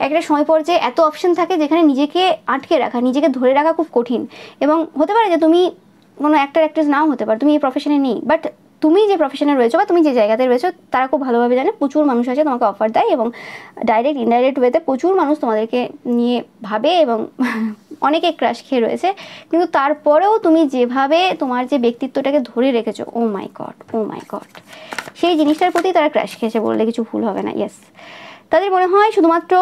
একটা সময় পর্যায়ে এত অপশন থাকে যেখানে নিজেকে আটকে রাখা, নিজেকে ধরে রাখা খুব কঠিন। এবং হতে পারে যে তুমি কোনো অ্যাক্টর অ্যাক্ট্রেস নাও হতে পারো, তুমি এই প্রফেশনে নেই, বাট তুমি যে প্রফেশনে রয়েছো বা তুমি যে জায়গাতে রয়েছো তারা খুব ভালোভাবে জানে প্রচুর মানুষ আছে তোমাকে অফার দেয় এবং ডাইরেক্ট ইনডাইরেক্ট ওয়েতে প্রচুর মানুষ তোমাদেরকে নিয়ে ভাবে এবং অনেকে ক্রাশ খেয়ে রয়েছে। কিন্তু তারপরেও তুমি যেভাবে তোমার যে ব্যক্তিত্বটাকে ধরে রেখেছো, ও মাই গড, ও মাই গড, সেই জিনিসটার প্রতি তারা ক্রাশ খেয়েছে বললে কিছু ভুল হবে না। ইয়েস, তাদের মনে হয় শুধুমাত্র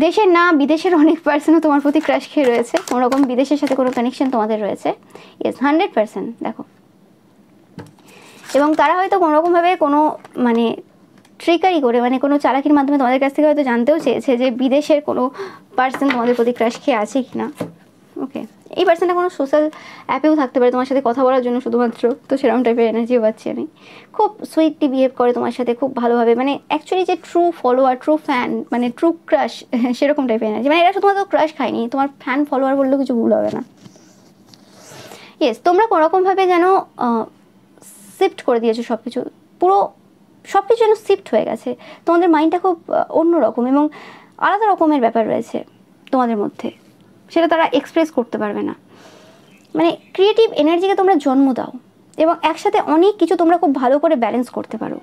দেশের না, বিদেশের অনেক পার্সনও তোমার প্রতি ক্রাশ খেয়ে রয়েছে, কোনো রকম বিদেশের সাথে কোনো কানেকশন তোমাদের রয়েছে। ইয়েস, 100% দেখো। এবং তারা হয়তো কোনোরকমভাবে কোনো মানে ট্রিকারি করে, মানে কোনো চালাকির মাধ্যমে তোমাদের কাছ থেকে হয়তো জানতেও চেয়েছে যে বিদেশের কোনো পার্সন তোমাদের প্রতি ক্রাশ খেয়ে আছে কি না, ওকে। এই পার্সনটা কোনো সোশ্যাল অ্যাপেও থাকতে পারে তোমার সাথে কথা বলার জন্য শুধুমাত্র, তো সেরকম টাইপের এনার্জিও পাচ্ছি আমি। খুব সুইটলি বিহেভ করে তোমার সাথে খুব ভালোভাবে, মানে অ্যাকচুয়ালি যে ট্রু ফলোয়ার, ট্রু ফ্যান, মানে ট্রু ক্রাশ, সেরকম টাইপের এনার্জি। মানে এরা শুধুমাত্র ক্রাশ খায়নি, তোমার ফ্যান ফলোয়ার বললেও কিছু ভুল হবে না। ইয়েস, তোমরা কোনোরকমভাবে যেন শিফট করে দিয়েছো সব কিছু, পুরো সব কিছু যেন শিফট হয়ে গেছে, তোমাদের মাইন্ডটা খুব অন্যরকম এবং আলাদা রকমের ব্যাপার রয়েছে তোমাদের মধ্যে, সেটা তারা এক্সপ্রেস করতে পারবে না। মানে ক্রিয়েটিভ এনার্জিকে তোমরা জন্ম দাও এবং একসাথে অনেক কিছু তোমরা খুব ভালো করে ব্যালেন্স করতে পারো।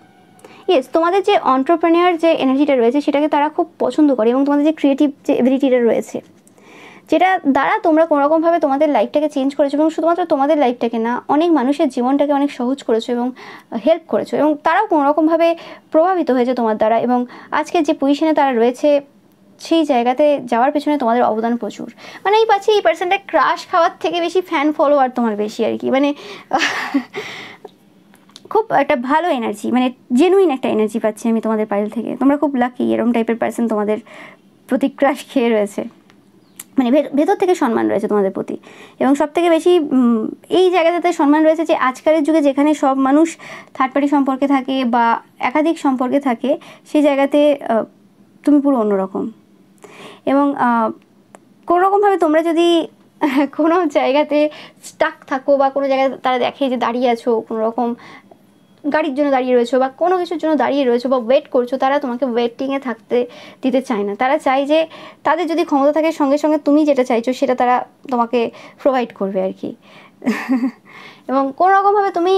ইয়েস, তোমাদের যে এন্টারপ্রেনিউর যে এনার্জিটা রয়েছে সেটাকে তারা খুব পছন্দ করে এবং তোমাদের যে ক্রিয়েটিভ যে এবিলিটিটা রয়েছে, যেটা দ্বারা তোমরা কোনোরকমভাবে তোমাদের লাইফটাকে চেঞ্জ করেছো এবং শুধুমাত্র তোমাদের লাইফটাকে না, অনেক মানুষের জীবনটাকে অনেক সহজ করেছো এবং হেল্প করেছো এবং তারাও কোনোরকমভাবে প্রভাবিত হয়েছে তোমার দ্বারা এবং আজকে যে পজিশনে তারা রয়েছে সেই জায়গাতে যাওয়ার পেছনে তোমাদের অবদান প্রচুর। মানে এই পাচ্ছি এই পার্সনটা ক্রাশ খাওয়ার থেকে বেশি ফ্যান ফলোয়ার তোমার বেশি আর কি, মানে খুব একটা ভালো এনার্জি, মানে জেনুইন একটা এনার্জি পাচ্ছি আমি তোমাদের পাইল থেকে। তোমরা খুব লাকি, এরকম টাইপের পার্সন তোমাদের প্রতি ক্রাশ খেয়ে রয়েছে, মানে ভেতর থেকে সম্মান রয়েছে তোমাদের প্রতি। এবং সব থেকে বেশি এই জায়গাটাতে সম্মান রয়েছে যে আজকালের যুগে যেখানে সব মানুষ থার্ড পার্টি সম্পর্কে থাকে বা একাধিক সম্পর্কে থাকে, সেই জায়গাতে তুমি পুরো অন্যরকম। এবং কোনোরকমভাবে তোমরা যদি কোনো জায়গাতে স্টাক থাকো বা কোনো জায়গায় তারা দেখে যে দাঁড়িয়ে আছো, কোনো রকম গাড়ির জন্য দাঁড়িয়ে রয়েছো বা কোনো কিছুর জন্য দাঁড়িয়ে রয়েছো বা ওয়েট করছো, তারা তোমাকে ওয়েটিংয়ে থাকতে দিতে চায় না। তারা চায় যে তাদের যদি ক্ষমতা থাকে সঙ্গে সঙ্গে তুমি যেটা চাইছো সেটা তারা তোমাকে প্রোভাইড করবে আর কি। এবং কোনো রকমভাবে তুমি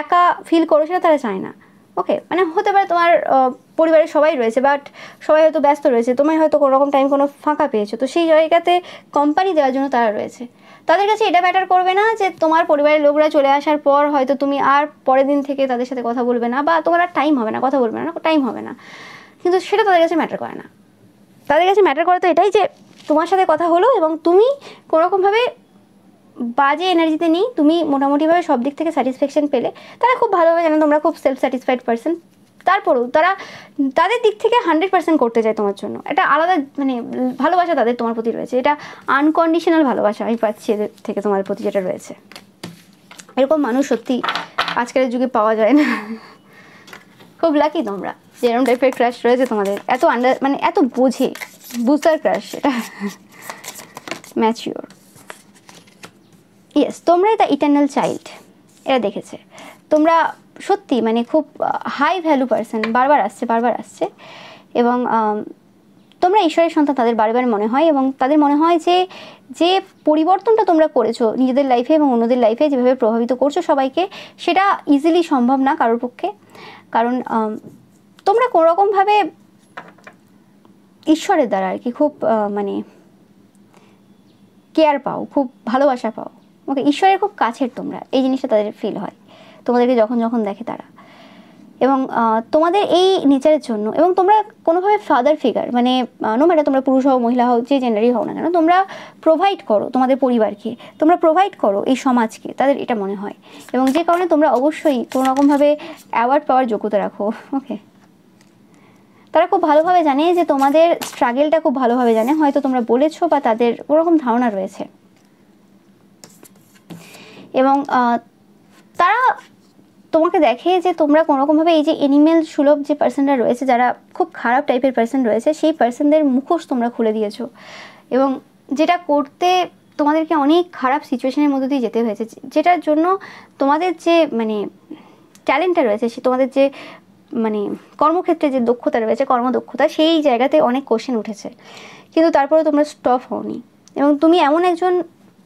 একা ফিল করো সেটা তারা চায় না। ওকে, মানে হতে পারে তোমার পরিবারের সবাই রয়েছে, বাট সবাই হয়তো ব্যস্ত রয়েছে, তোমার হয়তো কোনো রকম টাইম কোনো ফাঁকা পেয়েছো, তো সেই জায়গাতে কোম্পানি দেওয়ার জন্য তারা রয়েছে। তাদের কাছে এটা ম্যাটার করবে না যে তোমার পরিবারের লোকরা চলে আসার পর হয়তো তুমি আর পরের দিন থেকে তাদের সাথে কথা বলবে না, বা তোমার আর টাইম হবে না, কথা বলবে না, টাইম হবে না, কিন্তু সেটা তাদের কাছে ম্যাটার করে না। তাদের কাছে ম্যাটার করে তো এটাই যে তোমার সাথে কথা হলো এবং তুমি কোনোরকমভাবে বাজে এনার্জিতে নেই, তুমি মোটামুটিভাবে সব দিক থেকে স্যাটিসফ্যাকশন পেলে। তারা খুব ভালোভাবে জানে তোমরা খুব সেলফ স্যাটিসফাইড পারসন, তারপরেও তারা তাদের দিক থেকে 100% করতে চায় তোমার জন্য। এটা আলাদা মানে ভালোবাসা তাদের তোমার প্রতি রয়েছে, এটা আনকন্ডিশনাল ভালোবাসা আমি পাচ্ছি এদের থেকে তোমার প্রতি যেটা রয়েছে। এরকম মানুষ সত্যি আজকের যুগে পাওয়া যায় না। খুব লাকি তোমরা যে এরকম টাইপের ক্রাশ রয়েছে তোমাদের, এত মানে এত বুঝার ক্রাশ, এটা ম্যাচিওর। ইয়েস, তোমরাই দ্য ইটার্নাল চাইল্ড, এরা দেখেছে। তোমরা সত্যি মানে খুব হাই ভ্যালু পারসন, বারবার আসছে এবং তোমরা ঈশ্বরের সন্তান তাদের বারবার মনে হয়। এবং তাদের মনে হয় যে যে পরিবর্তনটা তোমরা করেছো নিজেদের লাইফে এবং অন্যদের লাইফে, যেভাবে প্রভাবিত করছো সবাইকে, সেটা ইজিলি সম্ভব না কারোর পক্ষে। কারণ তোমরা কোনোরকমভাবে ঈশ্বরের দ্বারা আর কি খুব মানে কেয়ার পাও, খুব ভালোবাসা পাও। ওকে, ঈশ্বরের খুব কাছের তোমরা, এই জিনিসটা তাদের ফিল হয় তোমাদেরকে যখন যখন দেখে তারা। এবং তোমাদের এই নেচারের জন্য, এবং তোমরা কোনোভাবে ফাদার ফিগার, মানে নো ম্যাটার তোমরা পুরুষ হও মহিলা হও যে জেন্ডারই হও না কেন, তোমরা প্রোভাইড করো তোমাদের পরিবারকে, তোমরা প্রোভাইড করো এই সমাজকে, তাদের এটা মনে হয়। এবং যে কারণে তোমরা অবশ্যই কোনো রকমভাবে অ্যাওয়ার্ড পাওয়ার যোগ্যতা রাখো। ওকে, তারা খুব ভালোভাবে জানে যে তোমাদের স্ট্রাগেলটা খুব ভালোভাবে জানে, হয়তো তোমরা বলেছো বা তাদের ওরকম ধারণা রয়েছে। এবং তারা তোমাকে দেখে যে তোমরা কোনোরকমভাবে এই যে এনিমেল সুলভ যে পার্সনরা রয়েছে, যারা খুব খারাপ টাইপের পার্সন রয়েছে, সেই পার্সনদের মুখোশ তোমরা খুলে দিয়েছো। এবং যেটা করতে তোমাদেরকে অনেক খারাপ সিচুয়েশনের মধ্যে দিয়ে যেতে হয়েছে, যেটার জন্য তোমাদের যে মানে ট্যালেন্টটা রয়েছে, সে তোমাদের যে মানে কর্মক্ষেত্রে যে দক্ষতা রয়েছে, কর্মদক্ষতা, সেই জায়গাতে অনেক কোশ্চেন উঠেছে, কিন্তু তারপরে তোমরা স্টপ হওনি। এবং তুমি এমন একজন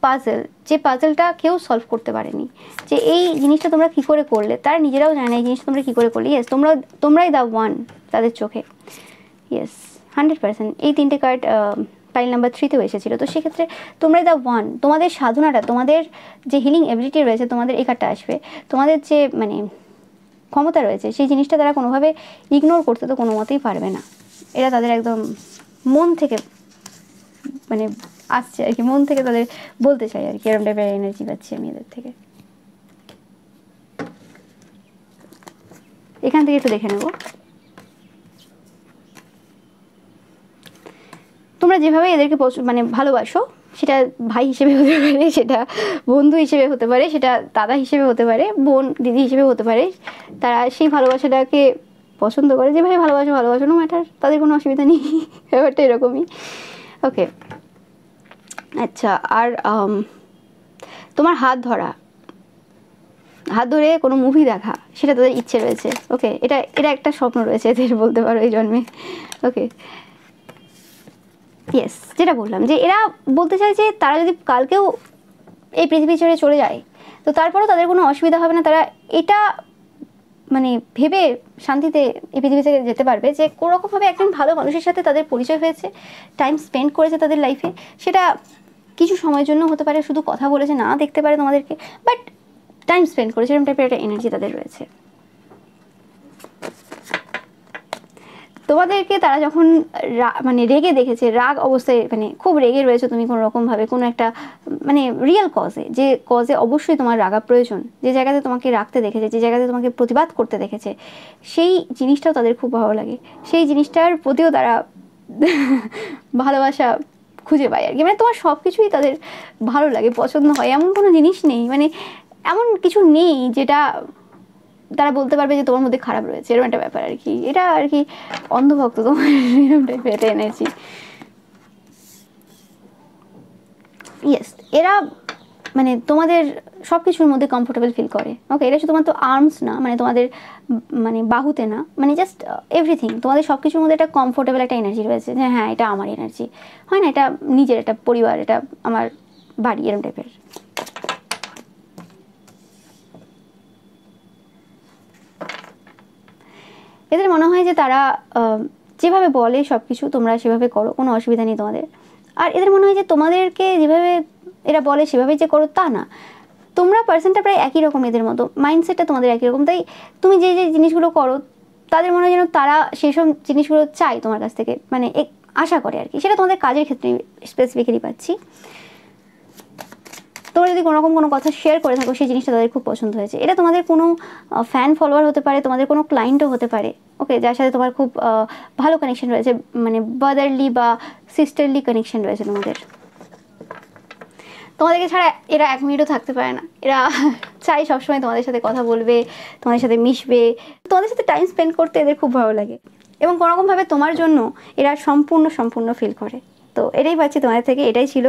পাজল, যে পাজলটা কেউ সলভ করতে পারেনি, যে এই জিনিসটা তোমরা কী করে করলে, তারা নিজেরাও জানে না এই জিনিসটা তোমরা কী করে করলে। ইয়েস, তোমরাই দ্য ওয়ান তাদের চোখে। ইয়েস, 100%। এই তিনটে কার্ড পাইল নাম্বার 3তেও এসেছিলো, তো সেক্ষেত্রে তোমরাই দ্য ওয়ান। তোমাদের সাধনাটা, তোমাদের যে হিলিং এবিলিটি রয়েছে, তোমাদের এই কার্ডটা আসবে, তোমাদের যে মানে ক্ষমতা রয়েছে, সেই জিনিসটা তারা কোনোভাবে ইগনোর করতে তো কোনো মতেই পারবে না। এটা তাদের একদম মন থেকে মানে আসছে আর কি, মন থেকে তাদের বলতে চাই আর কি, এরকম টাইপের এনার্জি পাচ্ছি আমি এদের থেকে। এখান থেকে একটু দেখে নেব তোমরা যেভাবে এদেরকে মানে ভালোবাসো, সেটা ভাই হিসেবে হতে পারে, সেটা বন্ধু হিসেবে হতে পারে, সেটা দাদা হিসেবে হতে পারে, বোন দিদি হিসেবে হতে পারে। তারা সেই ভালোবাসাটাকে পছন্দ করে, যেভাবে ভালোবাসো নো ম্যাটার, তাদের কোনো অসুবিধা নেই। ব্যাপারটা এরকমই। ওকে, আচ্ছা, আর তোমার হাত ধরে কোনো মুভি দেখা, সেটা তাদের ইচ্ছে রয়েছে। ওকে, এটা একটা স্বপ্ন রয়েছে এদের, বলতে পারো এই জন্মে। ওকে, ইয়েস, যেটা বললাম যে এরা বলতে চায় যে তারা যদি কালকেও এই পৃথিবী ছেড়ে চলে যায়, তো তারপরেও তাদের কোনো অসুবিধা হবে না। তারা এটা মানে ভেবে শান্তিতে এই পৃথিবী থেকে যেতে পারবে যে কোনোরকমভাবে একজন ভালো মানুষের সাথে তাদের পরিচয় হয়েছে, টাইম স্পেন্ড করেছে তাদের লাইফে। সেটা কিছু সময়ের জন্য হতে পারে, শুধু কথা বলেছে, না দেখতে পারে তোমাদেরকে, বাট টাইম স্পেন্ড করেছে, এরকম টাইপের একটা এনার্জি তাদের রয়েছে। তোমাদেরকে তারা যখন মানে রেগে দেখেছে, রাগ অবস্থায়, মানে খুব রেগে রয়েছে তুমি কোনো রকমভাবে, কোনো একটা মানে রিয়েল কজে, যে কজে অবশ্যই তোমার রাগা প্রয়োজন, যে জায়গাতে তোমাকে রাখতে দেখেছে, যে জায়গাতে তোমাকে প্রতিবাদ করতে দেখেছে, সেই জিনিসটাও তাদের খুব ভালো লাগে। সেই জিনিসটার প্রতিও তারা ভালোবাসা খুঁজে পায় আর কি। মানে তোমার সব কিছুই তাদের ভালো লাগে, পছন্দ হয়, এমন কোনো জিনিস নেই, মানে এমন কিছু নেই যেটা তারা বলতে পারবে যে তোমার মধ্যে খারাপ রয়েছে, এরকম একটা ব্যাপার আর কি। এটা আর কি অন্ধভক্ত তোমার, এরকম টাইপের একটা এনার্জি। ইয়েস, এরা মানে তোমাদের সব কিছুর মধ্যে কমফোর্টেবল ফিল করে। ওকে, এটা শুধুমাত্র আর্মস না, মানে তোমাদের মানে বাহুতে না, মানে জাস্ট এভরিথিং, তোমাদের সব কিছুর মধ্যে একটা কমফোর্টেবল একটা এনার্জি রয়েছে যে হ্যাঁ এটা আমার এনার্জি, হয় না, এটা নিজের, এটা পরিবার, এটা আমার বাড়ি, এরম টাইপের। এদের মনে হয় যে তারা যেভাবে বলে সব কিছু তোমরা সেভাবে করো, কোনো অসুবিধা নেই তোমাদের। আর এদের মনে হয় যে তোমাদেরকে যেভাবে এরা বলে সেভাবেই যে করো তা না, তোমরা পার্সনটা প্রায় একই রকম, এদের মতো মাইন্ডসেটটা তোমাদের একই রকম, তাই তুমি যে যে জিনিসগুলো করো তাদের মনে হয় যেন তারা সেই সব জিনিসগুলো চাই তোমার কাছ থেকে, মানে আশা করে আর কি। সেটা তোমাদের কাজের ক্ষেত্রে স্পেসিফিক্যালি পাচ্ছি। তোমরা যদি কোনোরকম কোনো কথা শেয়ার করে থাকো সেই জিনিসটা তাদের খুব পছন্দ হয়েছে। এটা তোমাদের কোনো ফ্যান ফলোয়ার হতে পারে, তোমাদের কোনো ক্লায়েন্টও হতে পারে, ওকে, যার সাথে তোমার খুব ভালো কানেকশন রয়েছে, মানে ব্রাদারলি বা সিস্টারলি কানেকশন রয়েছে তোমাদের। তোমাদেরকে ছাড়া এরা এক মিনিটও থাকতে পারে না, এরা চাই সবসময় তোমাদের সাথে কথা বলবে, তোমাদের সাথে মিশবে, তোমাদের সাথে টাইম স্পেন্ড করতে এদের খুব ভালো লাগে, এবং কোনোরকমভাবে তোমার জন্য এরা সম্পূর্ণ ফিল করে। তো এটাই পাচ্ছি তোমাদের থেকে, এটাই ছিল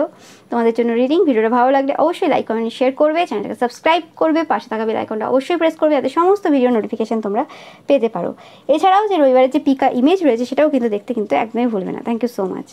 তোমাদের জন্য রিডিং। ভিডিওটা ভালো লাগলে অবশ্যই লাইক কমেন্ট শেয়ার করবে, চ্যানেলটাকে সাবস্ক্রাইব করবে, পাশে থাকা বেল আইকনটা অবশ্যই প্রেস করবে যাতে সমস্ত ভিডিও নোটিফিকেশন তোমরা পেতে পারো। এছাড়াও যে রবিবারের যে পিকা ইমেজ রয়েছে সেটাও কিন্তু দেখতে কিন্তু একদমই ভুলবে না। Thank you so much.